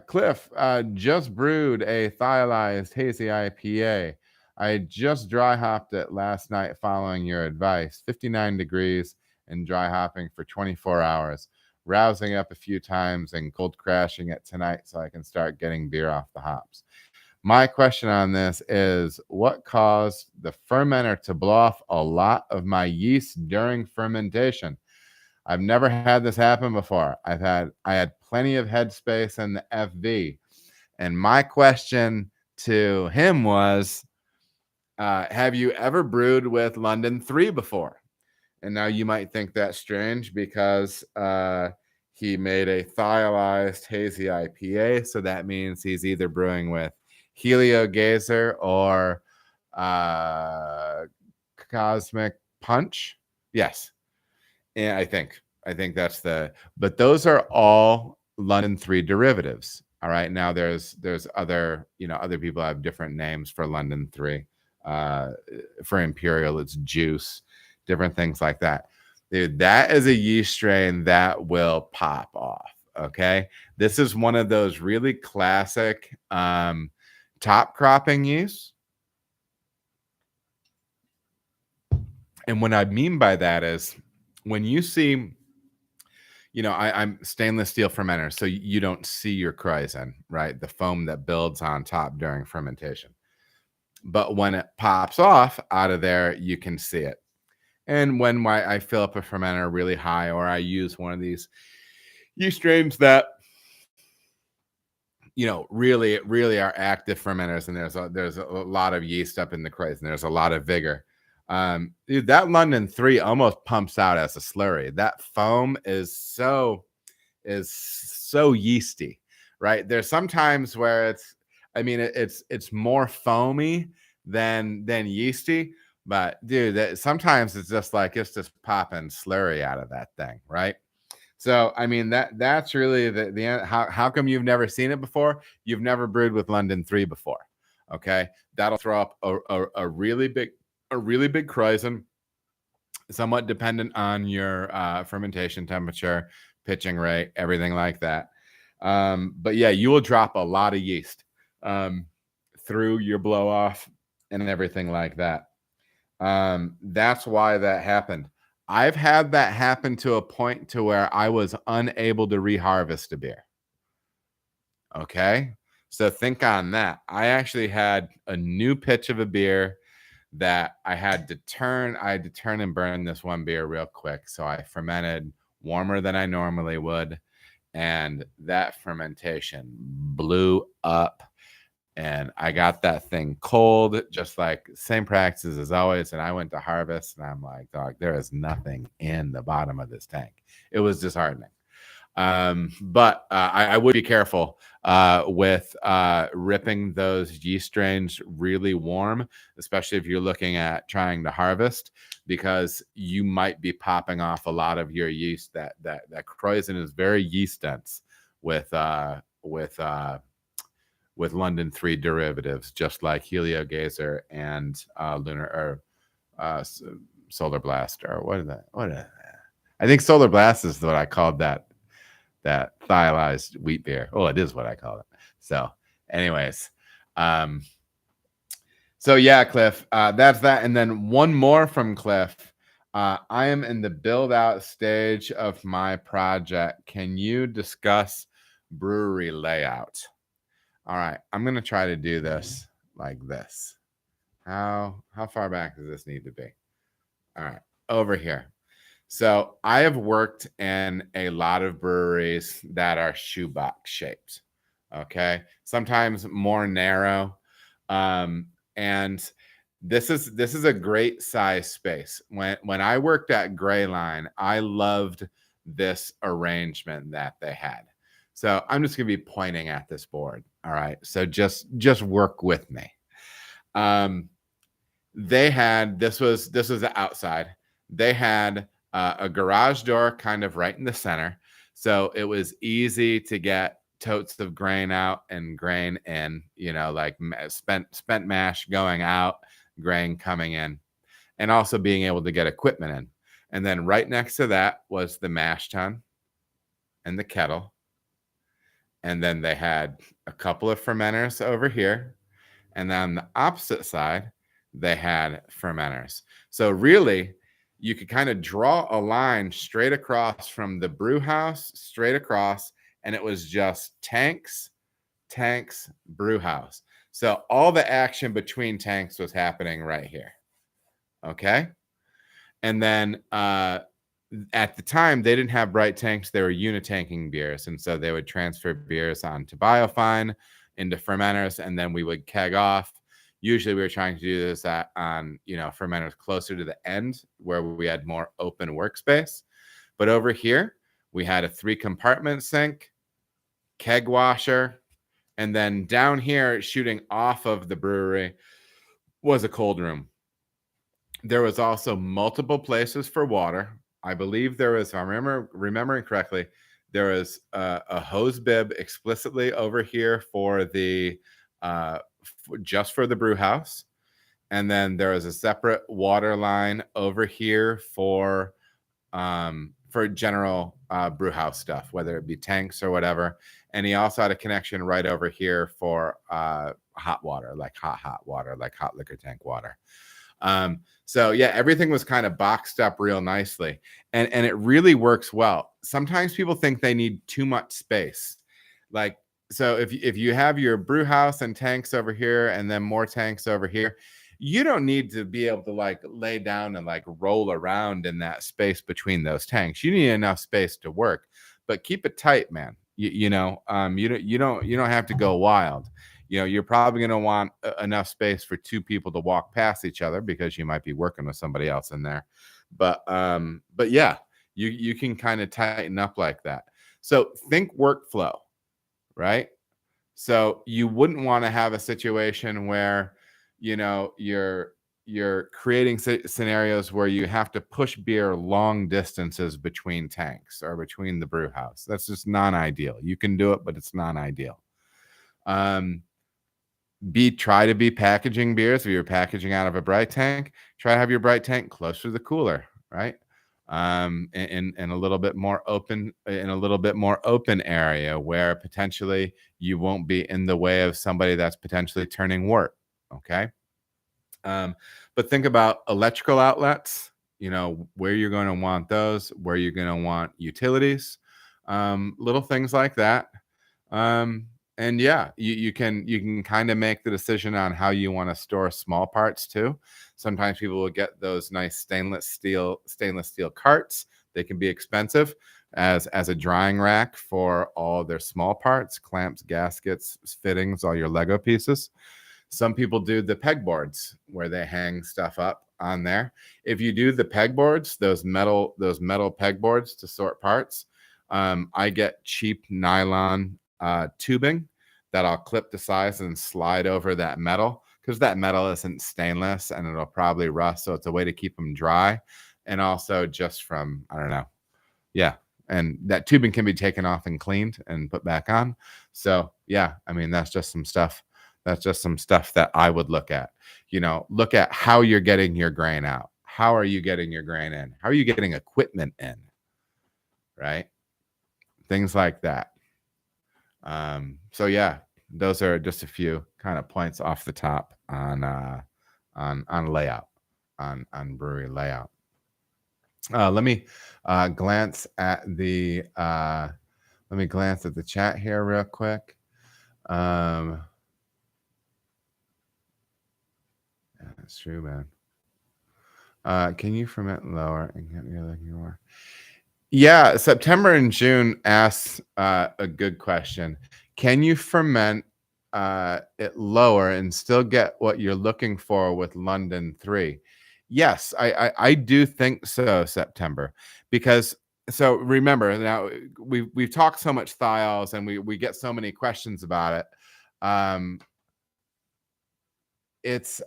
Cliff, just brewed a thiolized hazy IPA. I just dry hopped it last night following your advice. 59 degrees and dry hopping for 24 hours. Rousing up a few times and cold crashing it tonight so I can start getting beer off the hops. My question on this is, what caused the fermenter to blow off a lot of my yeast during fermentation? I've never had this happen before. I had plenty of headspace in the FV. And my question to him was, have you ever brewed with London 3 before? And now you might think that's strange because he made a thiolized hazy IPA. So that means he's either brewing with Heliogazer or Cosmic Punch. Yes. And I think that's but those are all London 3 derivatives. All right. Now there's other, other people have different names for London 3. For Imperial, it's juice, different things like that. Dude, that is a yeast strain that will pop off. Okay. This is one of those really classic top cropping yeasts. And what I mean by that is when you see, I'm stainless steel fermenter, so you don't see your krausen, right? The foam that builds on top during fermentation. But when it pops off out of there, you can see it. And when I fill up a fermenter really high, or I use one of these yeast strains that, really, really are active fermenters, and there's a lot of yeast up in the krausen, there's a lot of vigor. Dude, that London 3 almost pumps out as a slurry. That foam is so yeasty, right? There's sometimes where it's more foamy than yeasty, but dude, sometimes it's just popping slurry out of that thing, right? So that's really the end. How come you've never seen it before? You've never brewed with London 3 before. Okay, that'll throw up a really big krausen, somewhat dependent on your fermentation temperature, pitching rate, everything like that. But yeah, you will drop a lot of yeast through your blow off and everything like that. That's why that happened. I've had that happen to a point to where I was unable to reharvest a beer. Okay, so think on that. I actually had a new pitch of a beer that I had to turn and burn this one beer real quick. So I fermented warmer than I normally would. And that fermentation blew up. And I got that thing cold, just like same practices as always. And I went to harvest and I'm like, dog, there is nothing in the bottom of this tank. It was disheartening. But I would be careful with ripping those yeast strains really warm, especially if you're looking at trying to harvest, because you might be popping off a lot of your yeast. That krausen is very yeast dense with London 3 derivatives, just like Heliogazer and Solar Blast, or what is that? I think Solar Blast is what I called that thiolized wheat beer. Oh, it is what I call it. So anyways, so yeah, Cliff, that's that. And then one more from Cliff. I am in the build out stage of my project. Can you discuss brewery layout? All right, I'm going to try to do this like this. How far back does this need to be? All right, over here. So I have worked in a lot of breweries that are shoebox shaped. Okay, sometimes more narrow. And this is a great size space. When I worked at Gray Line, I loved this arrangement that they had. So I'm just gonna be pointing at this board. All right. So just work with me. They had this was the outside. They had a garage door kind of right in the center, so it was easy to get totes of grain out and grain in. You know, like spent mash going out, grain coming in, and also being able to get equipment in. And then right next to that was the mash tun and the kettle. And then they had a couple of fermenters over here. And then on the opposite side, they had fermenters. So really, you could kind of draw a line straight across from the brew house, straight across, and it was just tanks, brew house. So all the action between tanks was happening right here. Okay. And then at the time, they didn't have bright tanks. They were unitanking beers. And so they would transfer beers onto biofine, into fermenters, and then we would keg off. Usually we were trying to do this on fermenters closer to the end where we had more open workspace. But over here, we had a 3-compartment sink, keg washer, and then down here, shooting off of the brewery, was a cold room. There was also multiple places for water. I believe there was, if I'm remembering correctly, there was a hose bib explicitly over here for the just for the brew house, and then there was a separate water line over here for general brew house stuff, whether it be tanks or whatever. And he also had a connection right over here for hot water, like hot water, like hot liquor tank water. So yeah, everything was kind of boxed up real nicely, and it really works well. Sometimes people think they need too much space. Like, so if you have your brew house and tanks over here and then more tanks over here, you don't need to be able to like lay down and like roll around in that space between those tanks. You need enough space to work, but keep it tight, man. You don't have to go wild. You're probably going to want enough space for 2 people to walk past each other because you might be working with somebody else in there. But yeah, you can kind of tighten up like that. So think workflow, right? So you wouldn't want to have a situation where, you're creating scenarios where you have to push beer long distances between tanks or between the brew house. That's just non-ideal. You can do it, but it's non-ideal. Try to be packaging beers. If you're packaging out of a bright tank, try to have your bright tank closer to the cooler, right? In a little bit more open, area where potentially you won't be in the way of somebody that's potentially turning wort. Okay. But think about electrical outlets, where you're going to want those, where you're going to want utilities, little things like that. And yeah, you can kind of make the decision on how you want to store small parts too. Sometimes people will get those nice stainless steel carts. They can be expensive as a drying rack for all their small parts, clamps, gaskets, fittings, all your Lego pieces. Some people do the pegboards where they hang stuff up on there. If you do the pegboards, those metal pegboards to sort parts, I get cheap nylon tubing that I'll clip to size and slide over that metal, because that metal isn't stainless and it'll probably rust. So it's a way to keep them dry. And also just from, I don't know. Yeah. And that tubing can be taken off and cleaned and put back on. So yeah, I mean, that's just some stuff. That's just some stuff that I would look at. Look at how you're getting your grain out. How are you getting your grain in? How are you getting equipment in? Right? Things like that. So yeah, those are just a few kind of points off the top on layout, on brewery layout. Let me glance at the chat here real quick. Yeah, that's true, man. Can you ferment lower and get me looking more? Yeah, September and June asks a good question. Can you ferment it lower and still get what you're looking for with London 3? Yes, I do think so, September, because so remember now we've talked so much thiols and we get so many questions about it. It's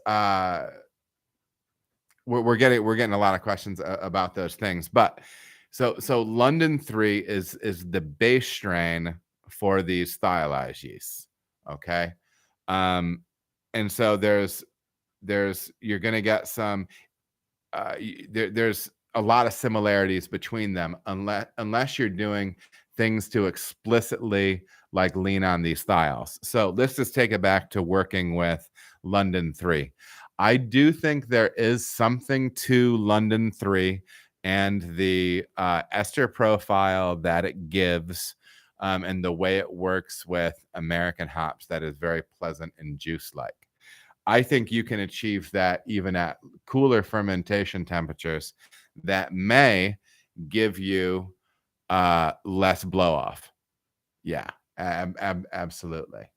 we're getting a lot of questions about those things, but so London 3 is the base strain for these thiolized yeasts. Okay. And so there's you're going to get some there's a lot of similarities between them, unless you're doing things to explicitly like lean on these thiols. So let's just take it back to working with London 3. I do think there is something to London 3 and the ester profile that it gives, and the way it works with American hops that is very pleasant and juice-like. I think you can achieve that even at cooler fermentation temperatures that may give you less blow off. Yeah, absolutely.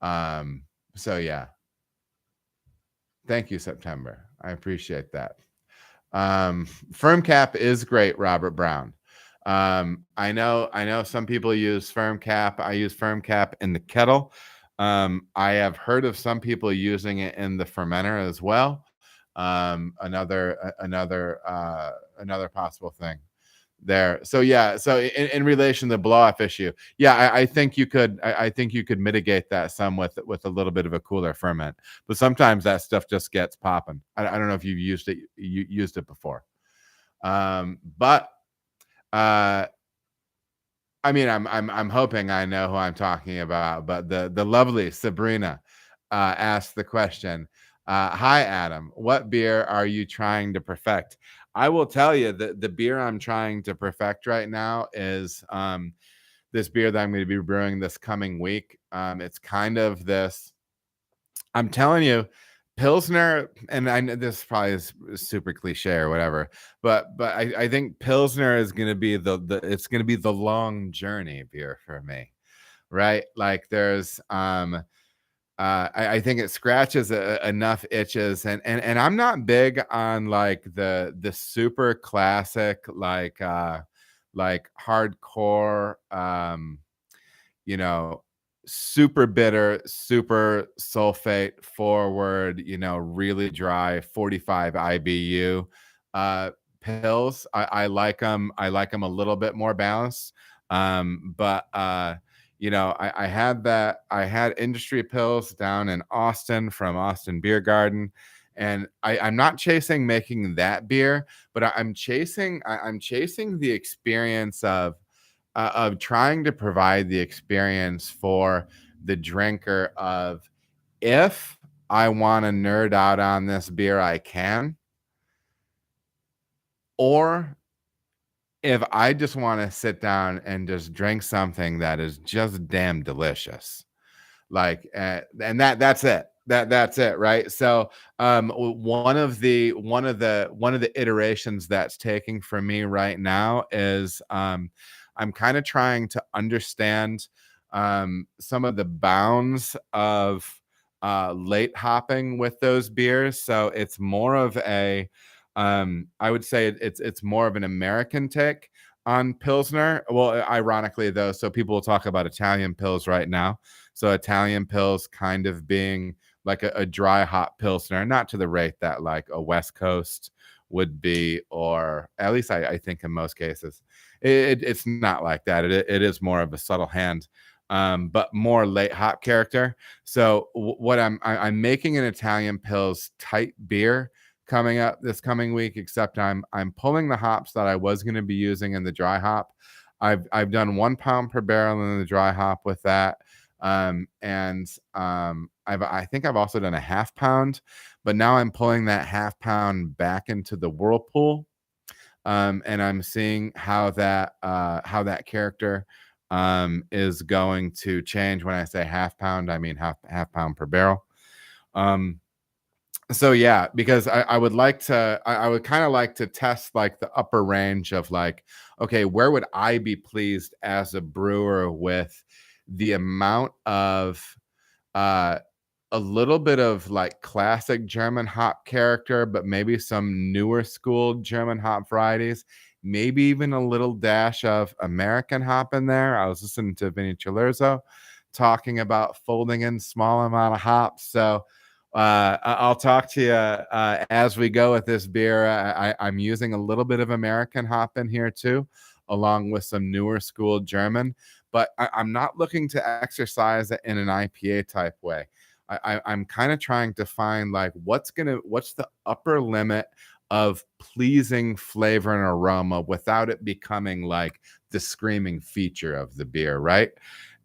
So yeah, thank you, September. I appreciate that. Firm cap is great, Robert Brown. I know some people use firm cap. I use firm cap in the kettle. I have heard of some people using it in the fermenter as well. Another possible thing there. So yeah, so in relation to the blow off issue, yeah, I think you could mitigate that some with a little bit of a cooler ferment, but sometimes that stuff just gets popping. I don't know if you've used it before, but I mean, I'm hoping I know who I'm talking about, but the lovely Sabrina asked the question. Hi, Adam. What beer are you trying to perfect? I will tell you that the beer I'm trying to perfect right now is this beer that I'm going to be brewing this coming week. It's kind of this. I'm telling you, Pilsner, and I know this probably is super cliche or whatever, but I think Pilsner is going to be it's going to be the long journey beer for me, right? Like there's I think it scratches enough itches, and I'm not big on like the super classic like hardcore you know, super bitter, super sulfate forward, really dry 45 IBU pills. I like them. I like them a little bit more balanced. But I had industry pills down in Austin from Austin Beer Garden. And I'm not chasing making that beer, but I'm chasing the experience of trying to provide the experience for the drinker of, if I want to nerd out on this beer, I can. Or if I just want to sit down and just drink something that is just damn delicious. Like, and that's it. That's it, right? So, one of the iterations that's taking for me right now is I'm kind of trying to understand some of the bounds of late hopping with those beers. So it's more of a I would say it's more of an American take on Pilsner. Well, ironically though, so people will talk about Italian pills right now. So Italian pills kind of being like a dry hop Pilsner, not to the rate that like a West Coast would be, or at least I think in most cases. It's not like that. It is more of a subtle hand, but more late hop character. So what I'm making an Italian pills type beer coming up this coming week, except I'm pulling the hops that I was going to be using in the dry hop. I've done 1 pound per barrel in the dry hop with that. I think I've also done a half pound, but now I'm pulling that half pound back into the whirlpool. And I'm seeing how that character is going to change. When I say half pound, I mean half pound per barrel. So yeah, because I would kind of like to test like the upper range of like, okay, where would I be pleased as a brewer with the amount of uh, a little bit of like classic German hop character, but maybe some newer school German hop varieties, maybe even a little dash of American hop in there. I was listening to Vinny Chilurzo talking about folding in small amount of hops. So I'll talk to you as we go with this beer. I'm using a little bit of American hop in here too, along with some newer school German, but I'm not looking to exercise it in an IPA type way. I'm kind of trying to find like what's the upper limit of pleasing flavor and aroma without it becoming like the screaming feature of the beer, right?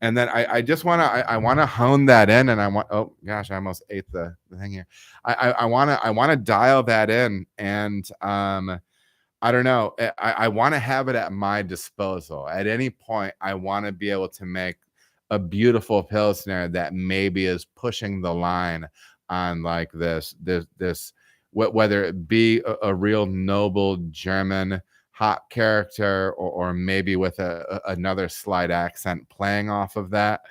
And then I just want to I want to hone that in, and I want, oh gosh, I almost ate the thing here. I want to dial that in, and I don't know. I want to have it at my disposal. At any point, I want to be able to make a beautiful Pilsner that maybe is pushing the line on like this, whether it be a real noble German hop character, or maybe with another slight accent playing off of that,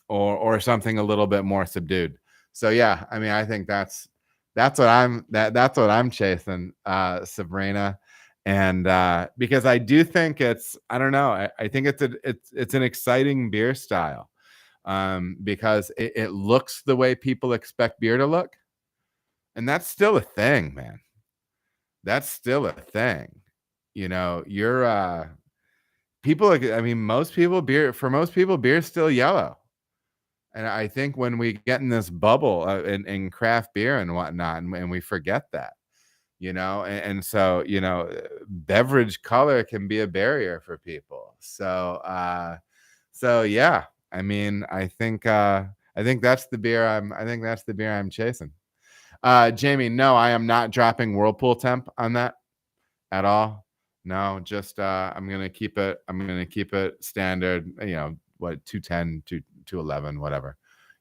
or something a little bit more subdued. So yeah, I mean, I think that's what I'm chasing, Sabrina. And because I do think I don't know, I think it's an exciting beer style, because it looks the way people expect beer to look, and that's still a thing, man. That's still a thing. You know, you're people, I mean, most people beer is still yellow. And I think when we get in this bubble in craft beer and whatnot, and we forget that, and so, beverage color can be a barrier for people. So yeah, I mean, I think that's the beer I'm chasing. Jamie, no, I am not dropping Whirlpool temp on that at all. No, just I'm gonna keep it standard, what, 210 to 211, whatever,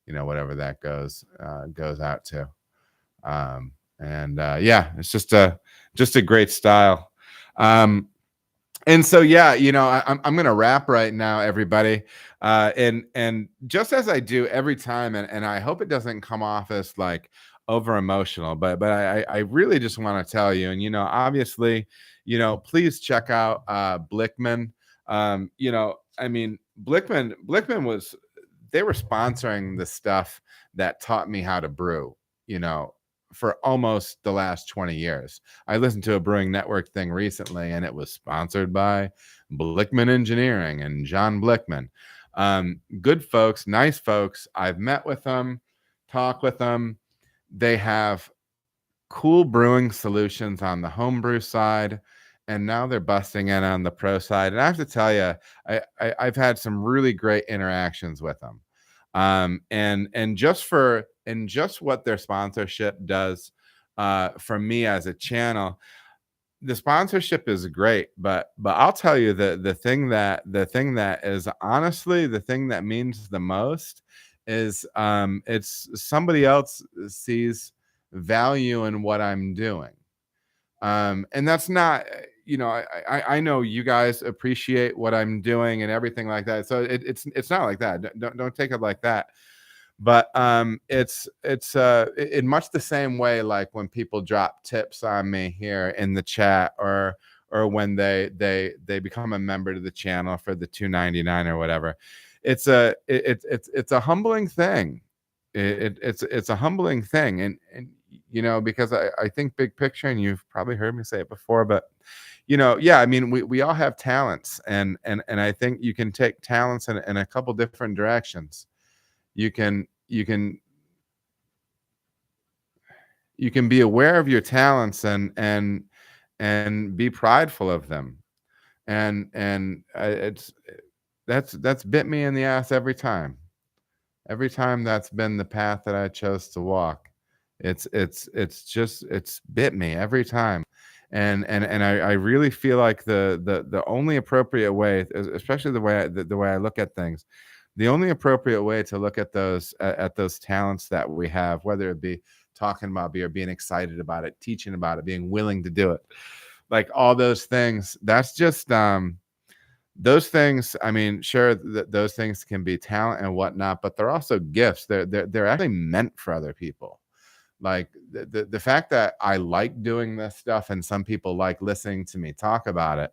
whatever that goes out to. And yeah, it's just a great style. And so yeah, I'm gonna wrap right now, everybody. And just as I do every time, and I hope it doesn't come off as like over emotional, but I really just want to tell you, and obviously, please check out Blickman. I mean, Blickman they were sponsoring the stuff that taught me how to brew, for almost the last 20 years. I listened to a Brewing Network thing recently, and it was sponsored by Blickman Engineering and John Blickman. Good folks, nice folks. I've met with them, talked with them. They have cool brewing solutions on the homebrew side, and now they're busting in on the pro side. And I have to tell you, I've had some really great interactions with them. And just what their sponsorship does for me as a channel, the sponsorship is great, but I'll tell you, the thing that is honestly the thing that means the most is it's somebody else sees value in what I'm doing. And that's not, I know you guys appreciate what I'm doing and everything like that. So it's not like that. Don't take it like that. But it's in much the same way, like when people drop tips on me here in the chat, or when they become a member to the channel for the $2.99 or whatever. It's a humbling thing. It's a humbling thing, and because I think big picture, and you've probably heard me say it before, but yeah, I mean, we all have talents, and I think you can take talents in a couple different directions. You can be aware of your talents and be prideful of them, and that's bit me in the ass every time. Every time that's been the path that I chose to walk. It's bit me every time. And I really feel like the only appropriate way, especially the way I look at things, the only appropriate way to look at those talents that we have, whether it be talking about beer, being excited about it, teaching about it, being willing to do it, like all those things, that's just those things, I mean, sure, those things can be talent and whatnot, but they're also gifts. They're actually meant for other people. Like the fact that I like doing this stuff and some people like listening to me talk about it,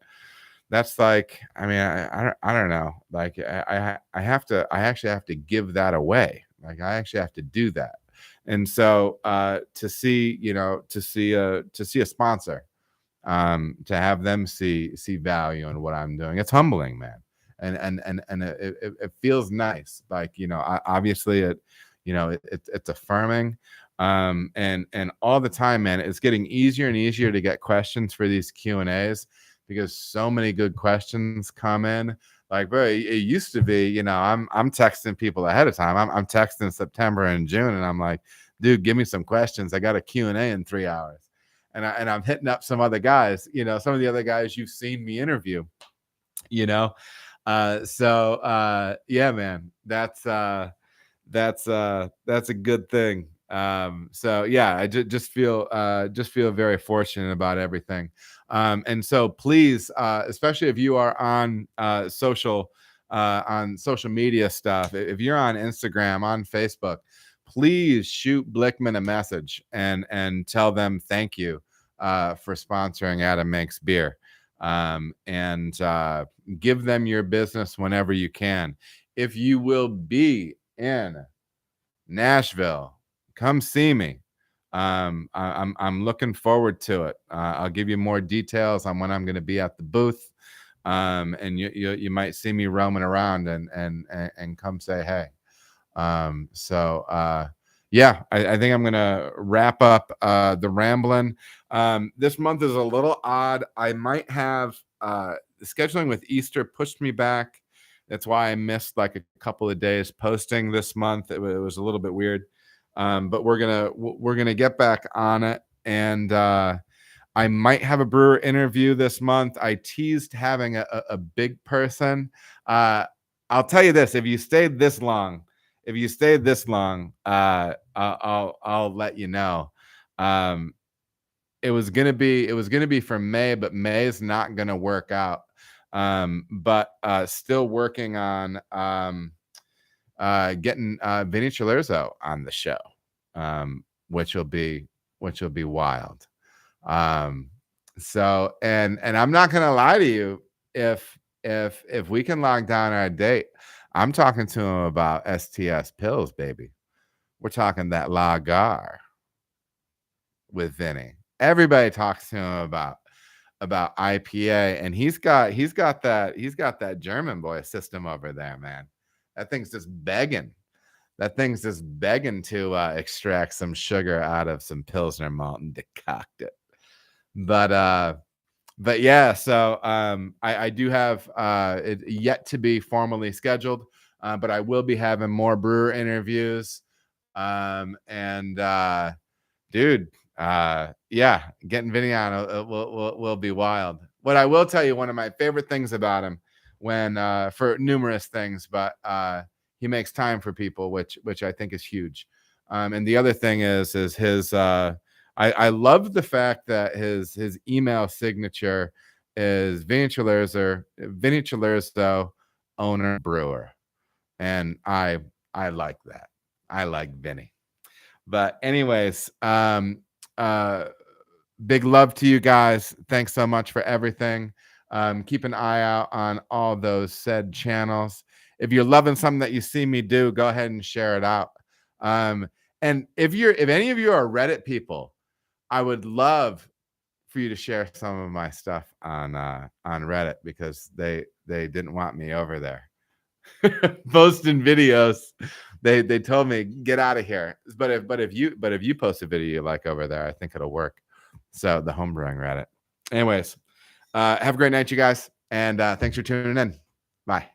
that's like, I mean, I don't know. Like I have to, I actually have to give that away. Like I actually have to do that. And so to see, you know, to see a sponsor, to have them see value in what I'm doing, it's humbling, man. And it feels nice. Like, you know, obviously it, you know, it's affirming. And all the time, man, it's getting easier and easier to get questions for these Q&As because so many good questions come in. Like, bro, it used to be, you know, I'm texting people ahead of time. I'm texting September and June, and I'm like, dude, give me some questions. I got a Q&A in 3 hours. And I'm hitting up some other guys, you know, some of the other guys you've seen me interview, you know. Yeah, man, that's a good thing. So yeah, I just feel very fortunate about everything. And so please, especially if you are on social media stuff, if you're on Instagram, on Facebook, please shoot Blickman a message and tell them thank you for sponsoring Adam Makes Beer. And give them your business whenever you can. If you will be in Nashville, come see me. I'm looking forward to it. I'll give you more details on when I'm going to be at the booth, and you might see me roaming around and come say hey. Yeah, I think I'm gonna wrap up the rambling. This month is a little odd. I might have scheduling with Easter pushed me back. That's why I missed like a couple of days posting this month. It was a little bit weird, but we're gonna get back on it. And I might have a brewer interview this month. I teased having a big person. I'll tell you this: if you stayed this long, I'll let you know. It was gonna be for May, but May is not gonna work out. But still working on getting Vinny Chilurzo on the show, which will be wild. So and I'm not gonna lie to you, if we can lock down our date, I'm talking to him about STS pills, baby. We're talking that lager with Vinny. Everybody talks to him about IPA, and he's got that German boy system over there, man. That thing's just begging. To extract some sugar out of some Pilsner malt and decoct it. But yeah, so I do have it yet to be formally scheduled, but I will be having more brewer interviews. Dude, yeah, getting Vinny on will be wild. What I will tell you, one of my favorite things about him, when for numerous things, but he makes time for people, which I think is huge. And the other thing is his. I love the fact that his email signature is Vinny Chilurzo, owner brewer, and I like that. I like Vinny. But anyways, big love to you guys. Thanks so much for everything. Keep an eye out on all those said channels. If you're loving something that you see me do, go ahead and share it out. And if any of you are Reddit people, I would love for you to share some of my stuff on Reddit, because they didn't want me over there posting videos. They told me get out of here. But if you post a video you like over there, I think it'll work. So the homebrewing Reddit. Anyways, have a great night, you guys, and thanks for tuning in. Bye.